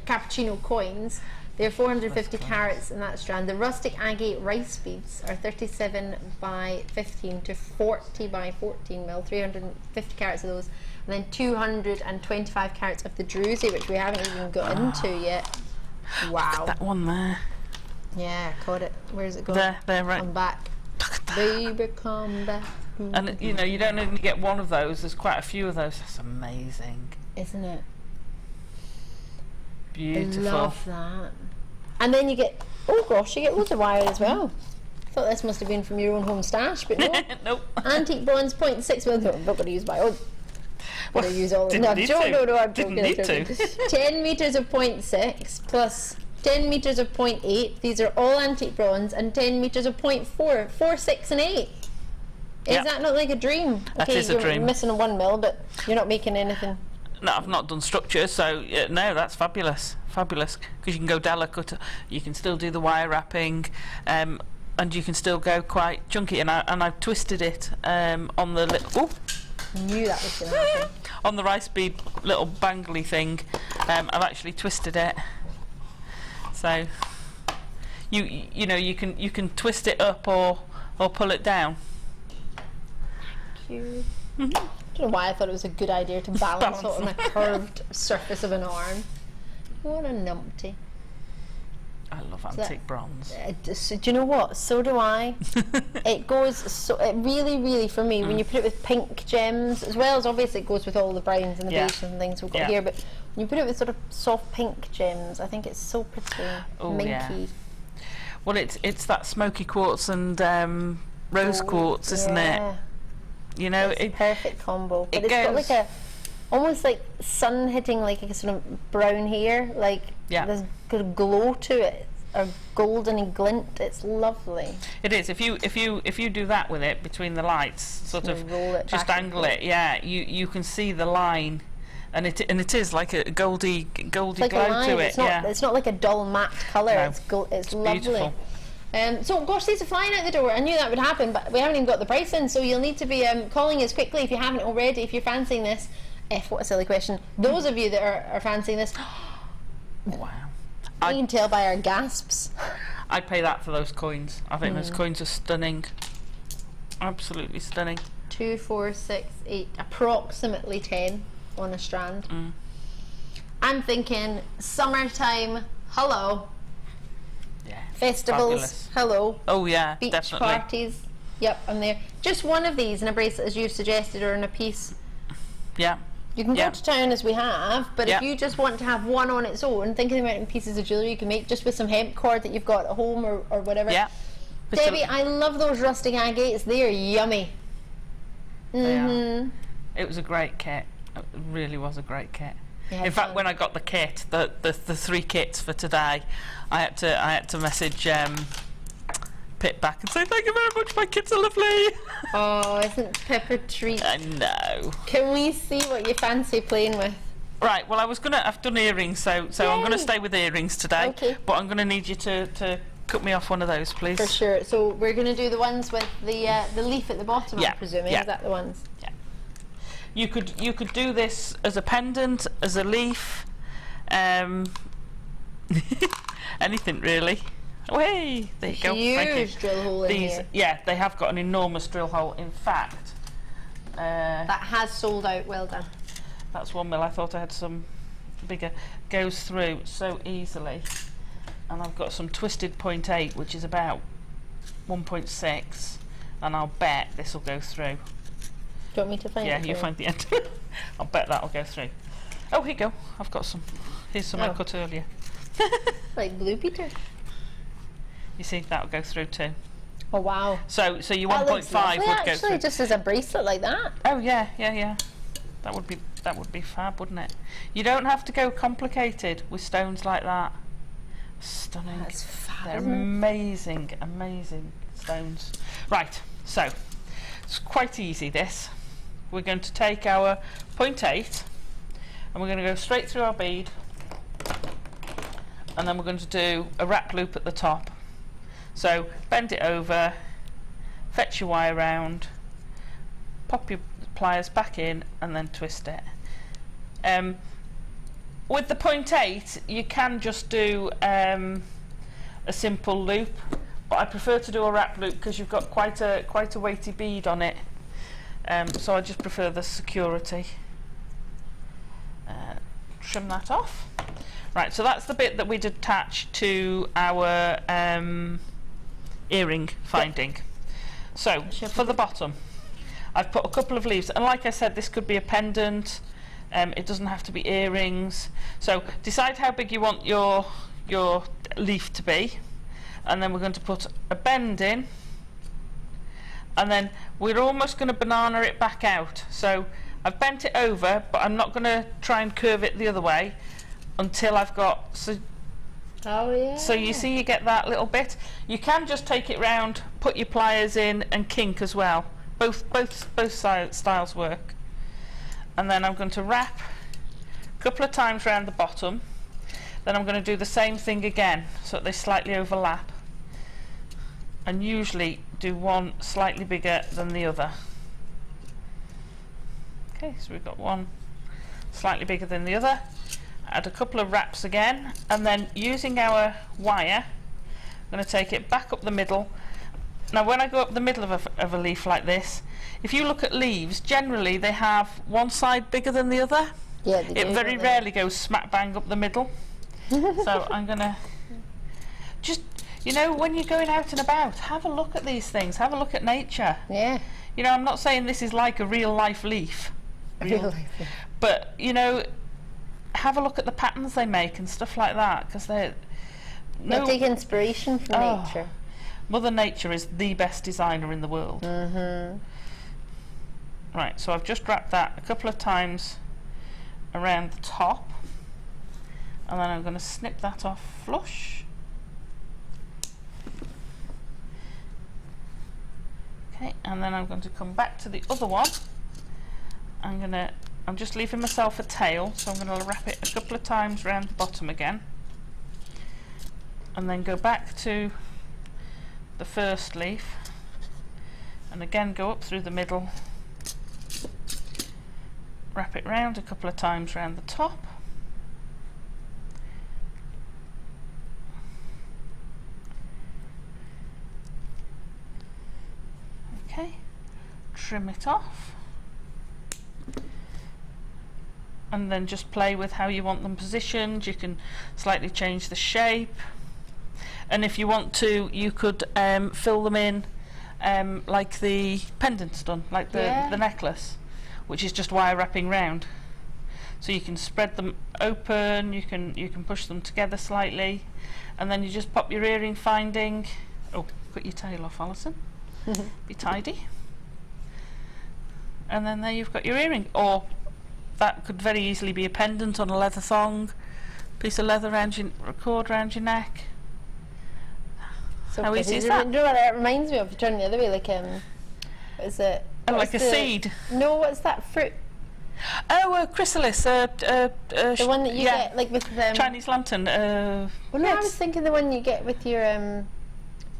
cappuccino coins. They're 450 carats in that strand. The rustic agate rice beads are 37 by 15 to 40 by 14 mil, 350 carats of those, and then 225 carats of the druzy, which we haven't even got into yet. Wow. Look at that one there. Yeah, caught it. Where's it going? There, right. Come back. Look at that. Baby, come back. And you know, you don't only get one of those, there's quite a few of those. That's amazing. Isn't it? Beautiful. I love that. And then you get, oh gosh, you get loads of wire as well. I thought this must have been from your own home stash, but no. Nope. Antique bronze 0.6 mil. No, I'm not going to use my own. I'm going to use all of them. No, I'm Didn't need to. 10 metres of 0.6 plus 10 metres of 0.8. These are all antique bronze, and 10 metres of 0.4. 4, 6 and 8. Is that not like a dream? That is a dream. You're missing a 1 mil, but you're not making anything. No, I've not done structure, so no, that's fabulous. Fabulous, because you can go delicate, you can still do the wire wrapping, and you can still go quite chunky. And I've twisted it on the little. I knew that was going to happen. On the rice bead little bangly thing, I've actually twisted it. So you know you can twist it up or pull it down. Cute. I don't know why I thought it was a good idea to balance it on a curved surface of an arm. What a numpty. I love antique bronze. Do you know what? So do I. It really, for me, when you put it with pink gems, as well as obviously it goes with all the browns and the beiges and things we've got here, but when you put it with sort of soft pink gems, I think it's so pretty, minky. Yeah. Well, it's that smoky quartz and rose quartz, isn't it? You know, it's a perfect combo. But it's got like almost like sun hitting like a sort of brown hair, like there's got a glow to it, a goldeny glint. It's lovely. It is. If you do that with it between the lights, sort of roll it just angle it, you can see the line, and it is like a goldy glow to it. It's not like a dull matte colour. No, it's lovely. Beautiful. So gosh, these are flying out the door. I knew that would happen, but we haven't even got the price in, so you'll need to be calling us quickly if you haven't already, if you're fancying this. What a silly question. Those of you that are fancying this, wow. You can tell by our gasps. I'd pay that for those coins. I think those coins are stunning. Absolutely stunning. 2, 4, 6, 8, approximately 10 on a strand. I'm thinking summertime, hello. Yeah. Festivals, fabulous. Hello. Oh yeah, beach definitely. parties. Yep, I'm there. Just one of these in a bracelet as you've suggested, or in a piece. Yeah. You can go to town as we have, but if you just want to have one on its own, think of the amount of pieces of jewellery you can make just with some hemp cord that you've got at home or whatever. Yeah. Debbie, I love those rustic agates. They are yummy. They are. It was a great kit. It really was a great kit. In fact, when I got the kit, the 3 kits for today, I had to message Pip back and say thank you very much. My kits are lovely. Oh, isn't Pip a treat? I know. Can we see what you fancy playing with? Right. Well, I've done earrings, so I'm going to stay with earrings today. Okay. But I'm going to need you to cut me off one of those, please. For sure. So we're going to do the ones with the leaf at the bottom. I'm presuming. Is that the ones? Yeah. You could do this as a pendant, as a leaf, anything really. Way there you go. Huge drill hole in here. Yeah, they have got an enormous drill hole. In fact, that has sold out. Well done. That's 1 mil. I thought I had some bigger. Goes through so easily, and I've got some twisted 0.8, which is about 1.6, and I'll bet this will go through. Do you want me to find it? Yeah, you find the end. I'll bet that'll go through. Oh, here you go. I've got some. Here's some I cut earlier. Like Blue Peter. You see, that'll go through too. Oh wow. So your That 1.5 looks lovely, would go actually, through. just as a bracelet like that. Oh yeah. That would be fab, wouldn't it? You don't have to go complicated with stones like that. Stunning. That's fab. They're amazing, amazing stones. Right, so it's quite easy this. We're going to take our 0.8 and we're going to go straight through our bead, and then we're going to do a wrap loop at the top. So bend it over, fetch your wire round, pop your pliers back in, and then twist it. With the 0.8 you can just do a simple loop, but I prefer to do a wrap loop because you've got quite a weighty bead on it, so I just prefer the security. Trim that off. Right, so that's the bit that we'd attach to our earring finding. Yep. So for the bottom I've put a couple of leaves, and like I said, this could be a pendant, it doesn't have to be earrings. So decide how big you want your leaf to be, and then we're going to put a bend in, and then we're almost going to banana it back out. So I've bent it over, but I'm not going to try and curve it the other way until I've got... Oh yeah. So you see, you get that little bit. You can just take it round, put your pliers in, and kink as well. Both styles work. And then I'm going to wrap a couple of times around the bottom. Then I'm going to do the same thing again, so that they slightly overlap. And usually do one slightly bigger than the other. Okay, so we've got one slightly bigger than the other. Add a couple of wraps again, and then using our wire, I'm going to take it back up the middle. Now when I go up the middle of a leaf like this, if you look at leaves, generally they have one side bigger than the other. Yeah, it very rarely goes smack bang up the middle. So I'm going to just, you know, when you're going out and about, have a look at these things, have a look at nature. Yeah. You know, I'm not saying this is like a real life leaf. Real life, yeah. But, you know, have a look at the patterns they make and stuff like that, because they're... Take inspiration from nature. Mother Nature is the best designer in the world. Mm-hmm. Right, so I've just wrapped that a couple of times around the top, and then I'm going to snip that off flush. Okay, and then I'm going to come back to the other one. I'm just leaving myself a tail, so I'm going to wrap it a couple of times around the bottom again, and then go back to the first leaf, and again go up through the middle, wrap it round a couple of times around the top, okay, trim it off, and then just play with how you want them positioned. You can slightly change the shape, and if you want to, you could fill them in like the pendant's done, like the necklace, which is just wire wrapping round. So you can spread them open, you can push them together slightly, and then you just pop your earring finding. Oh, cut your tail off, Alison. Be tidy. And then there you've got your earring. Or that could very easily be a pendant on a leather thong, piece of leather around your cord around your neck. So how easy is that? You know what it reminds me of? You turn the other way, like what is it? Oh, like a seed. No, what's that fruit? Oh, a chrysalis. The one that you get like with Chinese lantern. Well, no, I was thinking the one you get with your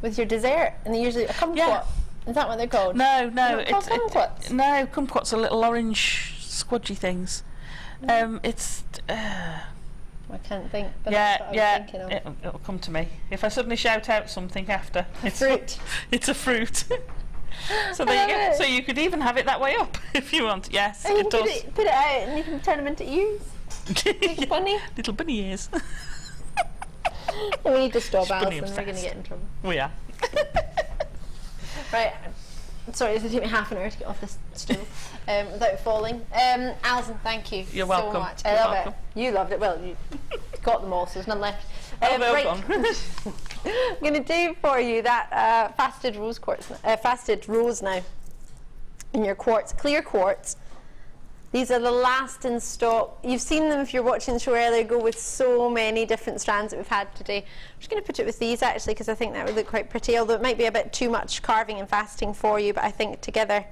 dessert, and they usually a kumquat. Yeah. Is that what they're called? No, it's kumquats. No, kumquats are little orange squudgy things. It's. I can't think. But yeah, that's what I was thinking of. It'll come to me if I suddenly shout out something after. It's fruit. It's a fruit. So there you go. So you could even have it that way up if you want. Yes, and it does. Put it out, and you can turn them into ears. Like bunny. Little bunny ears. We need to stop, Alison. Obsessed. We're going to get in trouble. We are. Right. Sorry, it's going to take me half an hour to get off this stool without falling. Alison, thank you You're welcome. so much. I love it. You loved it. Well, you got them all, so there's none left. They're right. gone. I'm going to do for you that faceted rose quartz, faceted rose now in your quartz, clear quartz. These are the last in stock. You've seen them if you're watching the show earlier go with so many different strands that we've had today. I'm just going to put it with these actually because I think that would look quite pretty, although it might be a bit too much carving and faceting for you, but I think together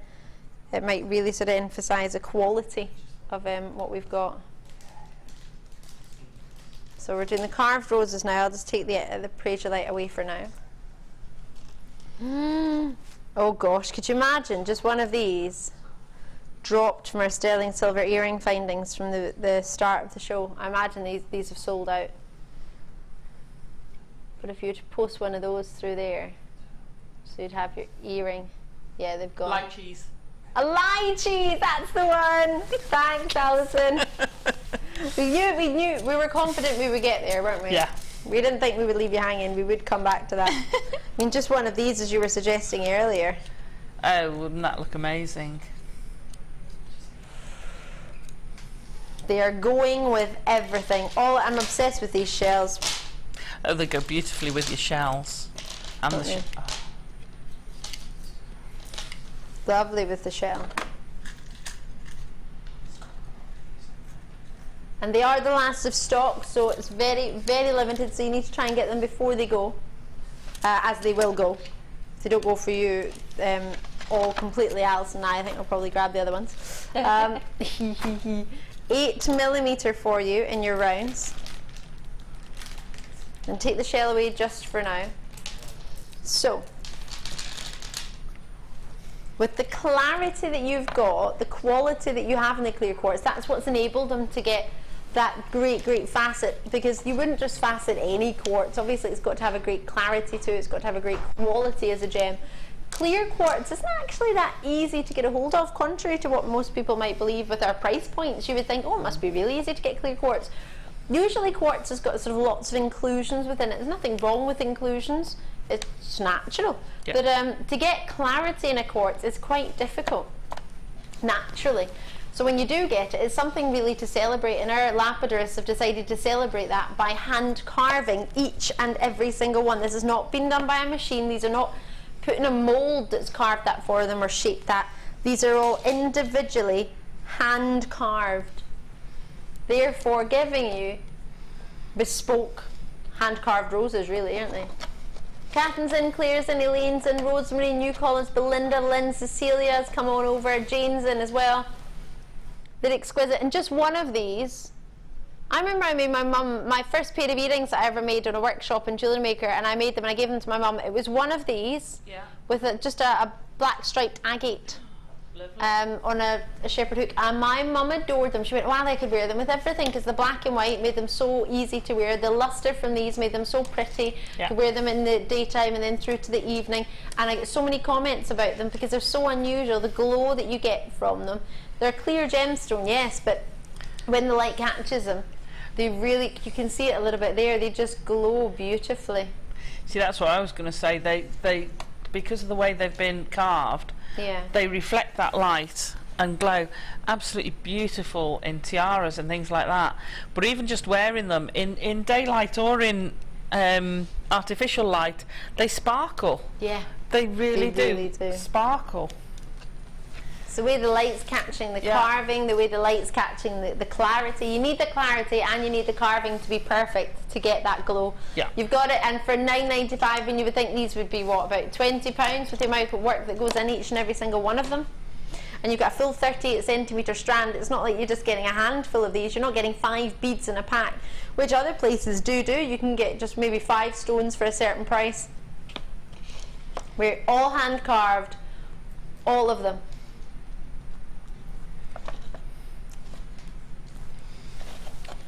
it might really sort of emphasise the quality of what we've got. So we're doing the carved roses now. I'll just take the Praise Light away for now. Oh gosh, could you imagine just one of these dropped from our sterling silver earring findings from the start of the show? I imagine these have sold out. But if you were to post one of those through there, so you'd have your earring. Yeah, they've gone. Lychees. A lychee, that's the one. Thanks, Alison. we were confident we would get there, weren't we? Yeah. We didn't think we would leave you hanging. We would come back to that. I mean, just one of these, as you were suggesting earlier. Oh, wouldn't that look amazing? They are going with everything. I'm obsessed with these shells. Oh, they go beautifully with your shells. And the Lovely with the shell. And they are the last of stock, so it's very, very limited, so you need to try and get them before they go, as they will go. If they don't go for you all completely, Alison and I think I'll probably grab the other ones. 8mm for you in your rounds. And take the shell away just for now. So, with the clarity that you've got, the quality that you have in the clear quartz, that's what's enabled them to get that great facet, because you wouldn't just facet any quartz. Obviously it's got to have a great clarity to it, it's got to have a great quality as a gem. Clear quartz isn't actually that easy to get a hold of, contrary to what most people might believe with our price points. You would think, oh, it must be really easy to get clear quartz. Usually quartz has got sort of lots of inclusions within it. There's nothing wrong with inclusions, it's natural. Yeah. But to get clarity in a quartz is quite difficult, naturally. So when you do get it, it's something really to celebrate, and our lapidarists have decided to celebrate that by hand carving each and every single one. This has not been done by a machine. These are not put in a mould that's carved that for them or shaped that. These are all individually hand carved, therefore giving you bespoke hand carved roses, really, aren't they? Catherine's in, Claire's in, Elaine's in, Rosemary, New Collins, Belinda, Lynn, Cecilia's come on over, Jane's in as well. They're exquisite. And just one of these, I remember I made my mum my first pair of earrings that I ever made on a workshop in Jewellery Maker, and I made them and I gave them to my mum. It was one of these, with just a black striped agate on a shepherd hook, and my mum adored them. She went, wow, I could wear them with everything, because the black and white made them so easy to wear. The lustre from these made them so pretty. You could wear them in the daytime and then through to the evening, and I get so many comments about them because they're so unusual, the glow that you get from them. They're a clear gemstone, yes, but when the light catches them, they really, you can see it a little bit there, they just glow beautifully. See, that's what I was going to say. They because of the way they've been carved, they reflect that light and glow. Absolutely beautiful in tiaras and things like that. But even just wearing them in daylight or in artificial light, they sparkle. Yeah, they really do sparkle. It's the way the light's catching the carving, the way the light's catching the clarity. You need the clarity and you need the carving to be perfect to get that glow. Yeah. You've got it, and for £9.95, and you would think these would be, what, about £20 with the amount of work that goes in each and every single one of them. And you've got a full 38cm strand. It's not like you're just getting a handful of these. You're not getting 5 beads in a pack, which other places do. You can get just maybe 5 stones for a certain price. We're all hand carved, all of them.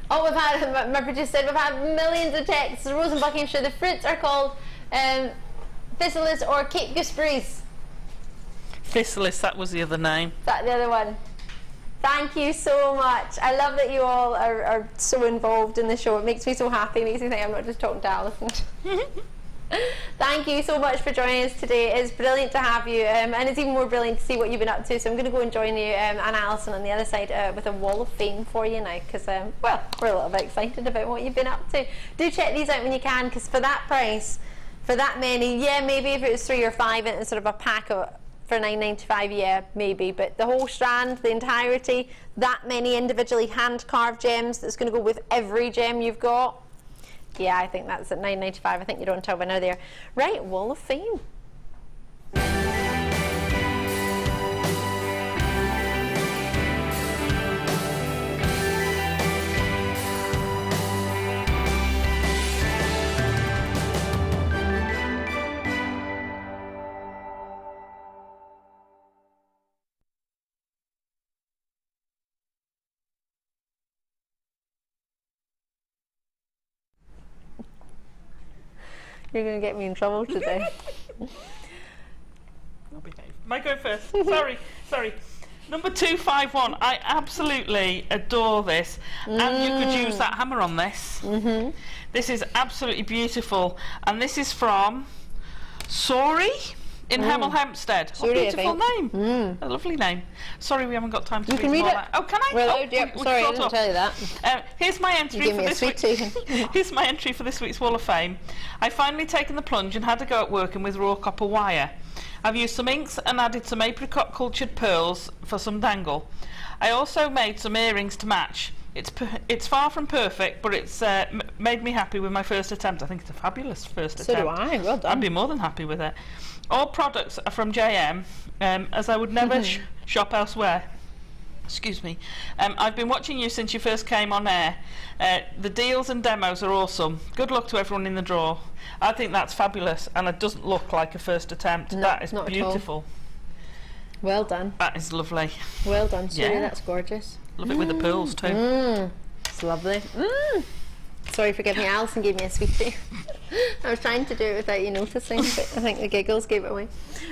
Oh, we've had, my producer said, we've had millions of texts. Rose and Buckinghamshire, the fruits are called Thistleus or Cape Gooseberries. Thistleus, that was the other name. Is that the other one? Thank you so much. I love that you all are so involved in the show. It makes me so happy. It makes me think I'm not just talking to Alison. Thank you so much for joining us today. It's brilliant to have you, and it's even more brilliant to see what you've been up to. So I'm going to go and join you and Alison on the other side with a wall of fame for you now, because well, we're a little bit excited about what you've been up to. Do check these out when you can, because for that price, For that many, yeah, maybe if it was 3 or 5 in sort of a pack for £9.95, yeah, maybe. But the whole strand, the entirety, that many individually hand-carved gems that's going to go with every gem you've got. Yeah, I think that's at £9.95. I think you're on top of now there. Right, Wall of Fame. You're going to get me in trouble today. I'll behave. Am I going first? Sorry. Number 251. I absolutely adore this. And you could use that hammer on this. This is absolutely beautiful. And this is from Sari in Hemel Hempstead. What a beautiful name. A lovely name. Sorry, we haven't got time to read all that. Oh, can I? Well, sorry, I didn't tell you that. Here's my entry for this week. Here's my entry for this week's Wall of Fame. I've finally taken the plunge and had a go at working with raw copper wire. I've used some inks and added some apricot cultured pearls for some dangle. I also made some earrings to match. It's far from perfect, but it's made me happy with my first attempt. I think it's a fabulous first attempt. So do I. Well done. I'd be more than happy with it. All products are from JM, as I would never shop elsewhere. Excuse me. I've been watching you since you first came on air. The deals and demos are awesome. Good luck to everyone in the draw. I think that's fabulous, and it doesn't look like a first attempt. No, that is not beautiful. Well done. That is lovely. Well done, Sari. Yeah. That's gorgeous. Love it with the pearls too. It's lovely. Sorry, forgive me. Alison gave me a sweetie. I was trying to do it without you noticing, but I think the giggles gave it away.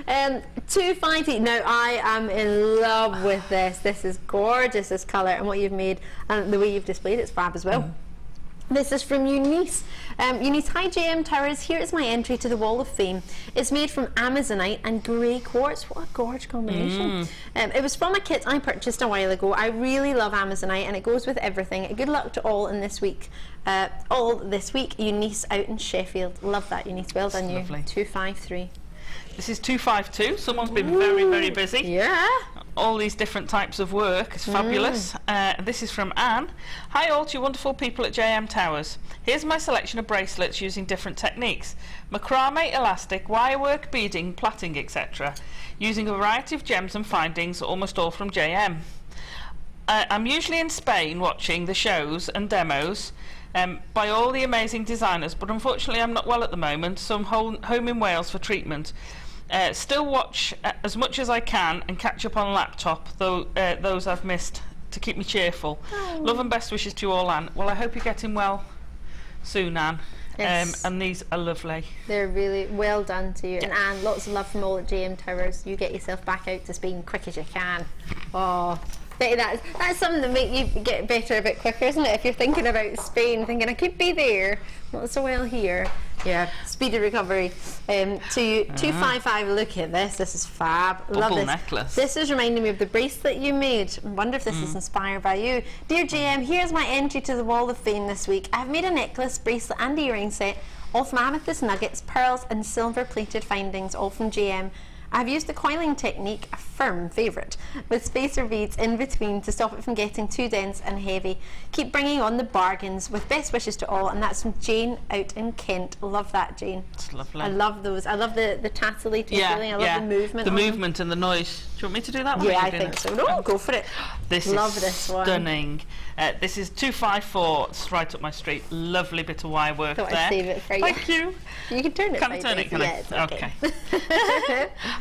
250. Now, I am in love with this. This is gorgeous, this colour, and what you've made, and the way you've displayed it's fab as well. This is from Eunice. Eunice, hi JM Towers, here is my entry to the Wall of Fame. It's made from Amazonite and grey quartz. What a gorgeous combination. It was from a kit I purchased a while ago. I really love Amazonite and it goes with everything. Good luck to all in this week. All this week, Eunice out in Sheffield. Love that, Eunice. Well done, you. Lovely. 253. This is 252. Someone's been very, very busy. Yeah. All these different types of work. It's fabulous. This is from Anne. Hi all to you wonderful people at JM Towers. Here's my selection of bracelets using different techniques. Macrame, elastic, wirework, beading, plaiting, etc. Using a variety of gems and findings, almost all from JM. I'm usually in Spain watching the shows and demos by all the amazing designers, but unfortunately I'm not well at the moment, so I'm home in Wales for treatment. Still watch as much as I can and catch up on laptop, though those I've missed, to keep me cheerful. Love and best wishes to you all, Anne. Well, I hope you're getting well soon, Anne. Yes. And these are lovely. They're really well done to you. And Anne, lots of love from all at JM Towers. You get yourself back out to Spain quick as you can. Oh, that's something that make you get better a bit quicker, isn't it? If you're thinking about Spain, thinking I could be there, not so well here. Yeah, speedy recovery. To 255. Look at this. This is fab. Love this necklace. This is reminding me of the bracelet you made. I wonder if this is inspired by you. Dear JM, here's my entry to the Wall of Fame this week. I've made a necklace, bracelet, and earring set, all from amethyst nuggets, pearls, and silver-plated findings, all from JM. I've used the coiling technique, a firm favourite, with spacer beads in between to stop it from getting too dense and heavy. Keep bringing on the bargains, with best wishes to all. And that's from Jane out in Kent. Love that, Jane. It's lovely. I love those. I love the tatillating feeling. I love the movement. The movement and the noise. Do you want me to do that one? Yeah, I think so. No, go for it. This love is this one. Stunning. This is 254. It's right up my street. Lovely bit of wire work there. I'd save it for you. Thank you. You can turn it. Can I turn it? Can I? Yeah, it's okay.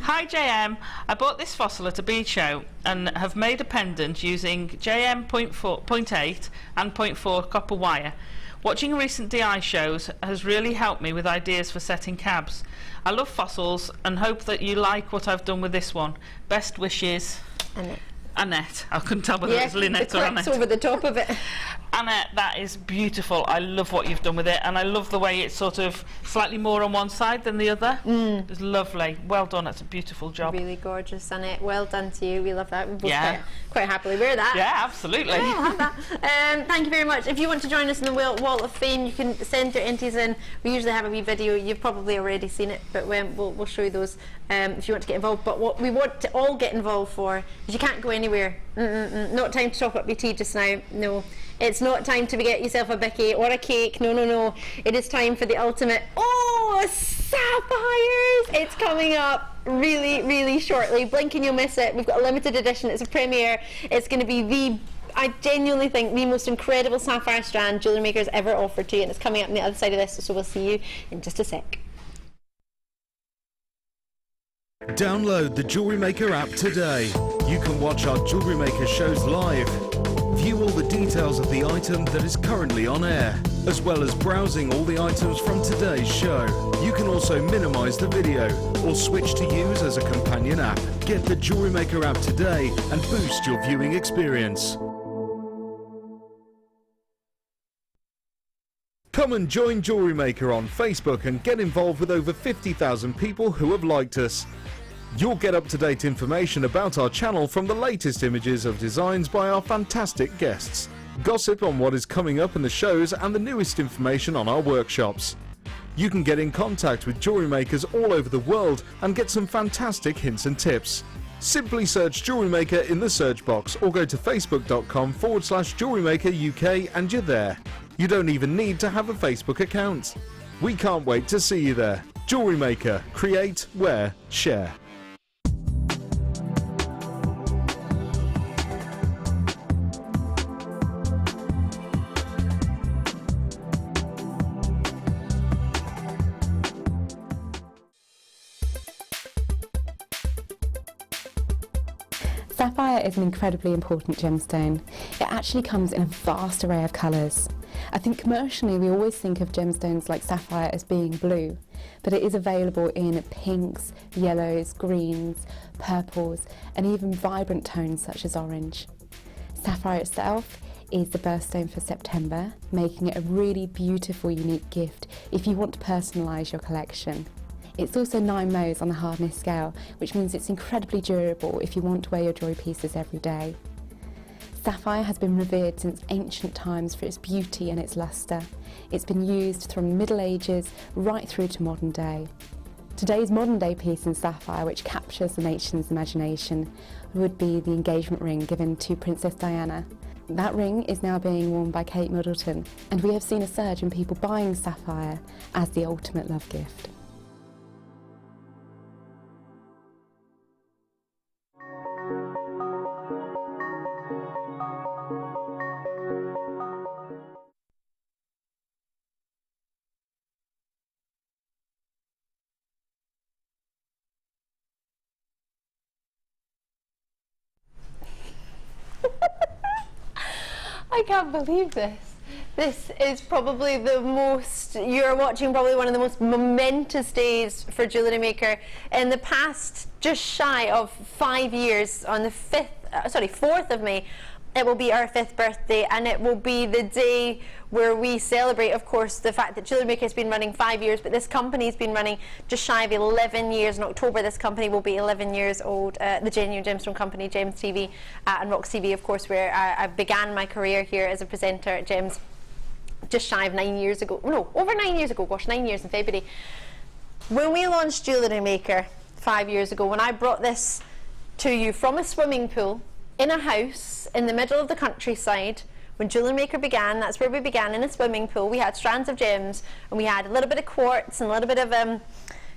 Hi JM. I bought this fossil at a bead show and have made a pendant using JM 0.8 and 0.4 copper wire. Watching recent DI shows has really helped me with ideas for setting cabs. I love fossils and hope that you like what I've done with this one. Best wishes, Annette. I couldn't tell whether it was Lynette or Annette. Over the top of it. Anna, that is beautiful. I love what you've done with it, and I love the way it's sort of slightly more on one side than the other. It's lovely. Well done. That's a beautiful job. Really gorgeous, Anna. Well done to you. We love that. We both quite happily wear that. Yeah, absolutely. Yeah, have that. Thank you very much. If you want to join us in the Wall of Fame, you can send your entries in. We usually have a wee video. You've probably already seen it, but we'll show you those if you want to get involved. But what we want to all get involved for is you can't go anywhere. Not time to top up your tea just now. No. It's not time to get yourself a bicky or a cake. No, no, no. It is time for the ultimate. Oh, sapphires! It's coming up really, really shortly. Blink and you'll miss it. We've got a limited edition. It's a premiere. It's going to be I genuinely think the most incredible sapphire strand Jewellery Maker has ever offered to you, and it's coming up on the other side of this, so we'll see you in just a sec. Download the Jewellery Maker app today. You can watch our Jewellery Maker shows live, view all the details of the item that is currently on air, as well as browsing all the items from today's show. You can also minimise the video or switch to use as a companion app. Get the Jewellery Maker app today and boost your viewing experience. Come and join Jewellery Maker on Facebook and get involved with over 50,000 people who have liked us. You'll get up-to-date information about our channel from the latest images of designs by our fantastic guests, gossip on what is coming up in the shows, and the newest information on our workshops. You can get in contact with jewellery makers all over the world and get some fantastic hints and tips. Simply search Jewellery Maker in the search box or go to facebook.com/Jewellery Maker UK and you're there. You don't even need to have a Facebook account. We can't wait to see you there. Jewellery Maker. Create, wear, share. Sapphire is an incredibly important gemstone. It actually comes in a vast array of colours. I think commercially we always think of gemstones like sapphire as being blue, but it is available in pinks, yellows, greens, purples, and even vibrant tones such as orange. Sapphire itself is the birthstone for September, making it a really beautiful, unique gift if you want to personalise your collection. It's also 9 Mohs on the hardness scale, which means it's incredibly durable if you want to wear your jewellery pieces every day. Sapphire has been revered since ancient times for its beauty and its lustre. It's been used from the Middle Ages right through to modern day. Today's modern day piece in sapphire, which captures the nation's imagination, would be the engagement ring given to Princess Diana. That ring is now being worn by Kate Middleton, and we have seen a surge in people buying sapphire as the ultimate love gift. I can't believe this. This is probably the most, you're watching probably one of the most momentous days for Jewellery Maker. In the past, just shy of 5 years, on the 4th of May, it will be our 5th birthday, and it will be the day where we celebrate, of course, the fact that Jewellery Maker has been running 5 years, but this company's been running just shy of 11 years. In October, this company will be 11 years old. The Genuine Gemstone Company, Gems TV, and Rox TV, of course, where I began my career here as a presenter at Gems just shy of 9 years ago. No, over 9 years ago. Gosh, 9 years in February. When we launched Jewellery Maker 5 years ago, when I brought this to you from a swimming pool in a house in the middle of the countryside, when Jewellery Maker began, that's where we began, in a swimming pool. We had strands of gems, and we had a little bit of quartz and a little bit of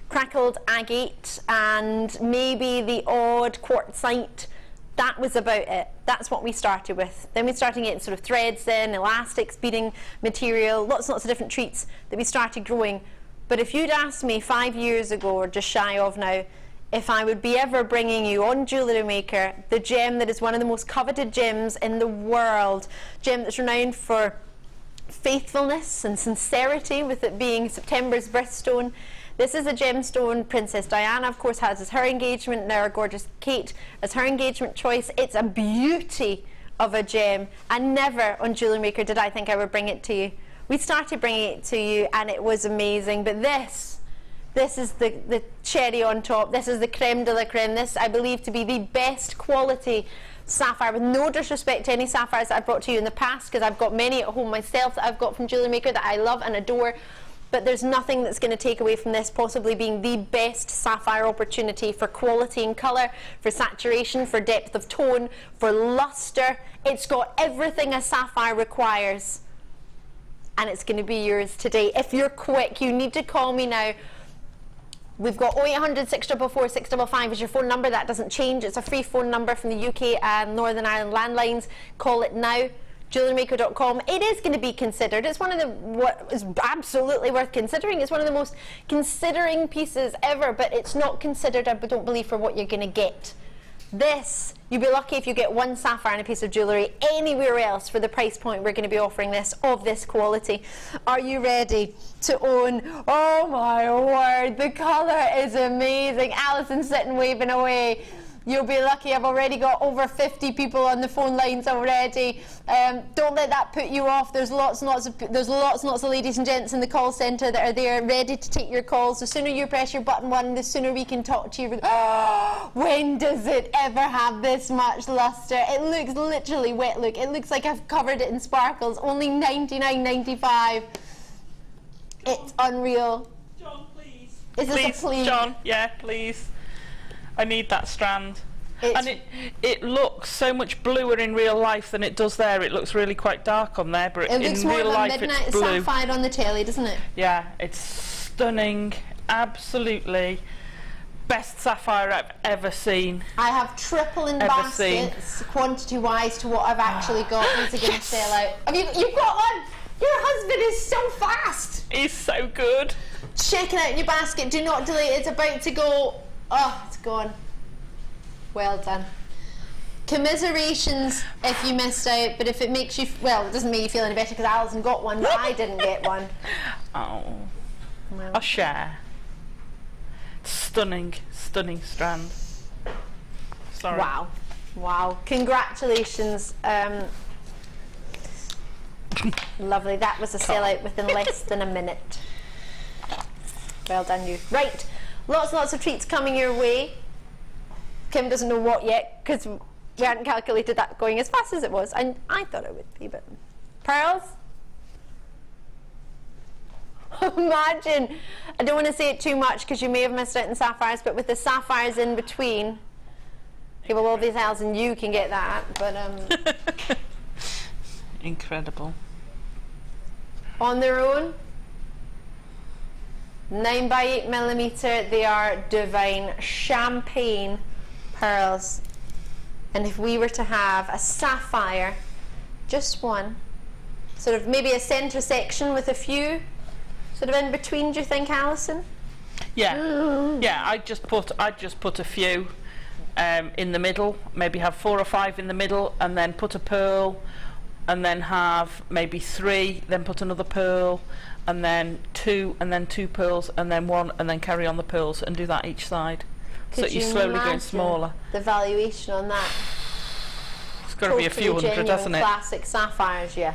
crackled agate and maybe the odd quartzite. That was about it. That's what we started with. Then we started getting sort of threads in, elastics, beading material, lots and lots of different treats that we started growing. But if you'd asked me 5 years ago, or just shy of now, if I would be ever bringing you on Jewellery Maker, the gem that is one of the most coveted gems in the world, gem that's renowned for faithfulness and sincerity, with it being September's birthstone. This is a gemstone Princess Diana, of course, has as her engagement, now our gorgeous Kate as her engagement choice. It's a beauty of a gem, and never on Jewellery Maker did I think I would bring it to you. We started bringing it to you and it was amazing, but this is the cherry on top. This is the creme de la creme. This I believe to be the best quality sapphire, with no disrespect to any sapphires that I've brought to you in the past, because I've got many at home myself that I've got from Jewellery Maker that I love and adore, but there's nothing that's going to take away from this possibly being the best sapphire opportunity for quality and colour, for saturation, for depth of tone, for luster. It's got everything a sapphire requires, and it's going to be yours today. If you're quick, you need to call me now. We've got 0800 644 655 is your phone number. That doesn't change. It's a free phone number from the UK and Northern Ireland landlines. Call it now. JewelleryMaker.com. It is going to be considered. It's one of the, what is absolutely worth considering. It's one of the most considering pieces ever, but it's not considered, I don't believe, for what you're going to get. This, you'll be lucky if you get one sapphire and a piece of jewellery anywhere else for the price point we're going to be offering this, of this quality. Are you ready to own? Oh my word, the colour is amazing. Alison's sitting waving away. You'll be lucky. I've already got over 50 people on the phone lines already. Don't let that put you off. There's lots and lots of ladies and gents in the call centre that are there ready to take your calls. The sooner you press your button one, the sooner we can talk to you. Oh, when does it ever have this much lustre? It looks literally wet look. It looks like I've covered it in sparkles. Only $99.95. It's unreal. John, please. Is this a please? John, yeah, please. I need that strand. And it looks so much bluer in real life than it does there. It looks really quite dark on there, but it looks in more real of a life midnight it's blue. sapphire on the telly, doesn't it? Yeah, it's stunning. Absolutely. Best sapphire I've ever seen. I have triple in baskets, quantity-wise, to what I've actually got. These are going to sell out. You've got one! Your husband is so fast! He's so good. Check it out in your basket. Do not delay it. It's about to go. Oh, it's gone. Well done. Commiserations if you missed out, but if it makes you, well, it doesn't make you feel any better because Alison got one, but I didn't get one. Oh. Well. I'll share. Stunning, stunning strand. Sorry. Wow. Wow. Congratulations. Lovely. That was a sellout within less than a minute. Well done, you. Right. Lots and lots of treats coming your way. Kim doesn't know what yet because we hadn't calculated that going as fast as it was, and I thought it would be, but pearls. Imagine, I don't want to say it too much because you may have missed out on sapphires, but with the sapphires in between, okay, well, obviously Alison, you can get that, but incredible. On their own, 9 by 8 millimeter, they are divine champagne pearls. And if we were to have a sapphire, just one, sort of maybe a centre section with a few sort of in between, do you think, Alison? Yeah, yeah. I'd just put a few in the middle. Maybe have 4 or 5 in the middle, and then put a pearl, and then have maybe 3. Then put another pearl, and then 2, and then 2 pearls, and then 1, and then carry on the pearls, and do that each side. So you're slowly going smaller. The valuation on that. It's got to be a few hundred, hasn't it? Classic sapphires, yeah.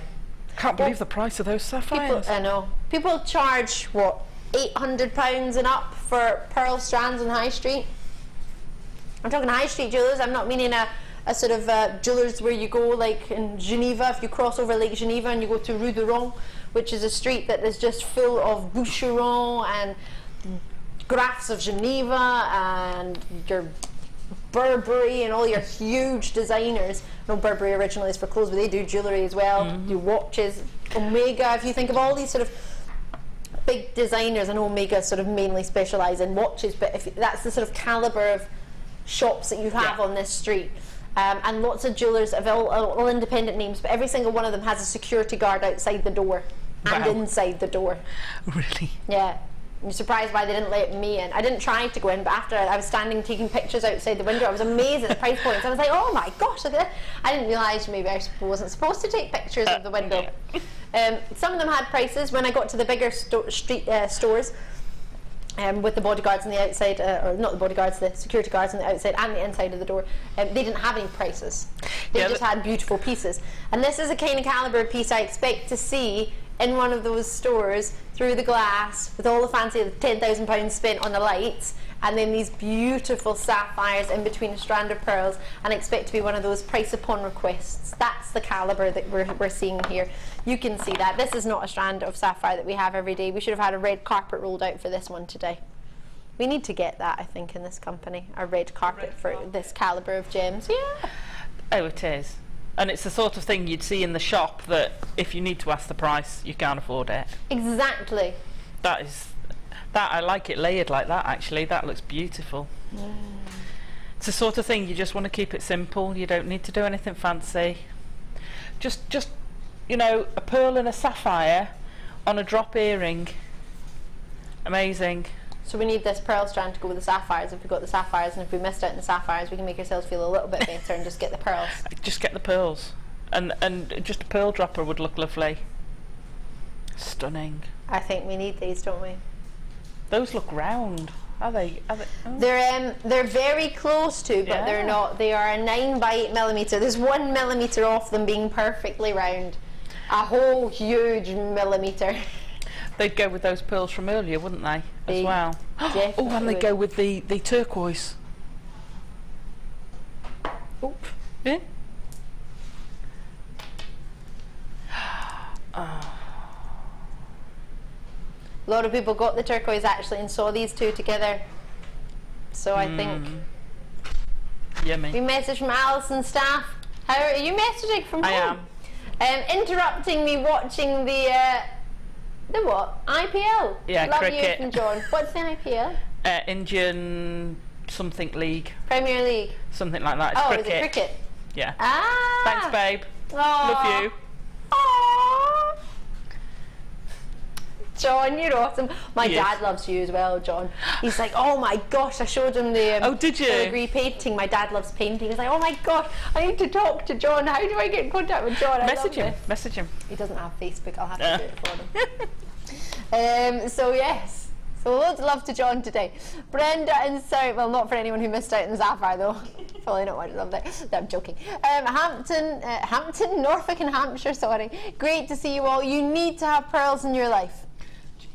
Can't believe the price of those sapphires. I know. People charge, what, £800 and up for pearl strands on High Street? I'm talking High Street jewellers. I'm not meaning a sort of jewellers where you go like in Geneva, if you cross over Lake Geneva and you go to Rue de Ron, which is a street that is just full of boucherons and Grafs of Geneva and your Burberry and all your huge designers. No, Burberry originally is for clothes, but they do jewellery as well, do watches. Omega, if you think of all these sort of big designers, and Omega sort of mainly specialise in watches, but if that's the sort of calibre of shops that you have on this street. And lots of jewellers of all independent names, but every single one of them has a security guard outside the door and inside the door. Really? Yeah. I'm surprised why they didn't let me in. I didn't try to go in, but after I was standing taking pictures outside the window, I was amazed at the price points. I was like, oh my gosh, look at that. I didn't realise maybe I wasn't supposed to take pictures of the window. Some of them had prices. When I got to the bigger street stores, with the bodyguards on the outside, or not the bodyguards, the security guards on the outside and the inside of the door. They didn't have any prices. They just had beautiful pieces. And this is a kind of calibre piece I expect to see in one of those stores through the glass with all the fancy £10,000 spent on the lights, and then these beautiful sapphires in between a strand of pearls, and I expect to be one of those price upon requests. That's the calibre that we're seeing here. You can see that. This is not a strand of sapphire that we have every day. We should have had a red carpet rolled out for this one today. We need to get that, I think, in this company, a red carpet for this calibre of gems. Yeah. Oh, it is. And it's the sort of thing you'd see in the shop that if you need to ask the price, you can't afford it. Exactly. That I like it layered like that, actually. That looks beautiful. It's the sort of thing you just want to keep it simple. You don't need to do anything fancy. Just you know, a pearl and a sapphire on a drop earring. Amazing. So we need this pearl strand to go with the sapphires if we've got the sapphires, and if we missed out on the sapphires, we can make ourselves feel a little bit better and just get the pearls. Just get the pearls. And just a pearl dropper would look lovely. Stunning. I think we need these, don't we? Those look round. Are they? Oh. They're very close to, but they're not. They are a 9 by 8 millimetre. There's 1 millimetre off them being perfectly round. A whole huge millimetre. They'd go with those pearls from earlier, wouldn't they? As well. Oh, and they go with the turquoise. Oh, yeah. A lot of people got the turquoise actually and saw these two together. So I think. Yummy. We message from Alison staff. How are you messaging from home? I am. Interrupting me watching the what? IPL? Yeah, Love cricket. you from John. What's the IPL? Indian something league. Premier League. Something like that. It's cricket. Is it cricket? Yeah. Ah. Thanks, babe. Aww. Love you. Aww. John, you're awesome. My dad loves you as well, John. He's like, oh my gosh, I showed him the oh, did you? filigree painting. My dad loves painting. He's like, oh my gosh, I need to talk to John. How do I get in contact with John? Message him. He doesn't have Facebook. I'll have to do it for him. So yes. So loads of love to John today. Brenda and Sari, well, not for anyone who missed out on the sapphire though. Probably not much love there. No, I'm joking. Hampton, Norfolk and Hampshire, sorry. Great to see you all. You need to have pearls in your life.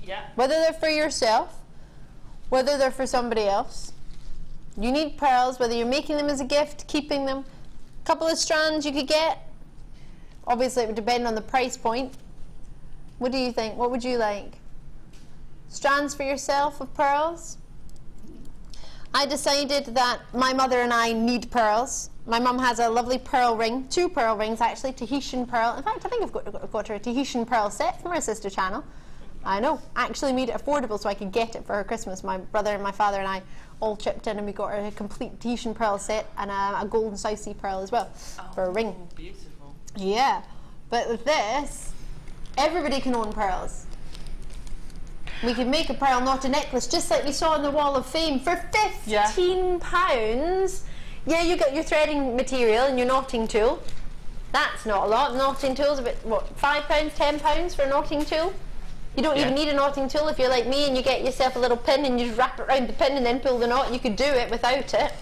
Yeah. Whether they're for yourself, whether they're for somebody else. You need pearls, whether you're making them as a gift, keeping them. A couple of strands you could get. Obviously it would depend on the price point. What do you think? What would you like? Strands for yourself of pearls? I decided that my mother and I need pearls. My mum has a lovely pearl ring, 2 pearl rings actually, Tahitian pearl. In fact, I think I've got her a Tahitian pearl set from her sister channel. I know, actually made it affordable so I could get it for her Christmas. My brother and my father and I all chipped in and we got her a complete Tahitian pearl set and a golden South Sea pearl as well for a ring. Beautiful. Yeah, but with this, everybody can own pearls. We could make a pearl knotted necklace just like we saw on the Wall of Fame for £15. Yeah, you got your threading material and your knotting tool. That's not a lot. Knotting tool's about, what, £5, £10 for a knotting tool? You don't even need a knotting tool if you're like me and you get yourself a little pin and you just wrap it around the pin and then pull the knot. You could do it without it.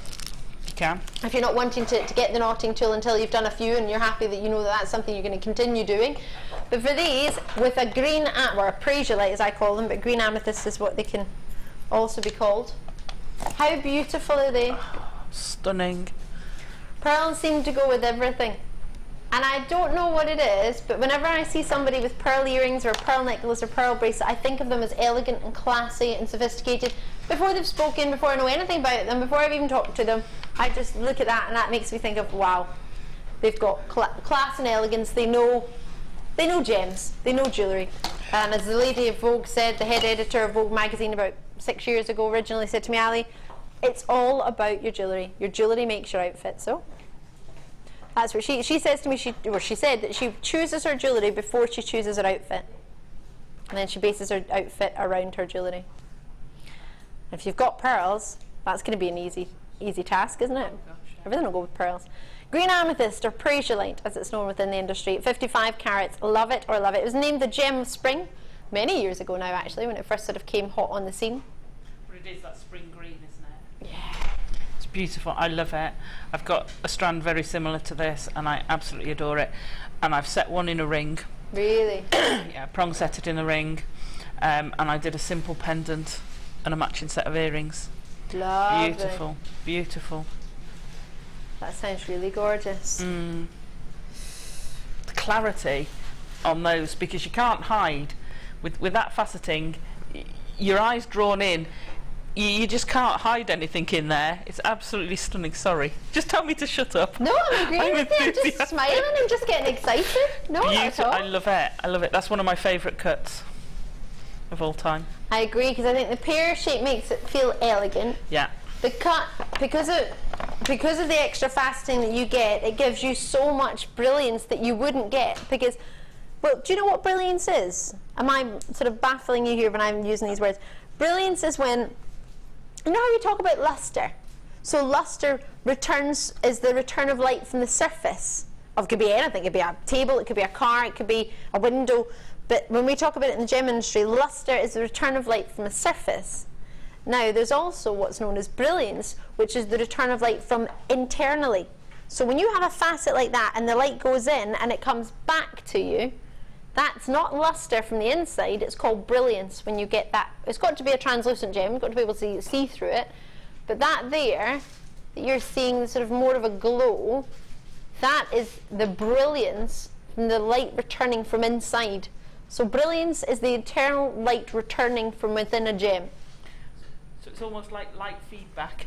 You can. If you're not wanting to get the knotting tool until you've done a few and you're happy that you know that that's something you're going to continue doing. But for these, with a green, or a prasiolite as I call them, but green amethyst is what they can also be called. How beautiful are they? Stunning. Pearls seem to go with everything. And I don't know what it is, but whenever I see somebody with pearl earrings or a pearl necklace or pearl bracelet, I think of them as elegant and classy and sophisticated. Before they've spoken, before I know anything about them, before I've even talked to them, I just look at that and that makes me think of, wow, they've got class and elegance. They know gems, they know jewellery. And as the lady of Vogue said, the head editor of Vogue magazine about 6 years ago originally said to me, Ali, it's all about your jewellery. Your jewellery makes your outfit. So that's what she says to me. She said that she chooses her jewellery before she chooses her outfit, and then she bases her outfit around her jewellery. If you've got pearls, that's going to be an easy task, isn't it? Oh, gosh, yeah. Everything will go with pearls. Green amethyst, or prasiolite as it's known within the industry, 55 carats, love it or love it. It was named the gem of spring many years ago now actually, when it first sort of came hot on the scene. It is that spring green, isn't it? Yeah. It's beautiful. I love it. I've got a strand very similar to this, and I absolutely adore it. And I've set one in a ring. Really? Yeah, prong set it in a ring. And I did a simple pendant and a matching set of earrings. Lovely. Beautiful, beautiful. That sounds really gorgeous. The clarity on those, because you can't hide with that faceting, your eyes drawn in, you just can't hide anything in there. It's absolutely stunning. Sorry, just tell me to shut up. No, I'm agreeing with you. I'm just smiling and just getting excited. No, not at all. I love it. I love it. That's one of my favourite cuts of all time. I agree, because I think the pear shape makes it feel elegant. Yeah. The cut, because of the extra faceting that you get, it gives you so much brilliance that you wouldn't get. Because, well, do you know what brilliance is? Am I sort of baffling you here when I'm using these words? Brilliance is when, you know how we talk about luster? So luster is the return of light from the surface. It could be anything. It could be a table, it could be a car, it could be a window. But when we talk about it in the gem industry, luster is the return of light from a surface. Now, there's also what's known as brilliance, which is the return of light from internally. So when you have a facet like that and the light goes in and it comes back to you, that's not luster from the inside, it's called brilliance when you get that. It's got to be a translucent gem, you've got to be able to see through it. But that there, that you're seeing sort of more of a glow, that is the brilliance from the light returning from inside. So brilliance is the internal light returning from within a gem. So it's almost like light feedback,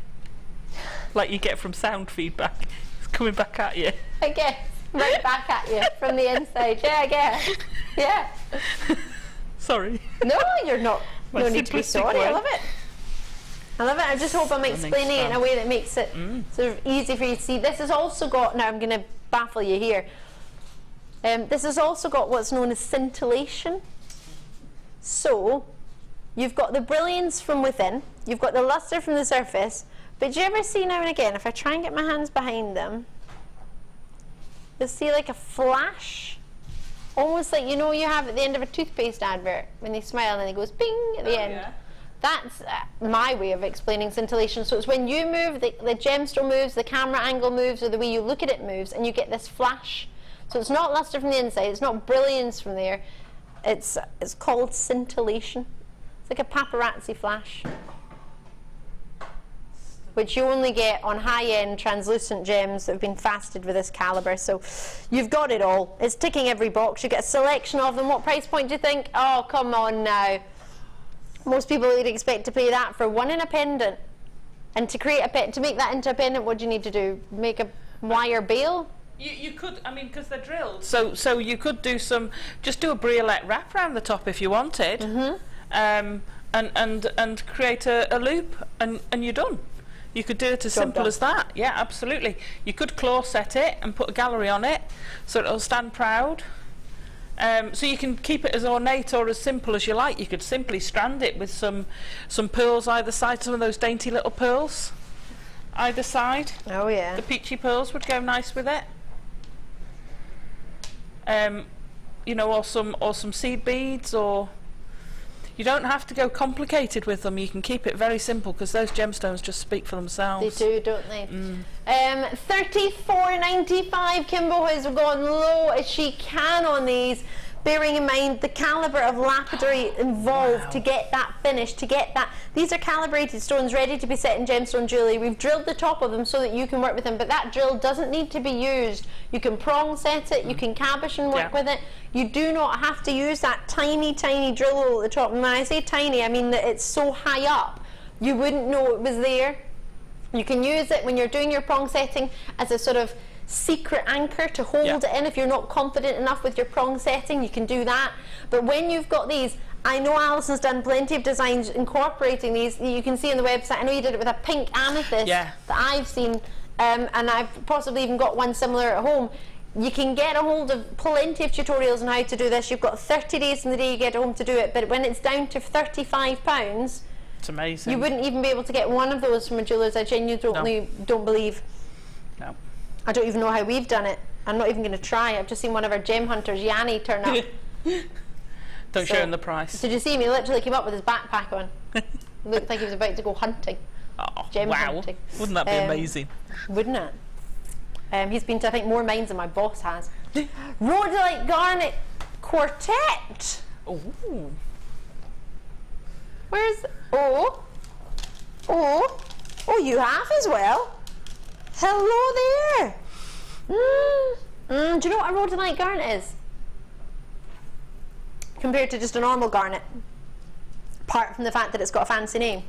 like you get from sound feedback. It's coming back at you. I guess, right back at you from the inside. Yeah, I guess. Yeah. Sorry. No, you're not. No need to be sorry. I love it. I love it. I just hope I'm explaining it in a way that makes it sort of easy for you to see. This has also got, now I'm going to baffle you here. This has also got what's known as scintillation. So, you've got the brilliance from within, you've got the luster from the surface, but do you ever see now and again, if I try and get my hands behind them, you'll see like a flash, almost like, you know, you have at the end of a toothpaste advert, when they smile and it goes bing at the end. Yeah. That's my way of explaining scintillation. So it's when you move, the gemstone moves, the camera angle moves, or the way you look at it moves, and you get this flash. So it's not luster from the inside, it's not brilliance from there, it's called scintillation. It's like a paparazzi flash, which you only get on high-end translucent gems that have been faceted with this caliber. So you've got it all. It's ticking every box. You get a selection of them. What price point do you think? Oh, come on now. Most people would expect to pay that for one in a pendant. And to make that into a pendant, what do you need to do? Make a wire bail? You could, I mean, because they're drilled. So you could do just do a briolette wrap around the top if you wanted, and create a loop, and you're done. You could do it as simple as that. Yeah, absolutely. You could claw set it and put a gallery on it, so it'll stand proud. So you can keep it as ornate or as simple as you like. You could simply strand it with some pearls either side, some of those dainty little pearls either side. Oh yeah. The peachy pearls would go nice with it. You know, or some seed beads, or you don't have to go complicated with them. You can keep it very simple because those gemstones just speak for themselves. They do, don't they? $34.95. Kimbo has gone low as she can on these, bearing in mind the calibre of Labradorite involved to get that finish, to get that. These are calibrated stones ready to be set in gemstone jewellery. We've drilled the top of them so that you can work with them, but that drill doesn't need to be used. You can prong set it, you can cabochon work with it. You do not have to use that tiny, tiny drill hole at the top. And when I say tiny, I mean that it's so high up, you wouldn't know it was there. You can use it when you're doing your prong setting as a sort of secret anchor to hold it in. If you're not confident enough with your prong setting, you can do that. But when you've got these, I know Alison's done plenty of designs incorporating these. You can see on the website, I know you did it with a pink amethyst that I've seen, and I've possibly even got one similar at home. You can get a hold of plenty of tutorials on how to do this. You've got 30 days from the day you get home to do it, but when it's down to £35, it's amazing. You wouldn't even be able to get one of those from a jeweller's. I genuinely don't believe. No. I don't even know how we've done it. I'm not even going to try. I've just seen one of our gem hunters, Yanni, turn up. Don't show him the price. Did you see him? He literally came up with his backpack on. Looked like he was about to go hunting. Oh, Gem wow. hunting. Wouldn't that be amazing? Wouldn't it? He's been to, I think, more mines than my boss has. Rhodolite Garnet Quartet. Ooh. Where's... Oh, you have as well. Hello there. Do you know what a rhodolite garnet is? Compared to just a normal garnet, apart from the fact that it's got a fancy name.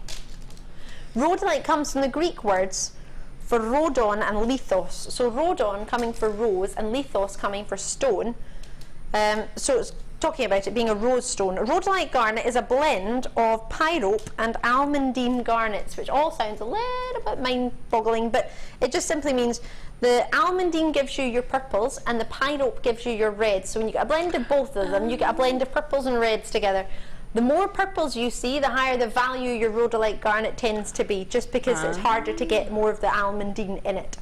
Rhodolite comes from the Greek words for rhodon and lithos. So rhodon coming for rose and lithos coming for stone. So it's talking about it being a rose stone. A rhodolite garnet is a blend of pyrope and almandine garnets, which all sounds a little bit mind-boggling, but it just simply means the almandine gives you your purples and the pyrope gives you your reds. So when you get a blend of both of them, you get a blend of purples and reds together. The more purples you see, the higher the value your rhodolite garnet tends to be, just because it's harder to get more of the almandine in it.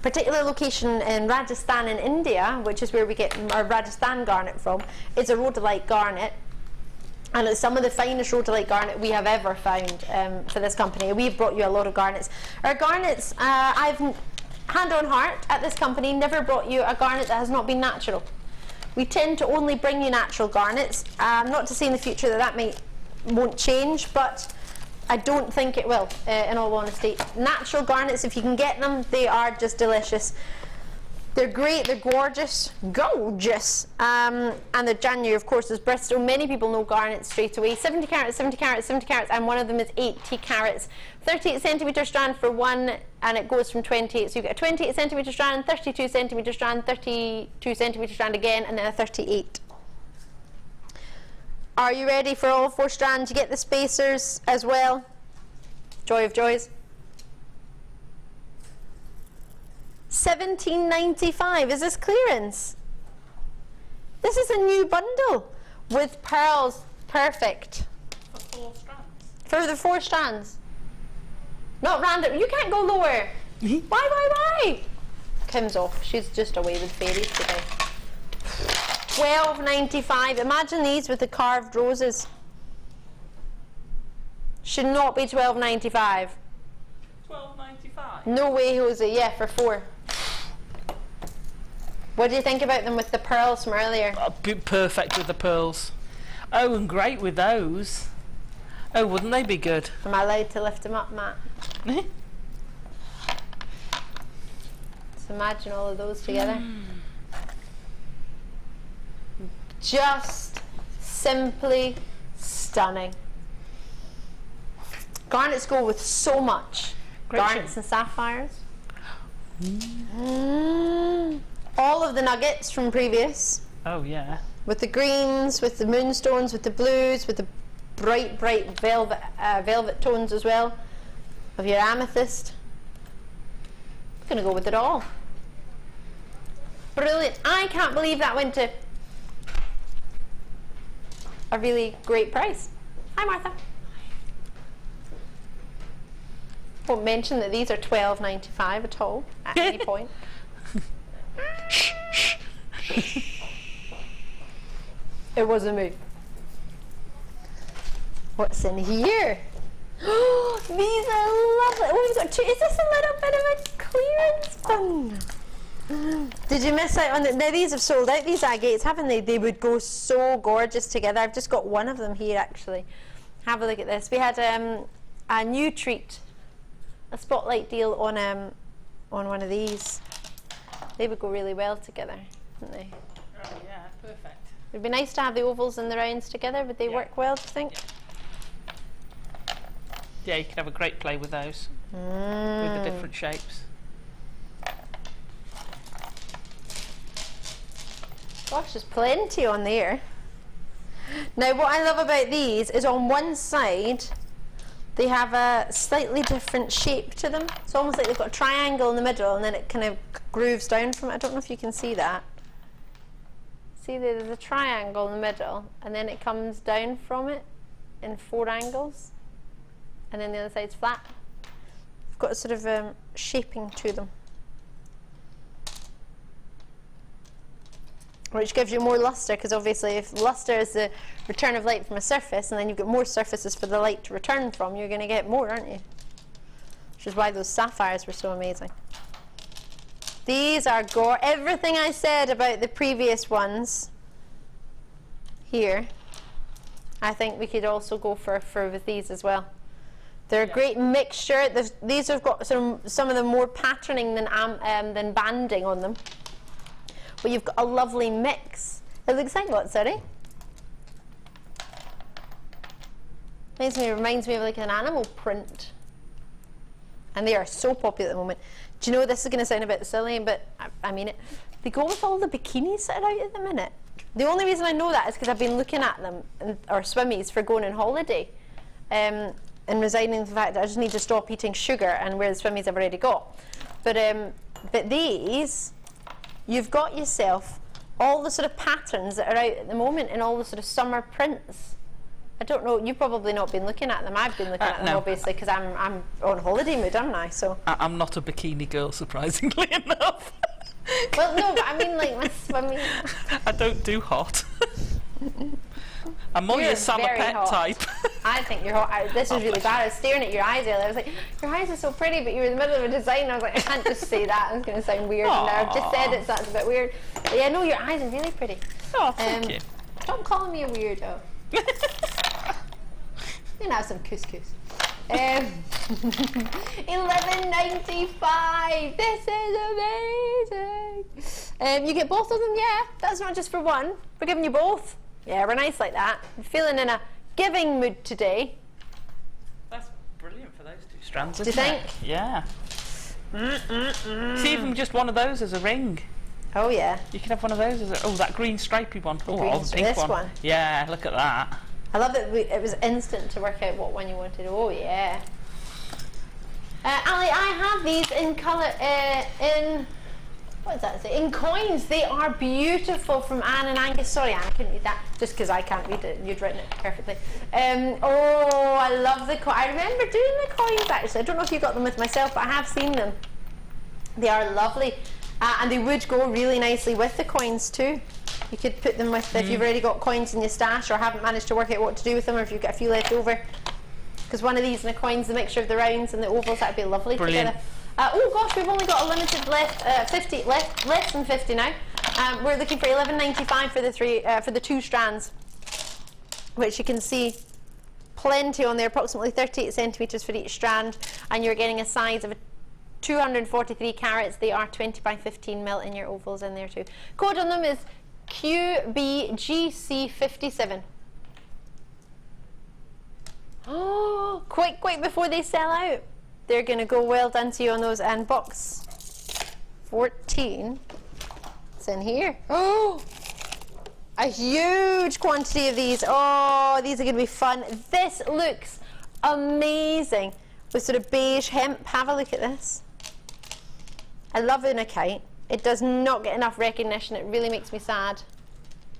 Particular location in Rajasthan in India, which is where we get our Rajasthan garnet from, is a rhodolite garnet, and it's some of the finest rhodolite garnet we have ever found for this company. We've brought you a lot of garnets. Our garnets, I've hand on heart at this company never brought you a garnet that has not been natural. We tend to only bring you natural garnets. Not to say in the future that won't change, but I don't think it will, in all honesty. Natural garnets, if you can get them, they are just delicious. They're great, they're gorgeous, and the January, of course, is Bristol. Many people know garnets straight away. 70 carats, 70 carats, 70 carats, and one of them is 80 carats. 38 centimetre strand for one, and it goes from 28. So you get a 28 centimetre strand, 32 centimetre strand, 32 centimetre strand again, and then a 38. Are you ready for all 4 strands? You get the spacers as well. Joy of joys. $17.95. Is this clearance? This is a new bundle with pearls. Perfect. For 4 strands? For the 4 strands. Not random. You can't go lower. Why? Kim's off. She's just away with fairies today. $12.95. Imagine these with the carved roses. Should not be $12.95. $12.95? No way, Jose. Yeah, for 4. What do you think about them with the pearls from earlier? Perfect with the pearls. Oh, and great with those. Oh, wouldn't they be good? Am I allowed to lift them up, Matt? So imagine all of those together. Just simply stunning. Garnets go with so much. Garnets and sapphires. All of the nuggets from previous. Oh yeah. With the greens, with the moonstones, with the blues, with the bright velvet tones as well. Of your amethyst. I'm gonna go with it all. Brilliant. I can't believe that went to a really great price. Hi, Martha. Won't mention that these are $12.95 at all at any point. It was a move. What's in here? Oh, these are lovely. Oh, we've got 2. Is this a little bit of a clearance bin? Did you miss out on the... Now these have sold out, these agates, haven't they? They would go so gorgeous together. I've just got one of them here, actually. Have a look at this. We had a new treat, a spotlight deal on one of these. They would go really well together, wouldn't they? Oh yeah, perfect. It'd be nice to have the ovals and the rounds together. Would they work well, do you think? Yeah, you could have a great play with those, with the different shapes. Gosh, there's plenty on there. Now, what I love about these is on one side, they have a slightly different shape to them. It's almost like they've got a triangle in the middle, and then it kind of grooves down from it. I don't know if you can see that. See, there's a triangle in the middle, and then it comes down from it in 4 angles, and then the other side's flat. They've got a sort of shaping to them. which gives you more luster, because obviously if luster is the return of light from a surface, and then you've got more surfaces for the light to return from, you're going to get more, aren't you? Which is why those sapphires were so amazing. These are everything I said about the previous ones here, I think we could also go for with these as well. They're a great mixture. These have got some of them more patterning than banding on them, but you've got a lovely mix. It looks like what, Sari? Reminds me of like an animal print, and they are so popular at the moment. Do you know, this is going to sound a bit silly, but I mean it. They go with all the bikinis that are out at the minute. The only reason I know that is because I've been looking at them, or swimmies, for going on holiday, and resigning the fact that I just need to stop eating sugar and wear the swimmies I've already got. But these, you've got yourself all the sort of patterns that are out at the moment and all the sort of summer prints. I don't know, you've probably not been looking at them. I've been looking at them, obviously, because I'm on holiday mood, aren't I? So I'm not a bikini girl, surprisingly enough. Well, no, but I mean, like, my swimming. I don't do hot. I'm more your salopette type. I think you're hot. This is really bad. I was staring at your eyes earlier. I was like, your eyes are so pretty, but you were in the middle of a design. And I was like, I can't just say that. It's going to sound weird. And now I've just said it, so that's a bit weird. But yeah, no, your eyes are really pretty. Oh, thank you. Don't call me a weirdo. You can have some couscous. $11.95. This is amazing. You get both of them, yeah. That's not just for one. We're giving you both. Yeah, we're nice like that. I'm feeling in a giving mood today. That's brilliant for those two strands. Do you think? Yeah. See, even just one of those as a ring. Oh yeah. You can have one of those as a, that green stripy one. Oh, the pink one. Yeah, look at that. I love that it was instant to work out what one you wanted. Oh yeah. Ali, I have these in colour, in, what does that say? In coins. They are beautiful, from Anne and Angus. Sorry Anne, I couldn't read that, just because I can't read it. You'd written it perfectly. Oh, I love the coins. I remember doing the coins actually. I don't know if you got them with myself, but I have seen them. They are lovely. And they would go really nicely with the coins too. You could put them with, if you've already got coins in your stash or haven't managed to work out what to do with them, or if you've got a few left over. Because one of these and the coins, the mixture of the rounds and the ovals, that'd be lovely together. Oh gosh, we've only got a limited left, 50 left, less than 50 now. We're looking for $11.95 for the for the two strands, which you can see plenty on there, approximately 38 centimeters for each strand, and you're getting a size of 243 carats. They are 20 by 15 mil in your ovals in there too. Code on them is QBGC57. Oh, quick before they sell out. They're going to go well done to you on those. And box 14, it's in here. Oh, a huge quantity of these. Oh, these are going to be fun. This looks amazing with sort of beige hemp. Have a look at this. I love unakite. It does not get enough recognition. It really makes me sad.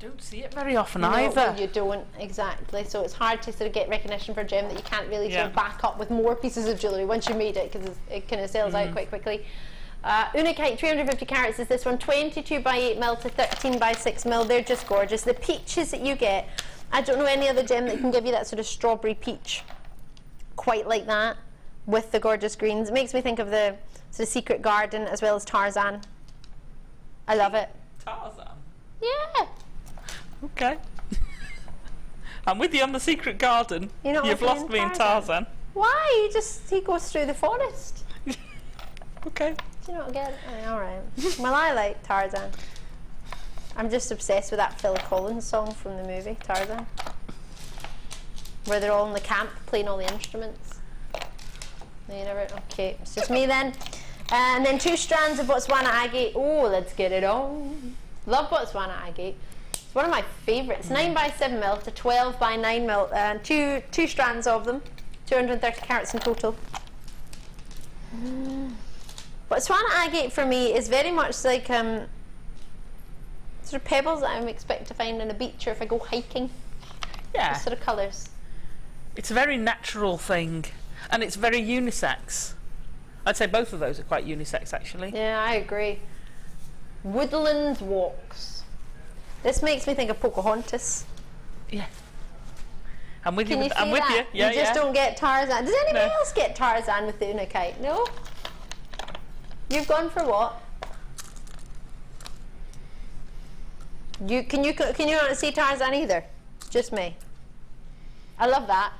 Don't see it very often either. No, you don't, exactly. So it's hard to sort of get recognition for a gem that you can't really sort of back up with more pieces of jewellery once you made it, because it kind of sells out quite quickly. Unakite 350 carats is this one, 22 by 8 mil to 13 by 6 mil. They're just gorgeous. The peaches that you get, I don't know any other gem that can give you that sort of strawberry peach quite like that with the gorgeous greens. It makes me think of the sort of Secret Garden as well as Tarzan. I love it. Tarzan? Yeah. Okay. I'm with you on the Secret Garden. You've lost me in Tarzan. Why? He goes through the forest. Okay. Do you not get it? Alright. Well, I like Tarzan. I'm just obsessed with that Phil Collins song from the movie Tarzan, where they're all in the camp playing all the instruments. No, you never. Okay, it's just me then. And then two strands of Botswana agate. Oh, let's get it on. Love Botswana agate. It's one of my favourites. 9 by 7 mil to 12 by 9 mil, and two strands of them, 230 carats in total. Botswana agate for me is very much like sort of pebbles that I expect to find on a beach or if I go hiking. Yeah. Those sort of colours. It's a very natural thing, and it's very unisex. I'd say both of those are quite unisex actually. Yeah, I agree. Woodland walks. This makes me think of Pocahontas. Yeah. I'm with you. Can you I'm with you. Yeah, you just don't get Tarzan. Does anybody else get Tarzan with the Unakite? No? You've gone for what? Can you not see Tarzan either? Just me. I love that.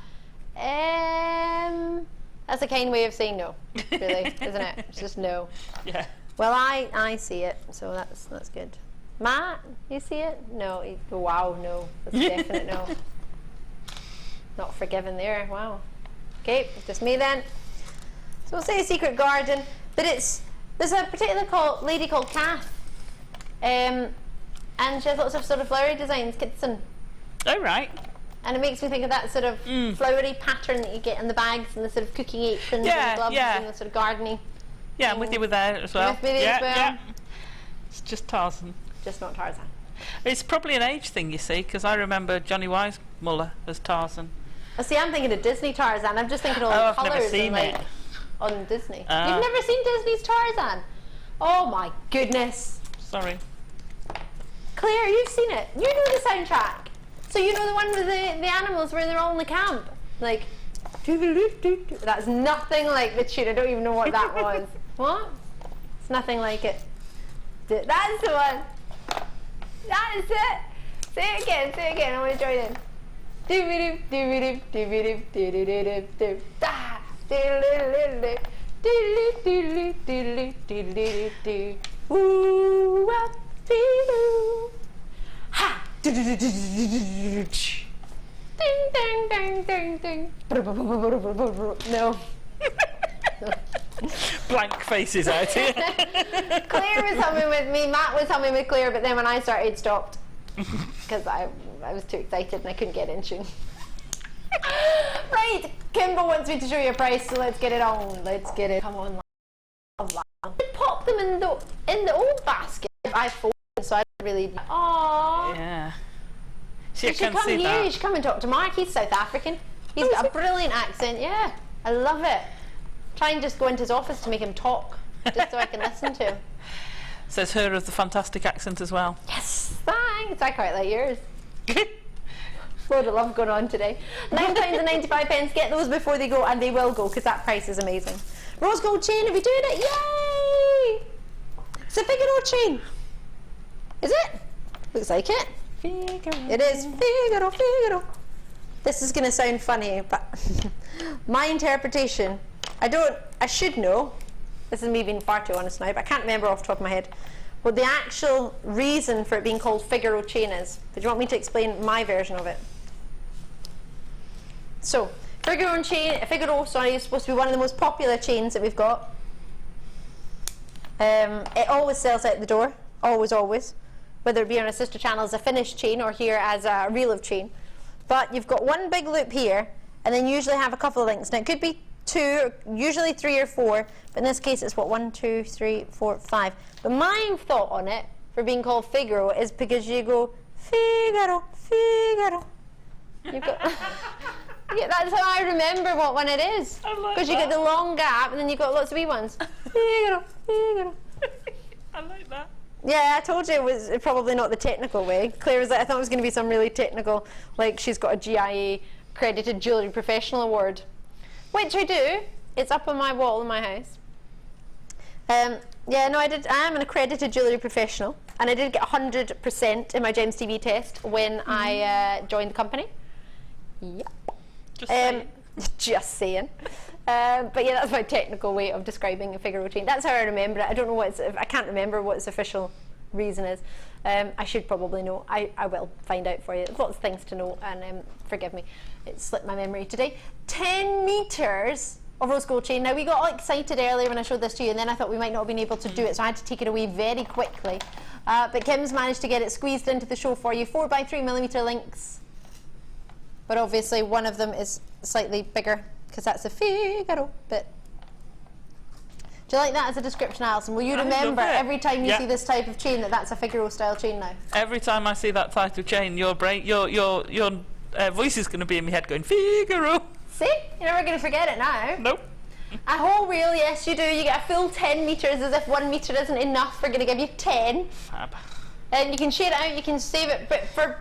That's a kind way of saying no, really, isn't it? It's just no. Yeah. Well, I see it, so that's good. Matt, you see it? No. Wow, no. That's a definite no. Not forgiven there. Wow. Okay, just me then. So we'll say a secret garden, but there's a particular lady called Kath, and she has lots of sort of flowery designs, Kitson. Oh right. And it makes me think of that sort of flowery pattern that you get in the bags and the sort of cooking aprons and the gloves and the sort of gardening. Yeah, I'm with you with that as well. With me as well. Yeah. It's just Tarzan. Just not Tarzan. It's probably an age thing, you see, because I remember Johnny Weissmuller as Tarzan. Oh, see, I'm thinking of Disney Tarzan. I'm just thinking of all the colours. I've never seen it. On Disney. You've never seen Disney's Tarzan? Oh my goodness. Sorry. Claire, you've seen it. You know the soundtrack. So you know the one with the animals where they're all in the camp? Like, that's nothing like the tune. I don't even know what that was. What? It's nothing like it. That's the one. That is it. Say it again. I want to join in. Ha! Ding ding ding ding ding. No. Blank faces out here. Claire was humming with me, Matt was humming with Claire, but then when I started, stopped. Because I was too excited and I couldn't get in tune. Right, Kimbo wants me to show you a price, so let's get it on. Let's get it. Come on. Pop them in the old basket. I fold, so I don't really. Aww. Yeah. See, You should come here. You should come and talk to Mark. He's South African. He's got a brilliant accent. Yeah, I love it. Try and just go into his office to make him talk, just so I can listen to him. Says her of the fantastic accent as well. Yes, thanks. I quite like yours. Load of love going on today. £9.95. Get those before they go, and they will go because that price is amazing. Rose gold chain. Are we doing it? Yay! It's a Figaro chain. Is it? Looks like it. Figaro. It is Figaro. This is going to sound funny, but my interpretation, I should know. This is me being far too honest now, but I can't remember off the top of my head what the actual reason for it being called Figaro chain is. But do you want me to explain my version of it? So, Figaro is supposed to be one of the most popular chains that we've got. It always sells out the door, always, whether it be on a sister channel as a finished chain or here as a reel of chain. But you've got one big loop here, and then usually have a couple of links. Now it could be 2, usually 3 or 4, but in this case it's what, 1, 2, 3, 4, 5. But my thought on it for being called Figaro is because you go Figaro. You've got yeah, that's how I remember what one it is. Because you get the long gap and then you've got lots of wee ones. Figaro. I like that. Yeah, I told you it was probably not the technical way. Claire was like, I thought it was going to be some really technical, like she's got a GIA accredited jewellery professional award, which I do. It's up on my wall in my house. Yeah, no, I am an accredited jewellery professional, and I did get 100% in my Gems TV test when I joined the company. Yep. Just saying. But yeah, that's my technical way of describing a Figaro chain. That's how I remember it. I don't know I can't remember what its official reason is. I should probably know. I will find out for you. There's lots of things to know, and forgive me, it slipped my memory today. 10 metres of rose gold chain. Now, we got all excited earlier when I showed this to you, and then I thought we might not have been able to do it, so I had to take it away very quickly. But Kim's managed to get it squeezed into the show for you. 4x3mm links. But obviously one of them is slightly bigger because that's a Figaro bit. Do you like that as a description, Alison? Will you remember every time you see this type of chain that's a Figaro style chain now? Every time I see that type of chain, your voice is going to be in my head going Figaro. See? You're never going to forget it now. Nope. A whole reel, yes you do. You get a full 10 metres as if 1 metre isn't enough. We're going to give you 10. Fab. And you can shade it out, you can save it, but for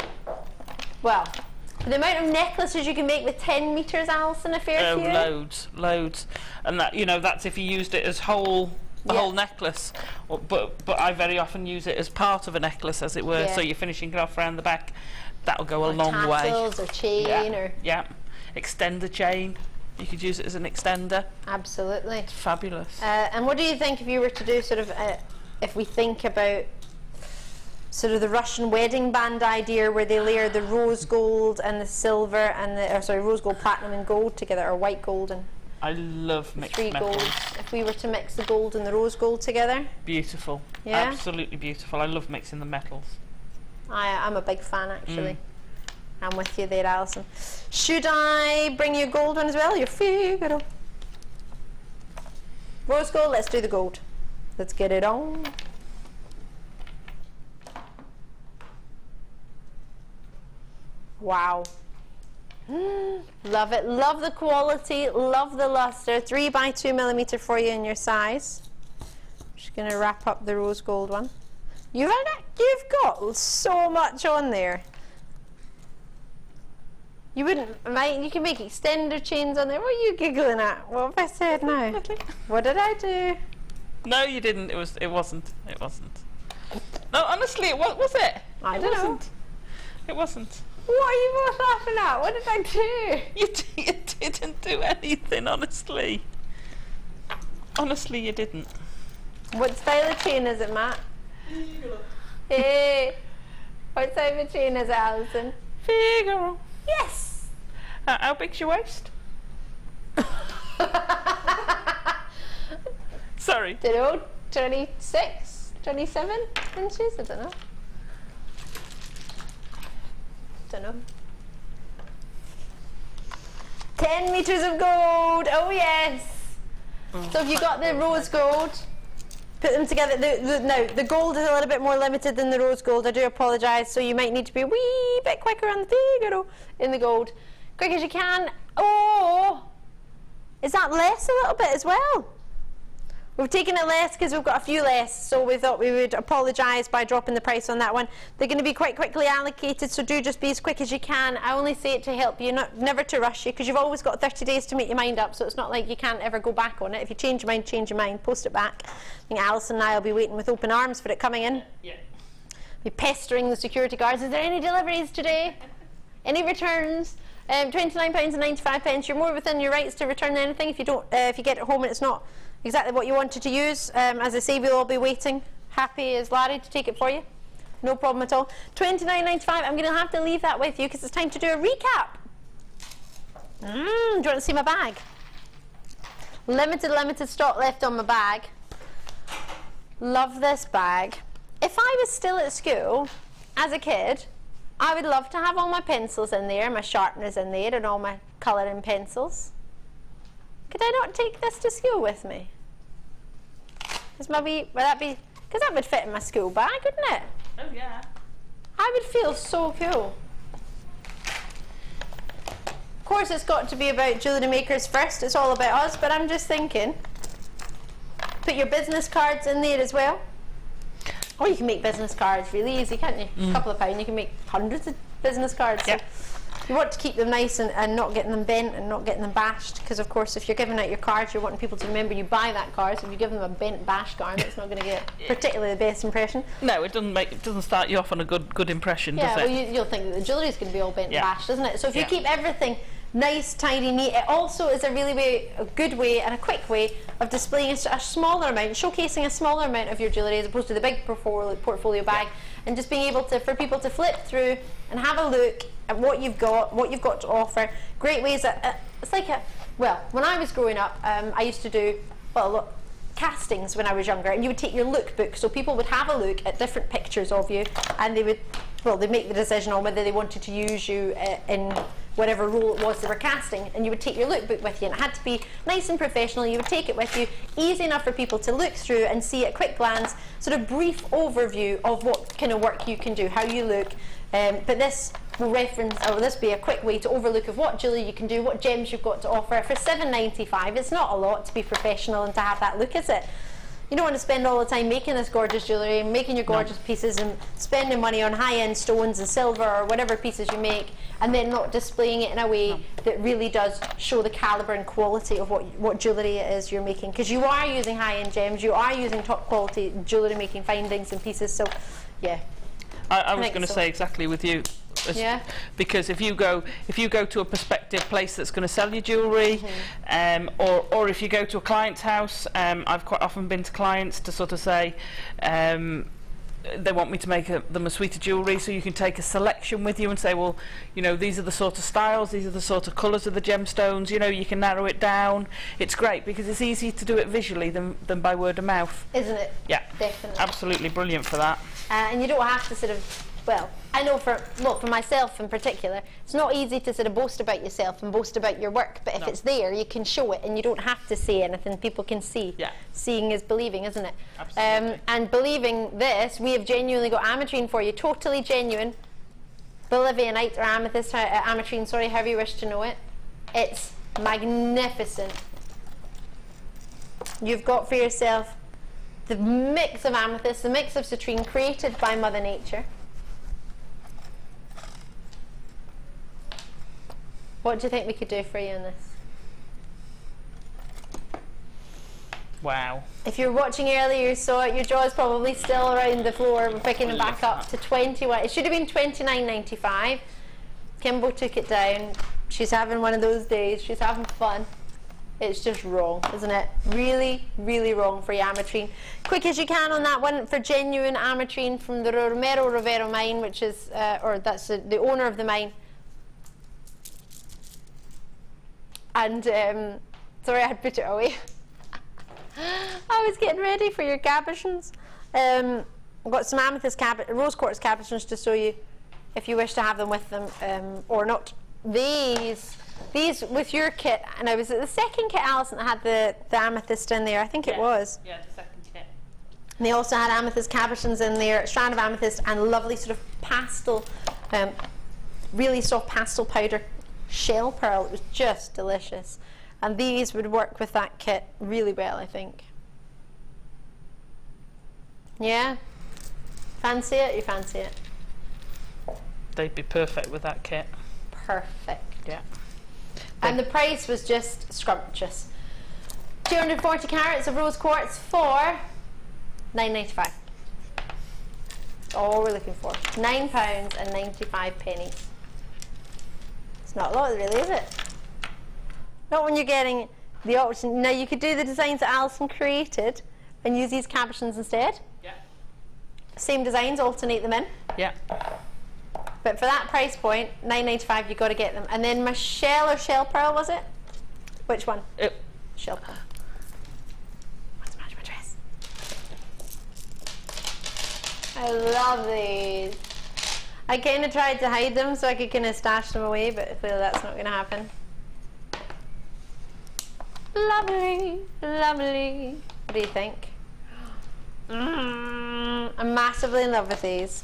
the amount of necklaces you can make with 10 metres, Alison, a fair few? Loads. And that, you know, that's if you used it as whole necklace. But I very often use it as part of a necklace, as it were. So you're finishing it off around the back. That'll go a long way. Tassels or chain or... Yeah. Extender chain. You could use it as an extender. Absolutely. It's fabulous. And what do you think if you were to do sort of, if we think about sort of the Russian wedding band idea where they layer the rose gold and the silver and the, rose gold, platinum and gold together, or white gold and... I love mixed three metals. golds. If we were to mix the gold and the rose gold together. Beautiful. Yeah? Absolutely beautiful. I love mixing the metals. I'm a big fan, actually. I'm with you there, Alison. Should I bring you a gold one as well? Your Figaro. Rose gold, let's do the gold. Let's get it on. Wow. Love it. Love the quality. Love the luster. 3 by 2 millimeter for you in your size. Just going to wrap up the rose gold one. You've got so much on there. You wouldn't, you can make extender chains on there. What are you giggling at? What have I said now? What did I do? No, you didn't. It wasn't. No, honestly, what was it? I don't know. It wasn't. What are you both laughing at? What did I do? You didn't do anything, honestly. Honestly, you didn't. What style of chain is it, Matt? Hey, what type of chain is it, Alison? Figaro. Yes. How big's your waist? Sorry. Don't know. 26, 27 inches. I don't know. Don't know. 10 meters of gold. Oh yes. So if you got the rose gold, put them together. Now the gold is a little bit more limited than the rose gold. I do apologise. So you might need to be a wee bit quicker on the Figaro in the gold. Quick as you can. Oh, is that less a little bit as well? We've taken it less because we've got a few less, so we thought we would apologise by dropping the price on that one. They're going to be quite quickly allocated, so do just be as quick as you can. I only say it to help you, never to rush you, because you've always got 30 days to make your mind up, so it's not like you can't ever go back on it. If you change your mind, post it back. I think Alison and I will be waiting with open arms for it coming in. Yeah. Be pestering the security guards. Is there any deliveries today? Any returns? £29.95. You're more within your rights to return anything if you don't. If you get it home and it's not exactly what you wanted to use. As I say, we'll all be waiting. Happy as Larry to take it for you. No problem at all. £29.95. I'm going to have to leave that with you because it's time to do a recap. Do you want to see my bag? Limited stock left on my bag. Love this bag. If I was still at school as a kid, I would love to have all my pencils in there, my sharpeners in there, and all my colouring pencils. Could I not take this to school with me? Would that be, because that would fit in my school bag, wouldn't it? Oh yeah. I would feel so cool. Of course it's got to be about jewellery makers first, it's all about us, but I'm just thinking, put your business cards in there as well. Oh, you can make business cards really easy, can't you? A couple of pounds, you can make hundreds of business cards. Yep. So you want to keep them nice and not getting them bent and not getting them bashed, because of course if you're giving out your cards, you're wanting people to remember you buy that card, so if you give them a bent bash card, it's not going to get particularly the best impression. No, it doesn't start you off on a good impression, does it? Yeah, well you'll think that the jewellery is going to be all bent and bashed, doesn't it? So if you keep everything nice, tidy, neat, it also is a good way and a quick way of displaying a smaller amount, showcasing a smaller amount of your jewellery as opposed to the big portfolio bag, and just being able to, for people to flip through and have a look at what you've got to offer. Great ways. It's like when I was growing up, I used to do castings when I was younger, and you would take your lookbook, so people would have a look at different pictures of you, and they would, they'd make the decision on whether they wanted to use you in whatever role it was they were casting, and you would take your lookbook with you, and it had to be nice and professional. You would take it with you, easy enough for people to look through and see at quick glance, sort of brief overview of what kind of work you can do, how you look. But this will this be a quick way to overlook of what jewellery you can do, what gems you've got to offer. For £7.95, it's not a lot to be professional and to have that look, is it? You don't want to spend all the time making this gorgeous jewellery and making your gorgeous pieces and spending money on high-end stones and silver or whatever pieces you make, and then not displaying it in a way that really does show the calibre and quality of what jewellery it is you're making. Because you are using high-end gems, you are using top quality jewellery making findings and pieces, so yeah. I was going to say exactly with you. Yeah. Because if you go to a prospective place that's going to sell your jewellery, or if you go to a client's house, I've quite often been to clients to sort of say they want me to make them a suite of jewellery, so you can take a selection with you and say, well, you know, these are the sort of styles, these are the sort of colours of the gemstones, you know, you can narrow it down. It's great because it's easier to do it visually than by word of mouth. Isn't it? Yeah. Definitely. Absolutely brilliant for that. And you don't have to sort of, well, I know for myself in particular, it's not easy to sort of boast about yourself and boast about your work, but if it's there, you can show it and you don't have to say anything, people can see. Yeah. Seeing is believing, isn't it? Absolutely. And believing this, we have genuinely got Ametrine for you, totally genuine, Bolivianite or Amethyst, Ametrine, sorry, however you wish to know it. It's magnificent. You've got for yourself the mix of amethyst, the mix of citrine created by Mother Nature. What do you think we could do for you in this? Wow. If you were watching earlier, you saw it, your jaw's probably still around the floor. We're picking them back up to 21. It should have been $29.95. Kimbo took it down. She's having one of those days. She's having fun. It's just wrong, isn't it? Really, really wrong for your Ametrine. Quick as you can on that one for genuine Ametrine from the Romero Rivero mine, which is, or that's the owner of the mine. And, sorry, I had put it away. I was getting ready for your cabochons. I've got some amethyst rose quartz cabochons to show you if you wish to have them with them or not. These with your kit, and I was at the second kit, Alison, that had the amethyst in there. I think it was. Yeah, the second kit. And they also had amethyst cabochons in there, strand of amethyst, and lovely sort of pastel, really soft pastel powder shell pearl. It was just delicious. And these would work with that kit really well, I think. Yeah? Fancy it? You fancy it? They'd be perfect with that kit. Perfect. Yeah. And the price was just scrumptious. 240 carats of rose quartz for £9.95. That's all we're looking for. £9.95. It's not a lot, really, is it? Not when you're getting the option. Now, you could do the designs that Alison created and use these cabochons instead. Yeah. Same designs, alternate them in. Yeah. But for that price point, £9.95, you've got to get them. And then my shell or shell pearl, was it? Which one? Shell pearl. What's the matter with my dress? I love these. I kind of tried to hide them so I could kind of stash them away, but clearly that's not going to happen. Lovely, lovely. What do you think? I'm massively in love with these.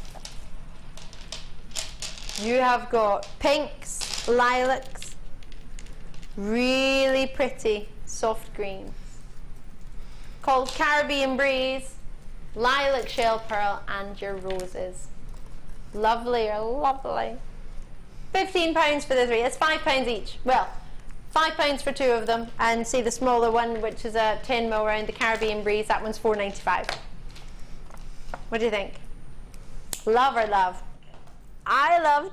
You have got pinks, lilacs, really pretty soft greens, called Caribbean Breeze, lilac shell pearl, and your roses. Lovely, or lovely. £15 for the three. It's £5 each. Well, £5 for two of them, and see the smaller one, which is a 10mm round, the Caribbean Breeze. That one's £4.95. What do you think? Love or love? I love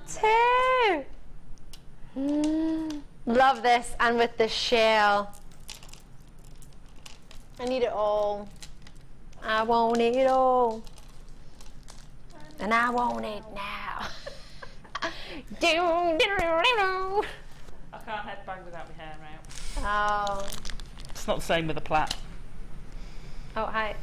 too. Love this, and with the shell. I need it all. I want it all. And I want it now. I can't headbang without my hair out. Oh. It's not the same with a plait. Oh, hi.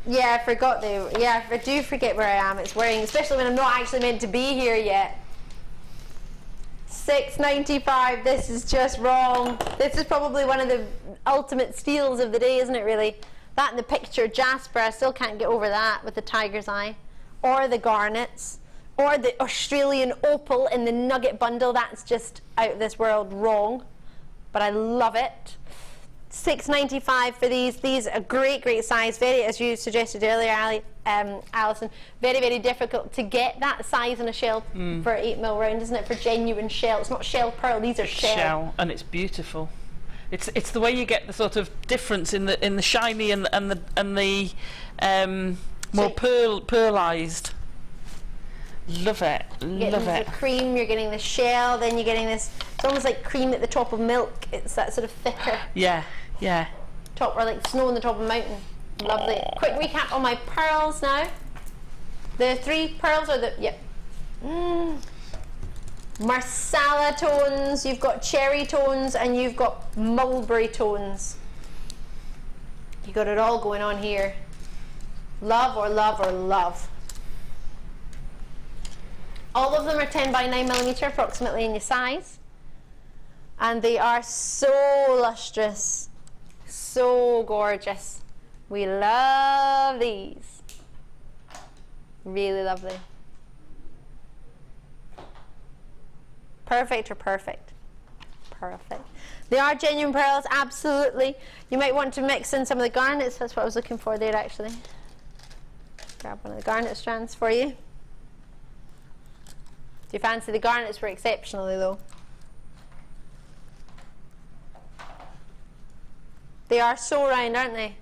Yeah, I forgot though. Yeah, I do forget where I am. It's worrying, especially when I'm not actually meant to be here yet. $6.95. This is just wrong. This is probably one of the ultimate steals of the day, isn't it, really? That and the picture Jasper, I still can't get over that with the tiger's eye. Or the garnets. Or the Australian opal in the Nugget bundle. That's just out of this world wrong. But I love it. $6.95 for these. These are great size. Very, as you suggested earlier, Alison, very difficult to get that size in a shell for 8mm round, isn't it? For genuine shell. It's not shell pearl. These are shell. And it's beautiful. It's the way you get the sort of difference in the shiny and the more pearlized. Love it. Love it. The cream, you're getting the shell, then you're getting this. It's almost like cream at the top of milk. It's that sort of thicker. Yeah. Top, or like snow on the top of a mountain. Lovely. Quick recap on my pearls now. The 3 pearls are Marsala tones, you've got cherry tones, and you've got mulberry tones. You got it all going on here. Love or love or love. All of them are 10 by 9mm approximately in your size, and they are so lustrous, so gorgeous. We love these. Really lovely. Perfect or perfect? Perfect. They are genuine pearls, absolutely. You might want to mix in some of the garnets. That's what I was looking for there, actually. Grab one of the garnet strands for you. Do you fancy the garnets? Were exceptionally though. They are so round, aren't they?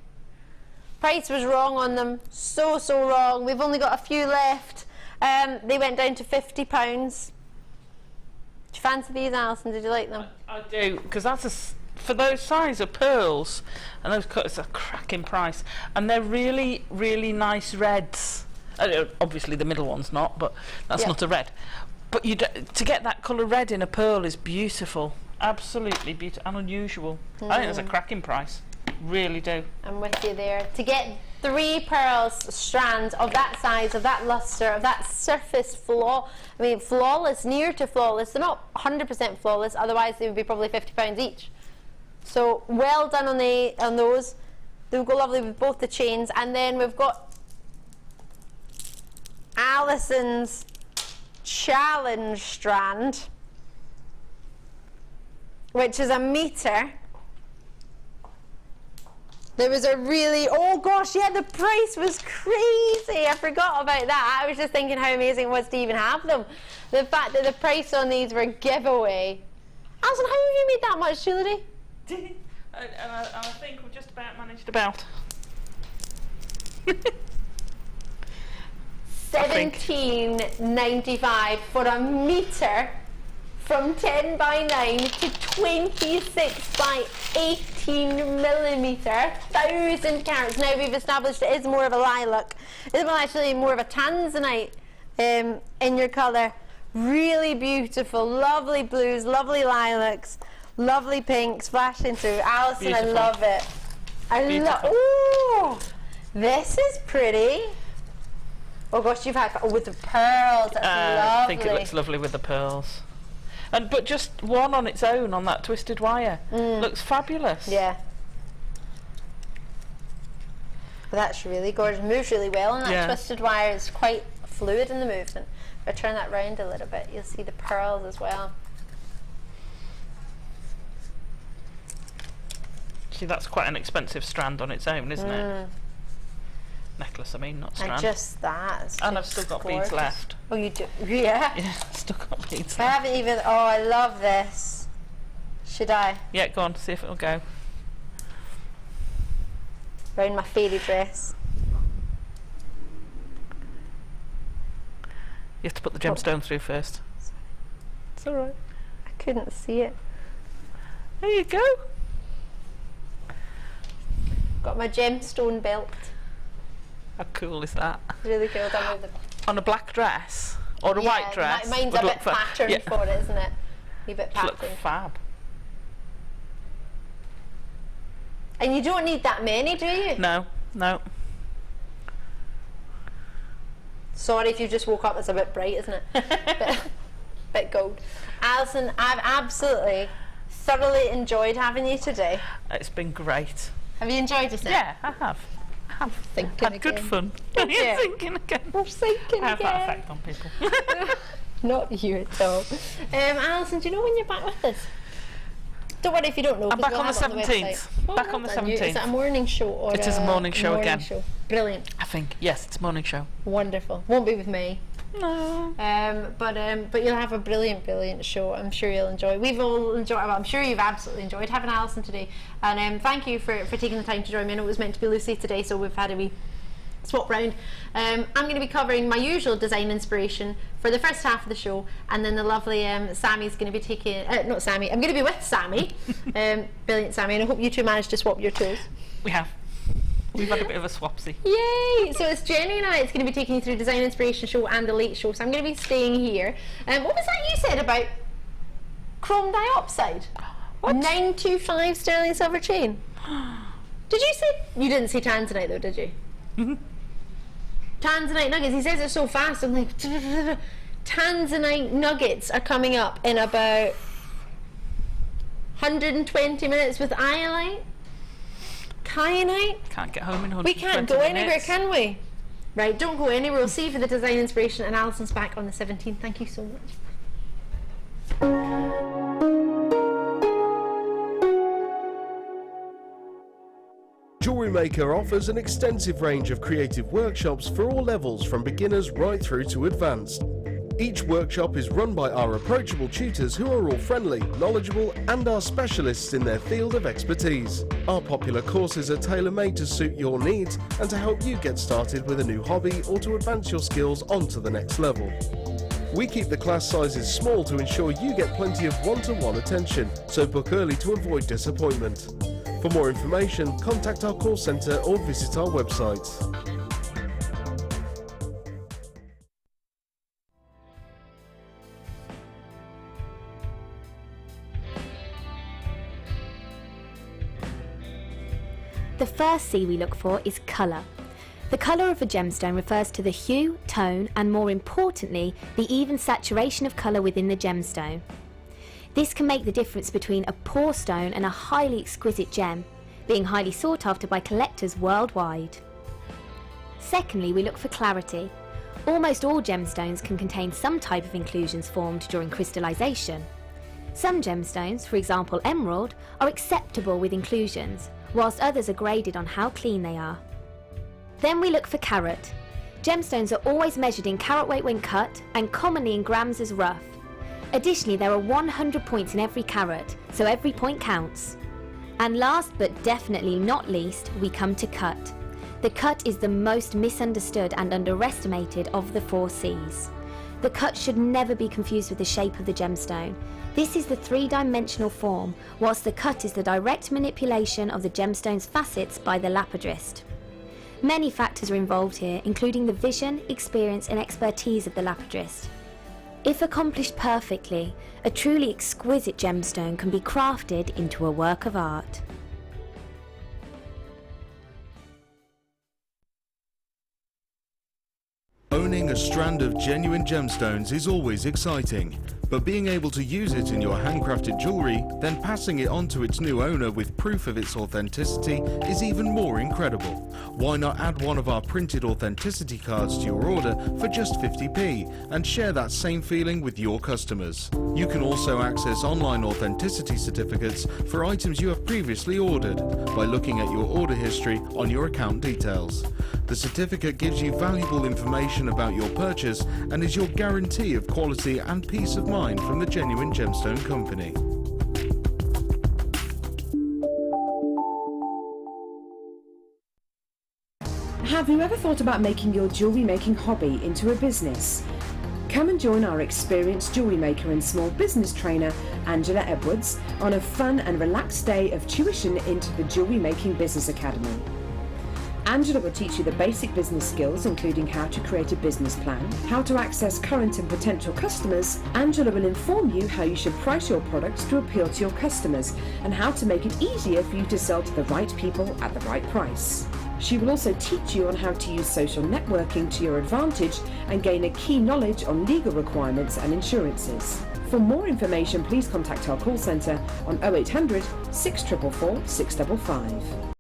Price was wrong on them. So wrong. We've only got a few left. They went down to £50. Do you fancy these, Alison? Did you like them? I do, because that's for those size of pearls and those cuts, it's a cracking price, and they're really nice reds. Obviously the middle one's not, but that's not a red. But to get that colour red in a pearl is beautiful, absolutely beautiful and unusual. I think that's a cracking price, really do. I'm with you there. To get 3 pearls strands of that size, of that lustre, of that surface flawless, near to flawless. They're not 100% flawless, otherwise they would be probably £50 each. So well done on those. They would go lovely with both the chains. And then we've got Alison's challenge strand, which is 1 metre. There was a really, oh gosh, yeah, the price was crazy. I forgot about that. I was just thinking how amazing it was to even have them. The fact that the price on these were giveaway. Alison, how have you made that much jewellery? And I think we've just about managed about. $17.95 for 1 metre from 10 by 9 to 26 by 18mm, 1,000 carats. Now we've established it is more of a lilac. It's actually more of a Tanzanite in your colour. Really beautiful, lovely blues, lovely lilacs, lovely pinks flashing through. Alison, beautiful. I love it. I love. Ooh, this is pretty. Oh gosh, you've had with the pearls. That's lovely. I think it looks lovely with the pearls. But just one on its own on that twisted wire looks fabulous. Yeah. But that's really gorgeous. Moves really well on that twisted wire. It's quite fluid in the movement. If I turn that round a little bit, you'll see the pearls as well. See, that's quite an expensive strand on its own, isn't it? Necklace, I mean, not strand. And just that. And I've still got beads left. Oh, you do? Yeah? Yeah, still got beads left. I haven't even. Oh, I love this. Should I? Yeah, go on, see if it'll go. Round my fairy dress. You have to put the gemstone through first. It's alright. I couldn't see it. There you go. Got my gemstone belt. How cool is that? Really cool. On a black dress or a white dress? Mine's a bit patterned for it, isn't it? A bit patterned. Look fab. And you don't need that many, do you? No, no. Sorry if you just woke up, it's a bit bright, isn't it? bit gold. Alison, I've absolutely thoroughly enjoyed having you today. It's been great. Have you enjoyed yourself? Yeah, I have. I'm thinking had good fun. You're thinking again. We're thinking I have again. that effect on people. Not you at all. Alison, do you know when you're back with us? Don't worry if you don't know. I'm back we'll on the 17th. Back on the 17th. Is that a morning show or it is a morning show again? Show? Brilliant. I think yes, it's a morning show. Wonderful. Won't be with me. No. But you'll have a brilliant show. I'm sure you'll enjoy. We've all enjoyed. Well, I'm sure you've absolutely enjoyed having Alison today. And thank you for taking the time to join me. I know it was meant to be Lucy today, so we've had a wee swap round. I'm going to be covering my usual design inspiration for the first half of the show, and then the lovely Sammy's going to be taking. Not Sammy. I'm going to be with Sammy. Brilliant, Sammy. And I hope you two managed to swap your toes. We have. We've had a bit of a swapsy. Yay! So it's Jenny and I. It's going to be taking you through Design Inspiration Show and the Late Show. So I'm going to be staying here. What was that you said about chrome dioxide? What? 925 sterling silver chain. Did you say? You didn't say Tanzanite though, did you? Tanzanite nuggets. He says it so fast. I'm like, Tanzanite nuggets are coming up in about 120 minutes with iolite. Kyanite? Can't get home in 120 We can't go anywhere, minutes. can we? Right, don't go anywhere. We'll see you for the design inspiration, and Alison's back on the 17th. Thank you so much. Jewellery Maker offers an extensive range of creative workshops for all levels, from beginners right through to advanced. Each workshop is run by our approachable tutors who are all friendly, knowledgeable and are specialists in their field of expertise. Our popular courses are tailor-made to suit your needs and to help you get started with a new hobby or to advance your skills onto the next level. We keep the class sizes small to ensure you get plenty of one-to-one attention, so book early to avoid disappointment. For more information, contact our call centre or visit our website. The first C we look for is colour. The colour of a gemstone refers to the hue, tone, and more importantly, the even saturation of colour within the gemstone. This can make the difference between a poor stone and a highly exquisite gem, being highly sought after by collectors worldwide. Secondly, we look for clarity. Almost all gemstones can contain some type of inclusions formed during crystallization. Some gemstones, for example emerald, are acceptable with inclusions, whilst others are graded on how clean they are. Then we look for carat. Gemstones are always measured in carat weight when cut, and commonly in grams as rough. Additionally, there are 100 points in every carat, so every point counts. And last but definitely not least, we come to cut. The cut is the most misunderstood and underestimated of the 4 C's. The cut should never be confused with the shape of the gemstone. This is the 3-dimensional form, whilst the cut is the direct manipulation of the gemstone's facets by the lapidrist. Many factors are involved here, including the vision, experience and expertise of the lapidrist. If accomplished perfectly, a truly exquisite gemstone can be crafted into a work of art. Owning a strand of genuine gemstones is always exciting, but being able to use it in your handcrafted jewellery, then passing it on to its new owner with proof of its authenticity is even more incredible. Why not add one of our printed authenticity cards to your order for just 50p and share that same feeling with your customers? You can also access online authenticity certificates for items you have previously ordered by looking at your order history on your account details. The certificate gives you valuable information about your purchase and is your guarantee of quality and peace of mind from the genuine gemstone company. Have you ever thought about making your jewellery making hobby into a business? Come and join our experienced jewellery maker and small business trainer, Angela Edwards, on a fun and relaxed day of tuition into the Jewellery Making Business Academy. Angela will teach you the basic business skills, including how to create a business plan, how to access current and potential customers. Angela will inform you how you should price your products to appeal to your customers and how to make it easier for you to sell to the right people at the right price. She will also teach you on how to use social networking to your advantage and gain a key knowledge on legal requirements and insurances. For more information, please contact our call centre on 0800 644 655.